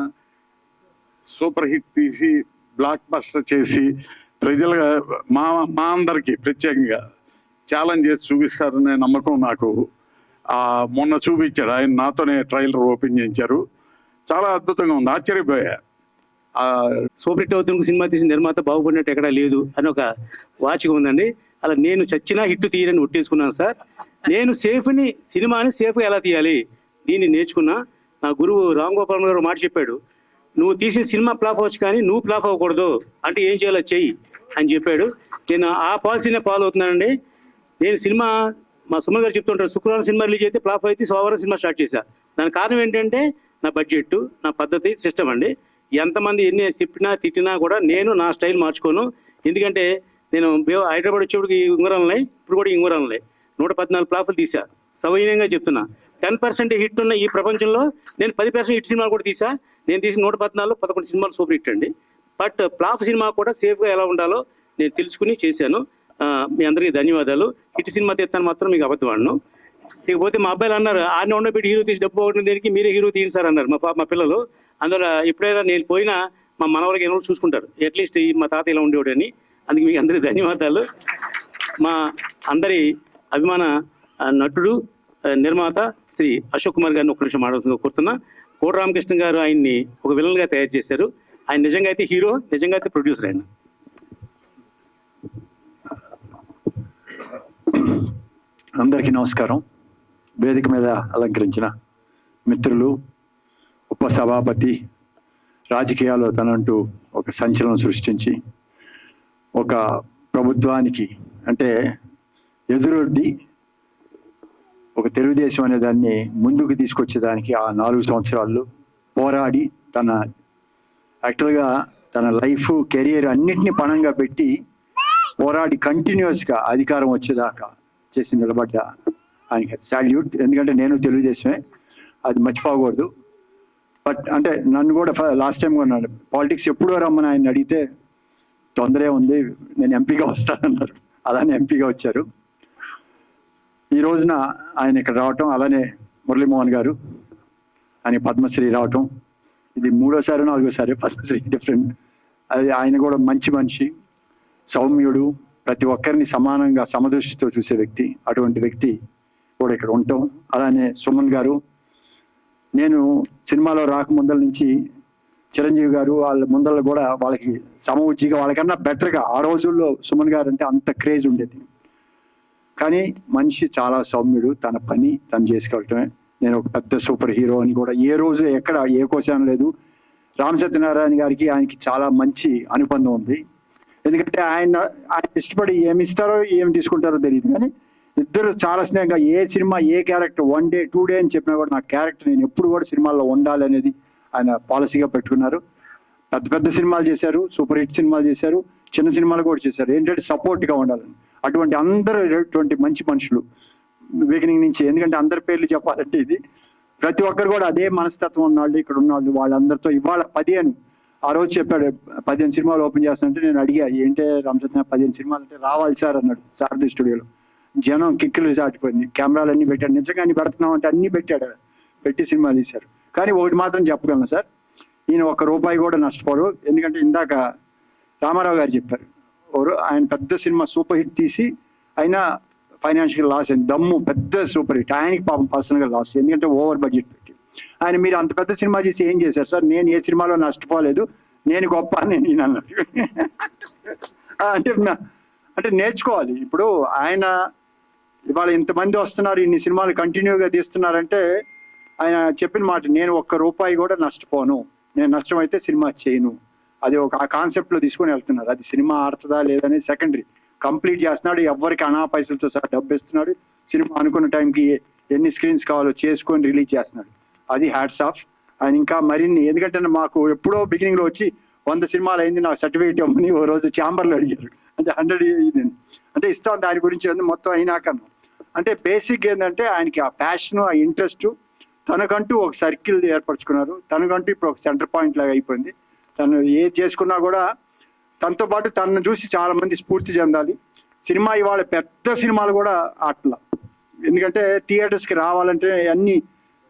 సూపర్ హిట్ తీసి బ్లాక్ బస్టర్ చేసి ప్రజలుగా మా అందరికి ప్రత్యేకంగా ఛాలెంజ్ చేసి చూపిస్తారనే నమ్మకం నాకు. మొన్న చూపించాడు ఆయన, నాతోనే ట్రైలర్ ఓపెన్ చేయించారు. చాలా అద్భుతంగా ఉంది, ఆశ్చర్యపోయా. సూపర్ హిట్ అవుతున్న సినిమా తీసిన నిర్మాత బాగుపడినట్టు ఎక్కడా లేదు అని ఒక వాచిక ఉందండి. అలా నేను చచ్చినా హిట్ తీయని ఒట్టేసుకున్నాను సార్. నేను సినిమాని సేఫ్గా ఎలా తీయాలి దీన్ని నేర్చుకున్నా. నా గురువు రామ్ గోపాల్ గారు మాట చెప్పాడు, నువ్వు తీసే సినిమా ఫ్లాప్ అవ్వచ్చు కానీ నువ్వు ఫ్లాప్ అవ్వకూడదు, అంటే ఏం చేయాలో చెయ్యి అని చెప్పాడు. నేను ఆ పాలసీనే ఫాలో అవుతున్నానండి. నేను సినిమా మా సుమన్ గారు చెప్తుంటారు, శుక్రవారం సినిమా రిలీజ్ అయితే ఫ్లాప్ అయితే సోమవారం సినిమా స్టార్ట్ చేశా. దానికి కారణం ఏంటంటే నా బడ్జెట్, నా పద్ధతి, సిస్టమ్ అండి. ఎంతమంది ఎన్ని చెప్పినా తిట్టినా కూడా నేను నా స్టైల్ మార్చుకోను. ఎందుకంటే నేను హైదరాబాద్ వచ్చేప్పటికి ఉంగరాలున్నాయి, ఇప్పుడు కూడా ఉంగరాలున్నాయి. 114 ఫ్లాపులు తీసా. సవైనంగా చెప్తున్నా, 10% హిట్ ఉన్న ఈ ప్రపంచంలో నేను 10% హిట్ సినిమాలు కూడా తీసా. నేను తీసిన 114లో 11 సినిమాలు సూపర్ హిట్ అండి. బట్ ఫ్లాప్ సినిమా కూడా సేఫ్గా ఎలా ఉండాలో నేను తెలుసుకుని చేశాను. మీ అందరికీ ధన్యవాదాలు. హిట్ సినిమా తీస్తాను మాత్రం మీకు అబద్ధం ఆడను. ఇకపోతే మా అబ్బాయిలు అన్నారు, ఆడిని ఉండబెట్టి హీరో తీసి డబ్బు పోగొట్టిన దేనికి మీరే హీరో తీయండి సార్ అన్నారు మా పిల్లలు. అందువల్ల ఎప్పుడైనా నేను పోయినా మా మనవలకి ఎన్నో చూసుకుంటారు, అట్లీస్ట్ మా తాత ఇలా ఉండేవాడు అని. అందుకే మీకు అందరికీ ధన్యవాదాలు. మా అందరి అభిమాన నటుడు, నిర్మాత శ్రీ అశోక్ కుమార్ గారిని ఒక్క నిమిషం మాట్లాడుతుందో కోరుతున్నా. కోట రామకృష్ణ గారు ఆయన్ని ఒక విలన్ గా తయారు చేశారు. ఆయన నిజంగా అయితే హీరో, నిజంగా అయితే ప్రొడ్యూసర్. ఆయన అందరికీ నమస్కారం. వేదిక మీద అలంకరించిన మిత్రులు, ఉపసభాపతి, రాజకీయాల్లో తనంటూ ఒక సంచలనం సృష్టించి ఒక ప్రభుత్వానికి అంటే ఎదురొడ్డి ఒక తెలుగుదేశం అనే దాన్ని ముందుకు తీసుకొచ్చేదానికి ఆ 4 సంవత్సరాలు పోరాడి యాక్చువల్గా తన లైఫ్, కెరియర్ అన్నిటినీ పణంగా పెట్టి పోరాడి కంటిన్యూస్గా అధికారం వచ్చేదాకా చేసి నిలబడ్డ ఆయనకి సాల్యూట్. ఎందుకంటే నేను తెలుగుదేశమే, అది మర్చిపోకూడదు. బట్ అంటే నన్ను కూడా లాస్ట్ టైం కొన్నాడు పాలిటిక్స్ ఎప్పుడో రమ్మని ఆయన అడిగితే తొందరే ఉంది, నేను ఎంపీగా వస్తానన్నారు. అలానే ఎంపీగా వచ్చారు. ఈ రోజున ఆయన ఇక్కడ రావటం, అలానే మురళీమోహన్ గారు ఆయన పద్మశ్రీ రావటం, ఇది 3వ సారి 4వ సారి పద్మశ్రీ, డిఫరెంట్. అది ఆయన కూడా మంచి మనిషి, సౌమ్యుడు, ప్రతి ఒక్కరిని సమానంగా సమదృష్టితో చూసే వ్యక్తి. అటువంటి వ్యక్తి కూడా ఇక్కడ ఉండటం. అలానే సుమన్ గారు, నేను సినిమాలో రాకముందల నుంచి చిరంజీవి గారు వాళ్ళ ముందర కూడా వాళ్ళకి సమవుజ్జిగా, వాళ్ళకన్నా బెటర్గా ఆ రోజుల్లో సుమన్ గారు అంటే అంత క్రేజ్ ఉండేది. కానీ మనిషి చాలా సౌమ్యుడు, తన పని తను చేసుకెళ్ళటమే. నేను ఒక పెద్ద సూపర్ హీరో అని కూడా ఏ రోజు ఎక్కడ ఏ కోశాన లేదు. రామ సత్యనారాయణ గారికి ఆయనకి చాలా మంచి అనుబంధం ఉంది. ఎందుకంటే ఆయన ఇష్టపడి ఏమి ఇస్తారో ఏమి తీసుకుంటారో తెలియదు, కానీ ఇద్దరు చాలా స్నేహంగా ఏ సినిమా ఏ క్యారెక్టర్ 1 డే 2 డే అని చెప్పినా కూడా నా క్యారెక్టర్ నేను ఎప్పుడు కూడా సినిమాల్లో ఉండాలి అనేది ఆయన పాలసీగా పెట్టుకున్నారు. పెద్ద పెద్ద సినిమాలు చేశారు, సూపర్ హిట్ సినిమాలు చేశారు, చిన్న సినిమాలు కూడా చేశారు. ఏంటంటే సపోర్ట్గా ఉండాలని. అటువంటి అందరూ మంచి మనుషులు బిగినింగ్ నుంచి. ఎందుకంటే అందరి పేర్లు చెప్పాలంటే ఇది ప్రతి ఒక్కరు కూడా అదే మనస్తత్వం ఉన్నాళ్ళు ఇక్కడ ఉన్నాళ్ళు. వాళ్ళందరితో ఇవాళ 15 ఆ రోజు చెప్పాడు 15 సినిమాలు ఓపెన్ చేస్తానంటే నేను అడిగా, ఏంటంటే రామచంద్ర 15 సినిమాలు అంటే రావాలి సార్ అన్నాడు సారథి స్టూడియోలో. జనం కిక్కులు సాటిపోయింది, కెమెరాలు అన్ని పెట్టాడు. నిజంగా అన్ని పెడుతున్నాం అంటే అన్ని పెట్టాడు, పెట్టి సినిమా తీశారు. కానీ ఒకటి మాత్రం చెప్పగలను సార్, ఈయన ₹1 కూడా నష్టపోరు. ఎందుకంటే ఇందాక రామారావు గారు చెప్పారు, ఆయన పెద్ద సినిమా సూపర్ హిట్ తీసి అయినా ఫైనాన్షియల్ లాస్ అయింది. దమ్ము పెద్ద సూపర్ హిట్, ఆయనకి పాపం పర్సనల్గా లాస్, ఎందుకంటే ఓవర్ బడ్జెట్ పెట్టి. ఆయన మీరు అంత పెద్ద సినిమా చేసి ఏం చేశారు సార్? నేను ఏ సినిమాలో నష్టపోలేదు, నేను గొప్ప అని నేను అన్నది. అంటే నేర్చుకోవాలి. ఇప్పుడు ఆయన ఇవాళ ఇంతమంది వస్తున్నారు, ఇన్ని సినిమాలు కంటిన్యూగా తీస్తున్నారంటే ఆయన చెప్పిన మాట, నేను ₹1 కూడా నష్టపోను, నేను నష్టమైతే సినిమా చేయను. అది ఒక ఆ కాన్సెప్ట్లో తీసుకొని వెళ్తున్నారు. అది సినిమా ఆడుతుందా లేదనేది సెకండరీ. కంప్లీట్ చేస్తున్నాడు, ఎవరికి అనా పైసలతో సహా డబ్బు ఇస్తున్నాడు. సినిమా అనుకున్న టైంకి ఎన్ని స్క్రీన్స్ కావాలో చేసుకొని రిలీజ్ చేస్తున్నాడు. అది హ్యాట్స్ ఆఫ్. ఆయన ఇంకా మరిన్ని, ఎందుకంటే మాకు ఎప్పుడో బిగినింగ్ లో వచ్చి 100 సినిమాలు అయింది నాకు సర్టిఫికేట్ ఇవ్వమని ఓ రోజు ఛాంబర్లో అడిగారు. అంటే 100 ఇదండి, అంటే ఇస్తాం దాని గురించి మొత్తం అయినాక. అంటే బేసిక్ ఏంటంటే ఆయనకి ఆ ప్యాషన్, ఆ ఇంట్రెస్ట్, తనకంటూ ఒక సర్కిల్ ఏర్పరచుకున్నారు. తనకంటూ ఇప్పుడు ఒక సెంటర్ పాయింట్ లాగా అయిపోయింది. తను ఏది చేసుకున్నా కూడా తనతో పాటు తనను చూసి చాలా మంది స్ఫూర్తి చెందాలి. సినిమా ఇవాళ పెద్ద సినిమాలు కూడా అట్లా, ఎందుకంటే థియేటర్స్కి రావాలంటే అన్ని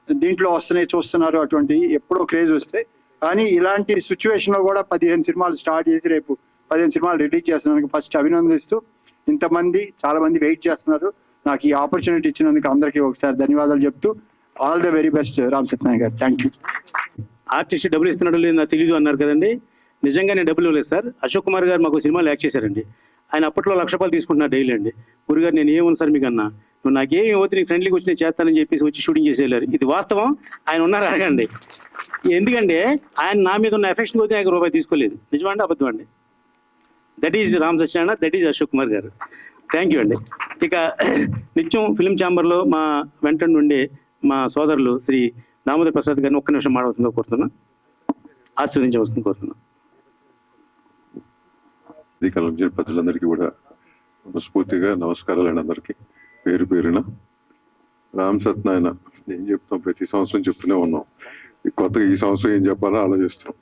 దీంట్లో వస్తున్నాయి, చూస్తున్నారు. అటువంటి ఎప్పుడో క్రేజ్ వస్తాయి. కానీ ఇలాంటి సిచ్యువేషన్లో కూడా 15 సినిమాలు స్టార్ట్ చేసి రేపు 15 సినిమాలు రిలీజ్ చేస్తున్నందుకు ఫస్ట్ అభినందిస్తూ, ఇంతమంది చాలా మంది వెయిట్ చేస్తున్నారు. నాకు ఈ ఆపర్చునిటీ ఇచ్చినందుకు అందరికీ ఒకసారి ధన్యవాదాలు చెప్తూ, all the very best Ram Satyanarayana garu. Thank you. Artist డబ్బులు ఇస్తున్నాడు లేదు నాకు తెలియదు అన్నారు కదండి. నిజంగా నేను డబ్బులు ఇవ్వలేదు సార్. అశోక్ కుమార్ గారు మాకు సినిమాలు యాక్ట్ చేశారండి. ఆయన అప్పట్లో 1,00,000 రూపాయలు తీసుకుంటున్నారు డైలీ అండి. గురుగారు నేను ఏముంది సార్ మీకు అన్నా, నువ్వు నాకేమి అవుతుంది, నీకు ఫ్రెండ్లీకి వచ్చి నేను చేస్తానని చెప్పేసి వచ్చి షూటింగ్ చేసి వెళ్ళారు. ఇది వాస్తవం. ఆయన ఉన్నారు అడగండి. ఎందుకంటే ఆయన నా మీద ఉన్న ఎఫెక్షన్ కొద్ది నాకు రూపాయి తీసుకోలేదు. నిజమండి అబద్ధం అండి? That is Ram Satyanarayana, that is Ashok Kumar garu. Thank you అండి. ఇక నిత్యం ఫిల్మ్ ఛాంబర్లో మా వెంట నుండి మా సోదరులు శ్రీ దామోదర్ ప్రసాద్ గారిని ఒక్క నిమిషం మాడవలసిందిగా కోరుతున్నా, ఆశీర్వదించవలసింది కోరుతున్నా. శ్రీకాళం ప్రజలందరికీ కూడా మనస్ఫూర్తిగా నమస్కారాలు అండి. అందరికీ పేరు పేరున. రామ్ సత్యనారాయణ ఏం చెప్తాం, ప్రతి సంవత్సరం చెప్తూనే ఉన్నాం. కొత్తగా ఈ సంవత్సరం ఏం చెప్పాలో ఆలోచిస్తున్నాం.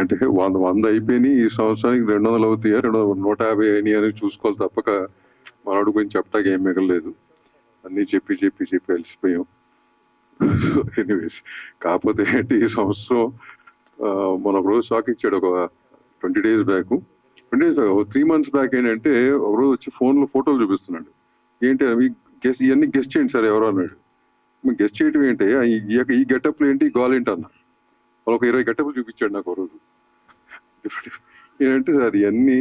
అంటే 100 అయిపోయినాయి, ఈ సంవత్సరానికి 200 అవుతాయా, 150 అయినాయి అని చూసుకోవాలి తప్పక మనోడు గురించి చెప్పడానికి ఏం మిగలలేదు. అన్నీ చెప్పి అలసిపోయాం. ఎనీవేస్, కాకపోతే ఏంటి, ఈ సంవత్సరం మన ఒక రోజు షాక్ ఇచ్చాడు. ఒక 20 days బ్యాక్, 3 months బ్యాక్ ఏంటంటే ఒక రోజు వచ్చి ఫోన్లో ఫోటోలు చూపిస్తున్నాడు. ఏంటి అవి గెస్ట్, ఇవన్నీ గెస్ట్ చేయండి సార్ ఎవరో అన్నాడు. గెస్ట్ చేయడం ఏంటి, ఈ గెటప్లు ఏంటి, గోల్ ఏంటి అన్న. వాళ్ళు ఒక 20 గెటప్లు చూపించాడు నాకు ఒక రోజు. ఏంటంటే సార్ ఇవన్నీ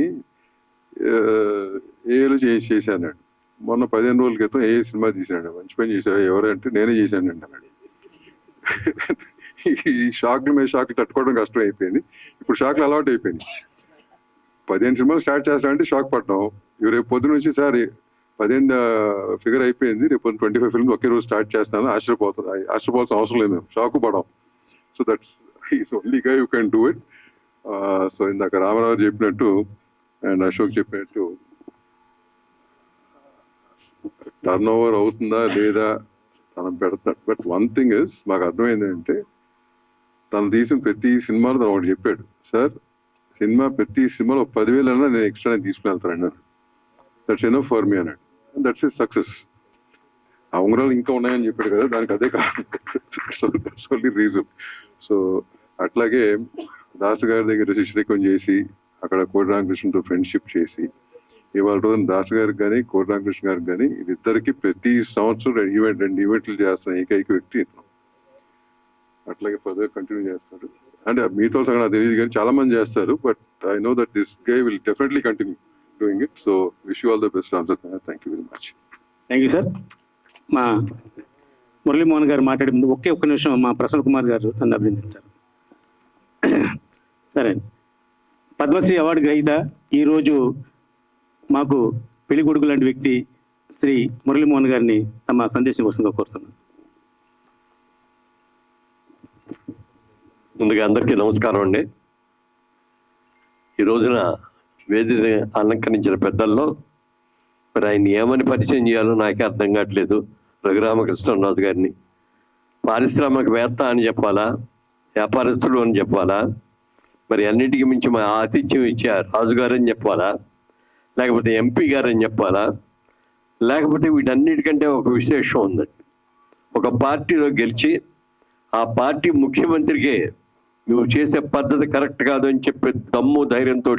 ఏలో చేశాను. మొన్న 15 రోజుల క్రితం ఏ సినిమా తీశాడు, మంచి పని చేశాడు, ఎవరంటే నేనే చేశానండి అన్నాడు. ఈ షాక్ల మీద షాక్లు తట్టుకోవడం కష్టం అయిపోయింది. ఇప్పుడు షాక్లు అలవాటు అయిపోయింది. 15 సినిమాలు స్టార్ట్ చేస్తానంటే షాక్ పడ్డాం. రేపు పొద్దున నుంచి సార్ 15 ఫిగర్ అయిపోయింది, రేపు 25 ఫిల్మ్స్ ఒకే రోజు స్టార్ట్ చేస్తాను, ఆశ్చర్యపోవాల్సిన అవసరం లేదు, మేము షాక్ పడాం. So that's is only guy you can do it. So ఇందాక రామారావు చెప్పినట్టు అండ్ అశోక్ చెప్పినట్టు టర్న్ ఓవర్ అవుతుందా లేదా తను పెడతాడు. బట్ వన్ థింగ్ ఇస్, మాకు అర్థమైంది అంటే తను తీసిన ప్రతి సినిమాలో తను ఒకటి చెప్పాడు, సార్ ప్రతి సినిమాలో 10,000 అన్నా నేను ఎక్స్ట్రా తీసుకుని వెళ్తాను అన్నారు. దట్స్ ఎనఫ్ ఫర్ మీ అన్నాడు. That's is success. ఆ ఉంగరాలు ఇంకా ఉన్నాయని చెప్పాడు కదా, దానికి అదే కారణం, రీజన్. సో అట్లాగే దాసు గారి దగ్గర శిష్యరికం చేసి అక్కడ కోటి రామకృష్ణతో ఫ్రెండ్షిప్ చేసి ఇవాళ రోజున దాసు గారికి కానీ కోటి రామకృష్ణ గారికి కానీ వీరిద్దరికి ప్రతి సంవత్సరం 2 ఈవెంట్లు చేస్తున్న ఏకైక వ్యక్తి ఇతను. అట్లాగే పదే కంటిన్యూ చేస్తారు. అంటే మీతో సగం తెలియదు కానీ చాలా మంది చేస్తారు. But I know that this guy will definitely continue doing it. So wish you all the best Ram Satyanarayana. Thank you very much. Thank you sir. మా మురళీమోహన్ గారు మాట్లాడే ముందు ఒక్క నిమిషం మా ప్రసన్న కుమార్ గారు నన్ను అభినందించారు. సరే, పద్మశ్రీ అవార్డు గ్రహీత ఈరోజు మాకు పెళ్లి కొడుకు లాంటి వ్యక్తి శ్రీ మురళీమోహన్ గారిని తమ సందేశం వస్తుందో కోరుతున్నాను. ముందుగా అందరికీ నమస్కారం అండి. ఈ రోజున వేదిక అలంకరించిన పెద్దల్లో మరి ఆయన ఏమని పరిచయం చేయాలో నాకే అర్థం కావట్లేదు. రఘురామకృష్ణరాజు గారిని పారిశ్రామికవేత్త అని చెప్పాలా, వ్యాపారస్తులు అని చెప్పాలా, మరి అన్నిటికీ మించి మా ఆతిథ్యం ఇచ్చే రాజుగారు అని చెప్పాలా, లేకపోతే ఎంపీ గారు అని చెప్పాలా, లేకపోతే వీటన్నిటికంటే ఒక విశేషం ఉందండి. ఒక పార్టీలో గెలిచి ఆ పార్టీ ముఖ్యమంత్రికి నువ్వు చేసే పద్ధతి కరెక్ట్ కాదు అని చెప్పే దమ్ము ధైర్యంతో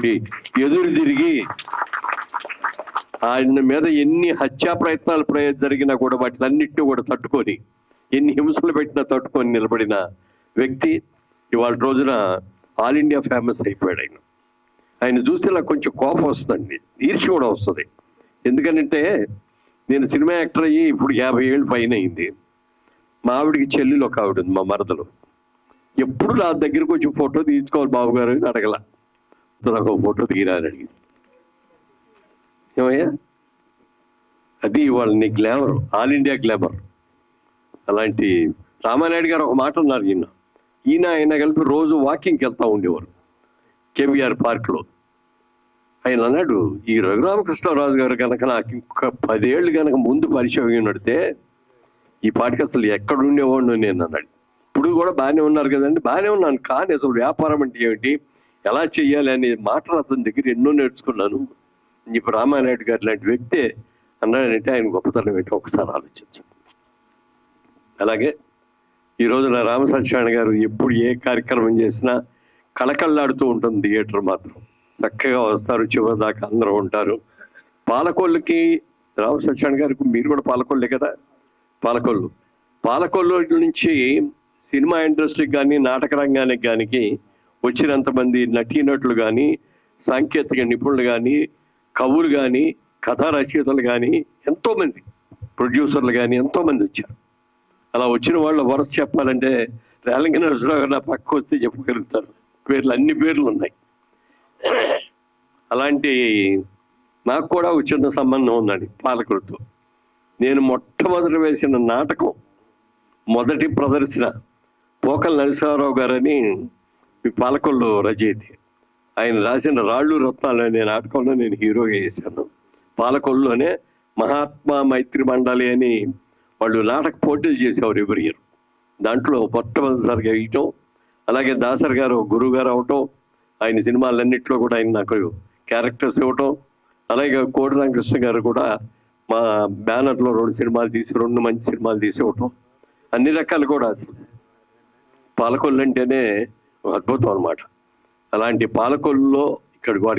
ఎదురు తిరిగి ఆయన మీద ఎన్ని హత్యా ప్రయత్నాలు జరిగినా కూడా వాటిలన్నింటినీ కూడా తట్టుకొని, ఎన్ని హింసలు పెట్టినా తట్టుకొని నిలబడిన వ్యక్తి ఇవాళ రోజున ఆల్ ఇండియా ఫేమస్ అయిపోయాడు. ఆయన చూస్తే నాకు కొంచెం కోపం వస్తుందండి, ఈర్ష్య కూడా వస్తుంది. ఎందుకంటే నేను సినిమా యాక్టర్ అయ్యి ఇప్పుడు 50 ఏళ్ళు పైన అయింది. మా ఆవిడికి చెల్లెలు ఒక ఆవిడ ఉంది, మా మరదలు. ఎప్పుడు నా దగ్గరకు వచ్చి ఫోటో తీసుకోవాలి బాబు గారు అని అడగల, నాకు ఒక ఫోటో తీరాలని అడిగింది. ఏమయ్యా, అది ఇవాళ నీ గ్లామర్, ఆల్ ఇండియా గ్లామర్. అలాంటి రామానాయుడు గారు ఒక మాట ఉన్నారు, ఆయన కలిపి రోజు వాకింగ్కి వెళ్తూ ఉండేవారు కేబీఆర్ పార్క్లో. ఆయన అన్నాడు, ఈ రఘురామకృష్ణరాజు గారు కనుక నాకు ఇంకొక 10 ఏళ్ళు కనుక ముందు పరిచయం నడితే ఈ పాటికి అసలు ఎక్కడ ఉండేవాడు నేను అన్నాడు. ఇప్పుడు కూడా బాగానే ఉన్నారు కదండి, బాగానే ఉన్నాను, కానీ అసలు వ్యాపారం అంటే ఏమిటి, ఎలా చెయ్యాలి అనే మాటలు అతని దగ్గర ఎన్నో నేర్చుకున్నాను. ఇప్పుడు రామానాయుడు గారు లాంటి వ్యక్తే అన్నాడంటే ఆయన గొప్పతనం ఏంటో ఒకసారి ఆలోచించండి. అలాగే ఈ రోజున రామసత్యనారాయణ గారు ఎప్పుడు ఏ కార్యక్రమం చేసినా కళకళలాడుతూ ఉంటుంది థియేటర్ మాత్రం. చక్కగా వస్తారు, చివరి దాకా అందరూ ఉంటారు. పాలకొల్లుకి రామసత్యనారాయణ గారికి మీరు కూడా పాలకొల్లే కదా, పాలకొల్లు నుంచి సినిమా ఇండస్ట్రీకి కానీ నాటక రంగానికి కానీ వచ్చినంతమంది నటీనటులు కానీ సాంకేతిక నిపుణులు కానీ కవులు కానీ కథా రచయితలు కానీ ఎంతోమంది ప్రొడ్యూసర్లు కానీ ఎంతోమంది వచ్చారు. అలా వచ్చిన వాళ్ళ వరస చెప్పాలంటే రేలంగి నరసరావు గారు నా పక్క వస్తే చెప్పగలుగుతారు. అన్ని పేర్లు ఉన్నాయి. అలాంటి నాకు కూడా ఒక చిన్న సంబంధం ఉందండి పాలకులతో. నేను మొట్టమొదటి వేసిన నాటకం మొదటి ప్రదర్శన పోకల నరసింహారావు గారని పాలకొల్లు రచయిత, ఆయన రాసిన రాళ్ళు రత్నాలు అనే నాటకంలో నేను హీరోగా వేశాను. పాలకొల్లులోనే మహాత్మా మైత్రి మండలి అని వాళ్ళు నాటక పోటీలు చేసేవారు ఎవరి ఇయర్. దాంట్లో మొట్టమొదటిసారిగా వేయటం, అలాగే దాసర్ గారు గురువు గారు అవటం, ఆయన సినిమాలన్నింటిలో కూడా ఆయన నాకు క్యారెక్టర్స్ ఇవ్వటం, అలాగే కోడి రామకృష్ణ గారు కూడా మా బ్యానర్లో 2 సినిమాలు తీసి 2 మంచి సినిమాలు తీసి ఇవ్వటం, అన్ని రకాలు కూడా అసలు పాలకొల్లు అంటేనే అద్భుతం అనమాట. అలాంటి పాలకొల్లులో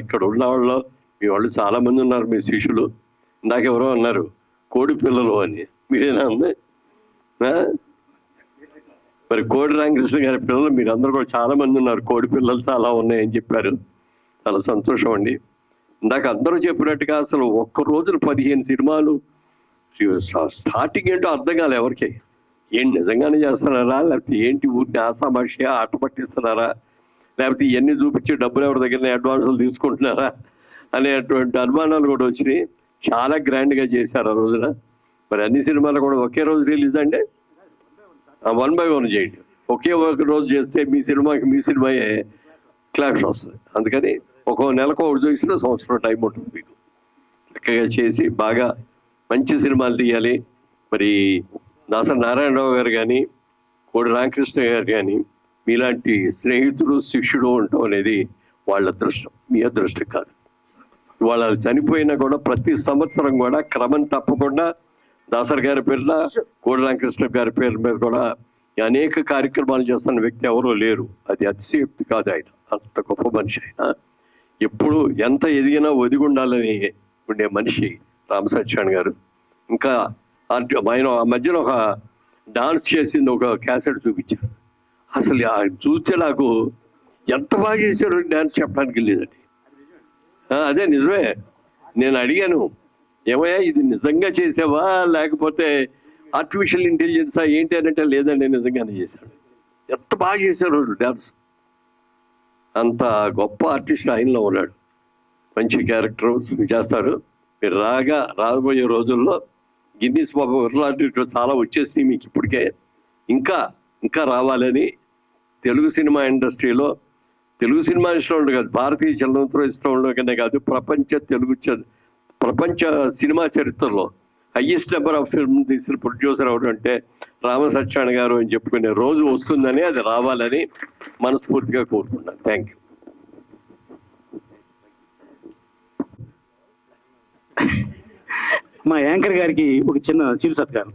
ఇక్కడ ఉన్న వాళ్ళు మీ వాళ్ళు చాలామంది ఉన్నారు, మీ శిష్యులు. ఇందాక ఎవరో అన్నారు కోడి పిల్లలు అని, మీరేనా ఉంది? మరి కోడి రామకృష్ణ గారి పిల్లలు మీరందరూ కూడా చాలా మంది ఉన్నారు, కోడి పిల్లలు చాలా ఉన్నాయని చెప్పారు. చాలా సంతోషం అండి. ఇందాక అందరూ చెప్పినట్టుగా అసలు ఒక్క రోజున 15 సినిమాలు, స్టార్టింగ్ ఏంటో అర్థం కాలే ఎవరికి. ఏంటి నిజంగానే చేస్తున్నారా, లేకపోతే ఏంటి ఊరిని ఆసామాషిగా ఆట పట్టిస్తున్నారా, లేకపోతే ఇవన్నీ చూపించి డబ్బులు ఎవరి దగ్గర అడ్వాన్సులు తీసుకుంటున్నారా అనేటువంటి అనుమానాలు కూడా వచ్చినాయి. చాలా గ్రాండ్గా చేశారు ఆ రోజున. మరి అన్ని సినిమాలు కూడా ఒకే రోజు రిలీజ్ అండి, 1 by 1 చేయండి. ఒకే ఒక రోజు చేస్తే మీ సినిమాయే క్లాష్ వస్తుంది. అందుకని ఒక నెలకు ఒకటి చూసిన సంవత్సరం టైం ఉంటుంది మీకు. చక్కగా చేసి బాగా మంచి సినిమాలు తీయాలి. మరి దాసరి నారాయణరావు గారు కానీ కోడి రామకృష్ణ గారు కానీ మీలాంటి స్నేహితుడు శిష్యుడు ఉండటం అనేది వాళ్ళ అదృష్టం, మీ అదృష్టం కాదు. వాళ్ళు చనిపోయినా కూడా ప్రతి సంవత్సరం కూడా క్రమం తప్పకుండా దాసరి గారి పేరున కోడి రామకృష్ణ గారి పేరు మీద కూడా అనేక కార్యక్రమాలు చేస్తున్న వ్యక్తి ఎవరూ లేరు. అది అతిశయోక్తి కాదు. ఆయన అంత గొప్ప మనిషి. ఆయన ఎప్పుడు ఎంత ఎదిగినా ఒదిగి ఉండాలని ఉండే మనిషి రామసత్యనారాయణ గారు. ఇంకా ఆయన ఆ మధ్యలో ఒక డాన్స్ చేసింది, ఒక క్యాసెట్ చూపించారు. అసలు చూస్తే నాకు ఎంత బాగా చేశారు డాన్స్ చెప్పడానికి లేదండి. అదే నిజమే. నేను అడిగాను, ఏమయ్యా ఇది నిజంగా చేసావా లేకపోతే ఆర్టిఫిషియల్ ఇంటెలిజెన్సా ఏంటి అని అంటే, లేదండి నిజంగానే చేశాడు. ఎంత బాగా చేశారు డాన్స్. అంత గొప్ప ఆర్టిస్ట్ ఆయనలో ఉన్నాడు. మంచి క్యారెక్టర్ చేస్తారు. మీరు రాబోయే రోజుల్లో గిన్నీస్ బాబు లాంటివి చాలా వచ్చేసి మీకు ఇప్పటికే ఇంకా రావాలని తెలుగు సినిమా ఇండస్ట్రీలో, తెలుగు సినిమా ఇష్టం ఉండదు కాదు, భారతీయ చలనచిత్రం ఇష్టం ఉండకనే కాదు, ప్రపంచ సినిమా చరిత్రలో హయ్యెస్ట్ నెంబర్ ఆఫ్ ఫిల్మ్ తీసిన ప్రొడ్యూసర్ ఎవరు అంటే రామసత్యనారాయణ గారు అని చెప్పుకునే రోజు వస్తుందని, అది రావాలని మనస్ఫూర్తిగా కోరుకుంటున్నాను. Thank you. మా యాంకర్ గారికి ఒక చిరు సత్కారం.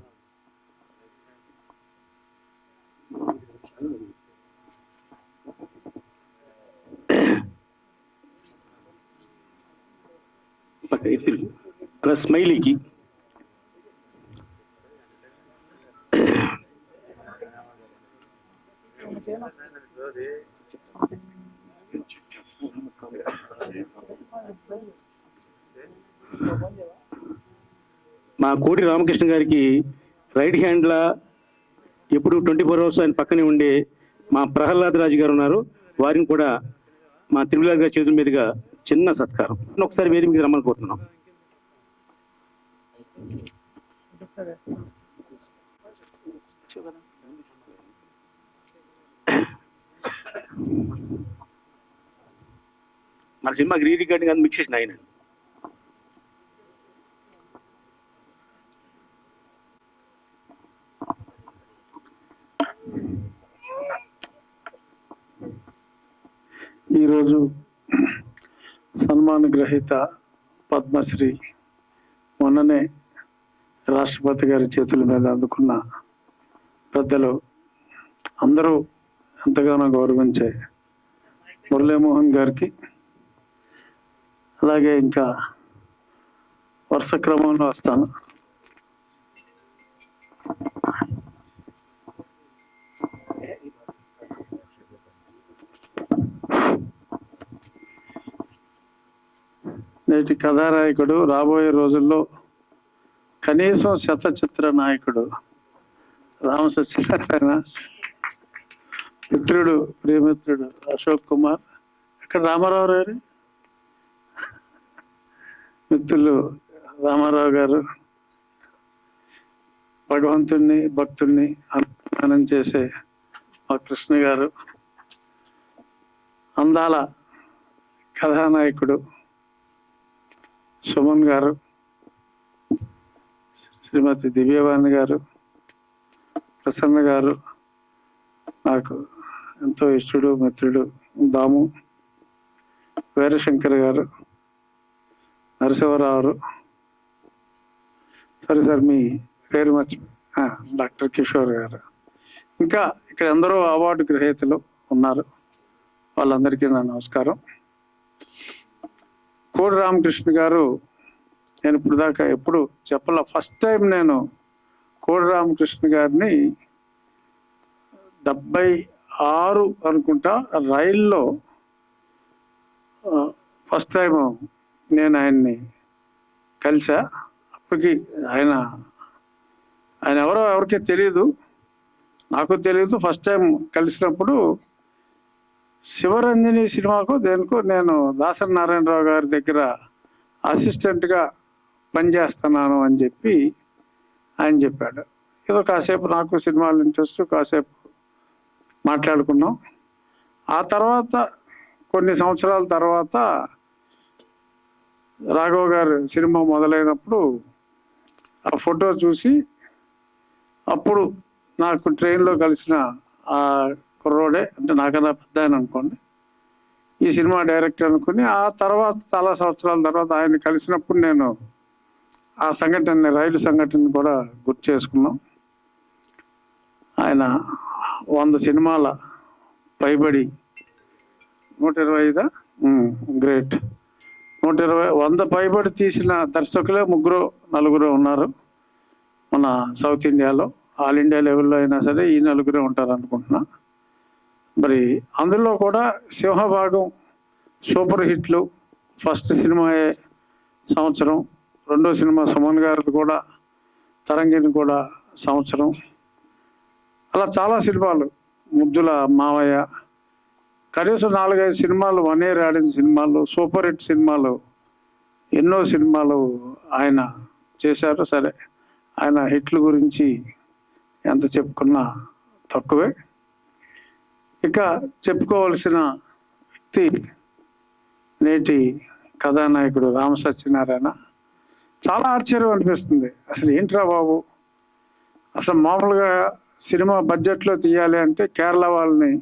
స్మైలీకి మా కోటి రామకృష్ణ గారికి రైట్ హ్యాండ్లా ఎప్పుడు 24 hours ఆయన పక్కనే ఉండే మా ప్రహ్లాద్ రాజు గారు ఉన్నారు. వారిని కూడా మా తిరుమల గారి చేతుల మీదుగా చిన్న సత్కారం ఒకసారి వేదిక మీద రమ్మని కోరుతున్నాం. మన సినిమాకి రీ రికార్డింగ్ అది మిక్స్ చేసిన ఆయన. ఈరోజు సన్మాన గ్రహీత పద్మశ్రీ మొన్ననే రాష్ట్రపతి గారి చేతుల మీద అందుకున్న పెద్దలు అందరూ ఎంతగానో గౌరవించే మురళీమోహన్ గారికి, అలాగే ఇంకా వరుస క్రమంలో వస్తాను. నేటి కథానాయకుడు, రాబోయే రోజుల్లో కనీసం శతచిత్ర నాయకుడు రామ సత్యనారాయణ, మిత్రుడు, ప్రియమిత్రుడు అశోక్ కుమార్, ఇక్కడ రామారావు గారు, మిత్రులు రామారావు గారు, భగవంతుణ్ణి భక్తుణ్ణి అనుసంధానం చేసే మా కృష్ణ గారు, అందాల కథానాయకుడు సుమన్ గారు, శ్రీమతి దివ్యవాణి గారు, ప్రసన్న గారు, నాకు ఎంతో ఇష్టడు మిత్రుడు దాము, వీరశంకర్ గారు, నరసింహరావు, సరే సార్ మీ పేరు మర్చి డాక్టర్ కిషోర్ గారు, ఇంకా ఇక్కడ ఎందరో అవార్డు గ్రహీతలు ఉన్నారు. వాళ్ళందరికీ నా నమస్కారం. కోడి రామకృష్ణ గారు నేను ఇప్పుడు దాకా ఎప్పుడు చెప్పాల. ఫస్ట్ టైం నేను కోడి రామకృష్ణ గారిని 76 అనుకుంటా రైల్లో ఫస్ట్ టైం నేను ఆయన్ని కలిసా. అప్పటికి ఆయన ఎవరో ఎవరికీ తెలియదు, నాకు తెలియదు. ఫస్ట్ టైం కలిసినప్పుడు శివరంజని సినిమాకు దేనికో నేను దాసరి నారాయణరావు గారి దగ్గర అసిస్టెంట్గా పనిచేస్తున్నాను అని చెప్పి ఆయన చెప్పాడు. ఏదో కాసేపు నాకు సినిమాలు ఇంట్రెస్ట్, కాసేపు మాట్లాడుకున్నాం. ఆ తర్వాత కొన్ని సంవత్సరాల తర్వాత రాఘవ గారు సినిమా మొదలైనప్పుడు ఆ ఫోటో చూసి అప్పుడు నాకు ట్రైన్లో కలిసిన ఆ కుర్రోడే, అంటే నాకన్నా పెద్ద ఆయన అనుకోండి, ఈ సినిమా డైరెక్టర్ అనుకుని ఆ తర్వాత చాలా సంవత్సరాల తర్వాత ఆయన కలిసినప్పుడు నేను ఆ సంఘటన, రైలు సంఘటన కూడా గుర్తు చేసుకున్నాం. ఆయన 100 సినిమాల పైబడి 125 గ్రేట్ 100 పైబడి తీసిన దర్శకులే 3-4 ఉన్నారు మన సౌత్ ఇండియాలో. ఆల్ ఇండియా లెవెల్లో అయినా సరే ఈ 4 ఉంటారు అనుకుంటున్నా. మరి అందులో కూడా సింహభాగం సూపర్ హిట్లు. ఫస్ట్ సినిమా సంవత్సరం, రెండో సినిమా సుమన్ గారిది కూడా, తరంగిణి కూడా సంవత్సరం. అలా చాలా సినిమాలు, ముద్దుల మావయ్య, కనీసం 4-5 సినిమాలు 1 year ఆడిన సినిమాలు, సూపర్ హిట్ సినిమాలు, ఎన్నో సినిమాలు ఆయన చేశారు. సరే, ఆయన హిట్ల గురించి ఎంత చెప్పుకున్నా తక్కువే. ఇక చెప్పుకోవలసిన వ్యక్తి నేటి కథానాయకుడు రామ సత్యనారాయణ. చాలా ఆశ్చర్యం అనిపిస్తుంది, అసలు ఏంట్రా బాబు, అసలు మామూలుగా సినిమా బడ్జెట్లో తీయాలి అంటే కేరళ వాళ్ళని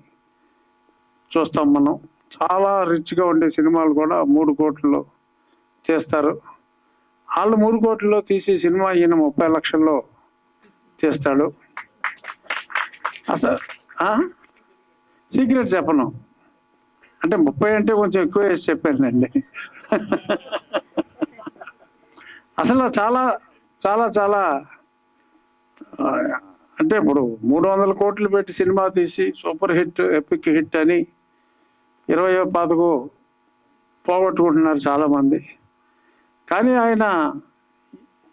చూస్తాం మనం. చాలా రిచ్గా ఉండే సినిమాలు కూడా 3 కోట్లలో తీస్తారు. వాళ్ళు 3 కోట్లలో తీసి సినిమా ఈయన 30 లక్షల్లో తీస్తాడు. అసలు సీక్రెట్ చెప్పను, అంటే 30 అంటే కొంచెం ఎక్కువ వేసి చెప్పానండి. అసలు చాలా చాలా చాలా అంటే ఇప్పుడు 300 కోట్లు పెట్టి సినిమా తీసి సూపర్ హిట్, ఎపిక్ హిట్ అని 20-25 పోగొట్టుకుంటున్నారు చాలామంది. కానీ ఆయన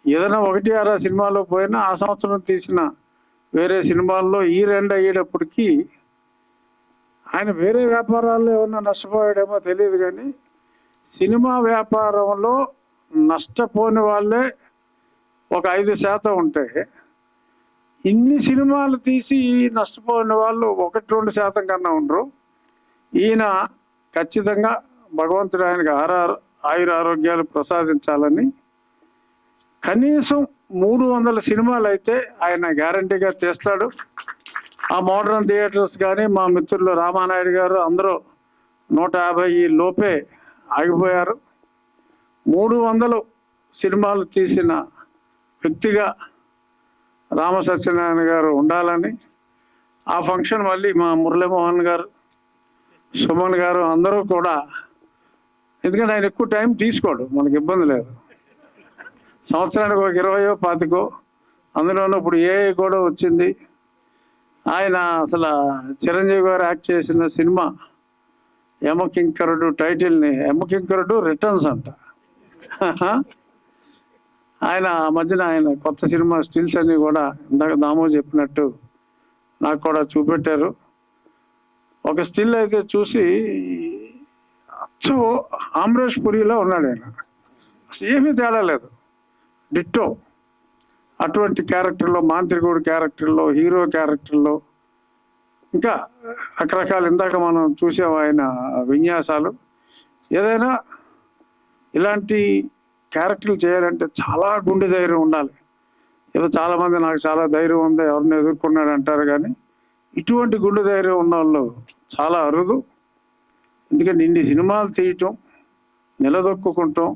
ఏదైనా 1-6 సినిమాలో పోయినా ఆ సంవత్సరం తీసిన వేరే సినిమాల్లో ఈ 2 అయ్యేటప్పటికీ ఆయన వేరే వ్యాపారాల్లో ఏమన్నా నష్టపోయాడేమో తెలియదు, కానీ సినిమా వ్యాపారంలో నష్టపోని వాళ్ళే ఒక 5% ఉంటే, ఇన్ని సినిమాలు తీసి నష్టపోయిన వాళ్ళు 1-2% కన్నా ఉండరు. ఈయన ఖచ్చితంగా భగవంతుడు ఆయనకు ఆయుర ఆరోగ్యాలు ప్రసాదించాలని కనీసం 300 సినిమాలు అయితే ఆయన గ్యారంటీగా తీస్తాడు. ఆ మోడర్న్ థియేటర్స్ కానీ మా మిత్రులు రామానాయుడు గారు అందరూ 150 లోపే ఆగిపోయారు. 300 సినిమాలు తీసిన వ్యక్తిగా రామ సత్యనారాయణ గారు ఉండాలని, ఆ ఫంక్షన్ మళ్ళీ మా మురళీమోహన్ గారు, సుమన్ గారు అందరూ కూడా, ఎందుకంటే ఆయన ఎక్కువ టైం తీసుకోడు, మనకి ఇబ్బంది లేదు. సంవత్సరానికి ఒక 20 25 అందులోనూ ఇప్పుడు ఏఐ కూడా వచ్చింది. ఆయన అసలు చిరంజీవి గారు యాక్ట్ చేసిన సినిమా యమకింకరుడు టైటిల్ని యమకింకరుడు రిటర్న్స్ అంట. ఆయన మధ్యన ఆయన కొత్త సినిమా స్టిల్స్ అన్ని కూడా ఇందాక దామో చెప్పినట్టు నాకు కూడా చూపెట్టారు. ఒక స్టిల్ అయితే చూసి అచ్చో అమరేష్ పురిలో ఉన్నాడు ఆయన, ఏమీ తేడా లేదు, డిట్టో. అటువంటి క్యారెక్టర్లో, మాంత్రికుడు క్యారెక్టర్లో, హీరో క్యారెక్టర్లో, ఇంకా రకరకాల ఇందాక మనం చూసాం ఆయన విన్యాసాలు. ఏదైనా ఇలాంటి క్యారెక్టర్లు చేయాలంటే చాలా గుండె ధైర్యం ఉండాలి. ఏదో చాలామంది నాకు చాలా ధైర్యం ఉంది, ఎవరిని ఎదుర్కొన్నాడు అంటారు, కానీ ఇటువంటి గుండె ధైర్యం ఉన్న వాళ్ళు చాలా అరుదు. ఎందుకంటే ఇన్ని సినిమాలు తీయటం, నిలదొక్కుంటాం,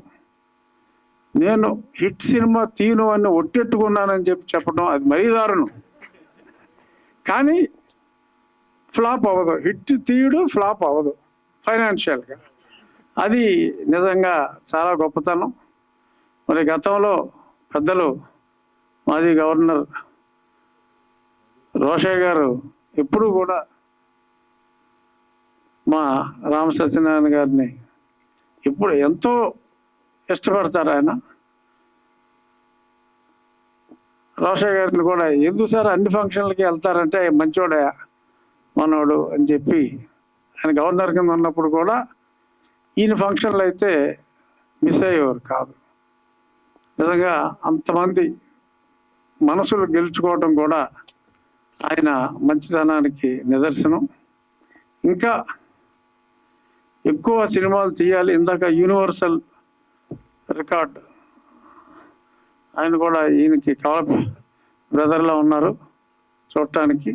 నేను హిట్ సినిమా తీను అని ఒట్టెట్టుకున్నానని చెప్పడం అది మరీ దారుణం. కానీ ఫ్లాప్ అవ్వదు, హిట్ తీయడు ఫ్లాప్ అవ్వదు ఫైనాన్షియల్గా, అది నిజంగా చాలా గొప్పతనం. మరి గతంలో పెద్దలు మాజీ గవర్నర్ రోషయ్య గారు ఎప్పుడు కూడా మా రామ సత్యనారాయణ గారిని ఇప్పుడు ఎంతో ఇష్టపడతారు. ఆయన రోషయ్య గారిని కూడా ఎందుకు సార్ అన్ని ఫంక్షన్లకి వెళ్తారంటే మంచోడే మనోడు అని చెప్పి ఆయన గవర్నర్ కింద ఉన్నప్పుడు కూడా ఈయన ఫంక్షన్లు అయితే మిస్ అయ్యేవారు కాదు. నిజంగా అంతమంది మనసులు గెలుచుకోవడం కూడా ఆయన మంచితనానికి నిదర్శనం. ఇంకా ఎక్కువ సినిమాలు తీయాలి. ఇందాక యూనివర్సల్ రికార్డ్ ఆయన కూడా ఈయనకి బ్రదర్లో ఉన్నారు చూడటానికి.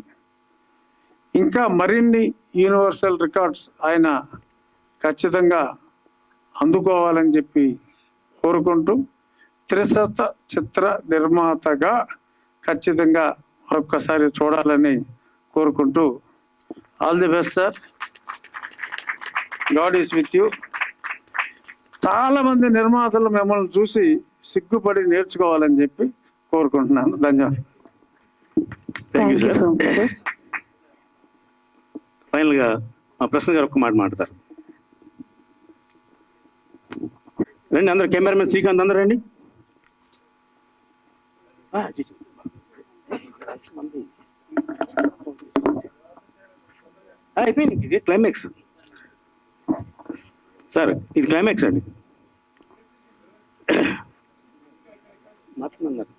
ఇంకా మరిన్ని యూనివర్సల్ రికార్డ్స్ ఆయన ఖచ్చితంగా అందుకోవాలని చెప్పి కోరుకుంటూ, త్రిశత చిత్ర నిర్మాతగా ఖచ్చితంగా మరొక్కసారి చూడాలని కోరుకుంటూ, all the best sir, God is with you. చాలా మంది నిర్మాతలు మిమ్మల్ని చూసి సిగ్గుపడి నేర్చుకోవాలని చెప్పి కోరుకుంటున్నాను. ధన్యవాదాలు. Thank you sir. ఫైనల్గా మా ప్రశ్న గారు ఒక్క మాట మాట్లాడతారు. రండి అందరు, కెమెరామెన్ శ్రీకాంత్ అందరూ రండి. అయిపోయింది, ఇది క్లైమాక్స్ సార్, ఇది క్లైమాక్స్ అండి. మాట్లాడుతున్నారు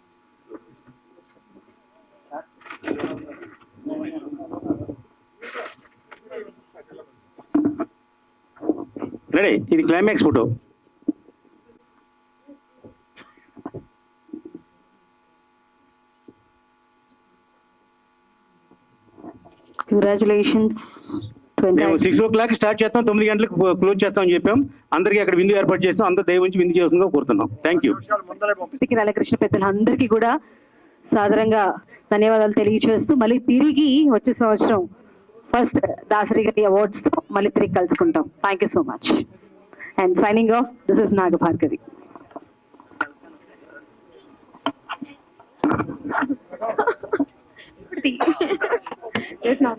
రెడీ, ఇది క్లైమాక్స్ ఫోటో. కంగ్రాచులేషన్స్. మేము 6 o'clock స్టార్ట్ చేస్తాం, 9 గంటలకు క్లోజ్ చేస్తాం అని చెప్పాం. అందరికీ అక్కడ విందు ఏర్పాటు చేస్తాం, అందరూ దయ ఉంచి విందు చేస్తుందిగా కోరుతున్నాం. Thank you. రాధాకృష్ణ పెద్దలందరికీ కూడా సాదరంగా ధన్యవాదాలు తెలియజేస్తూ, మళ్ళీ తిరిగి వచ్చే సంవత్సరం ఫస్ట్ దాసరి గారి అవార్డ్స్ తో మళ్ళీ తిరిగి కలుసుకుంటాం. Thank you so much and signing off, this is Nagabhargavi. Yes, not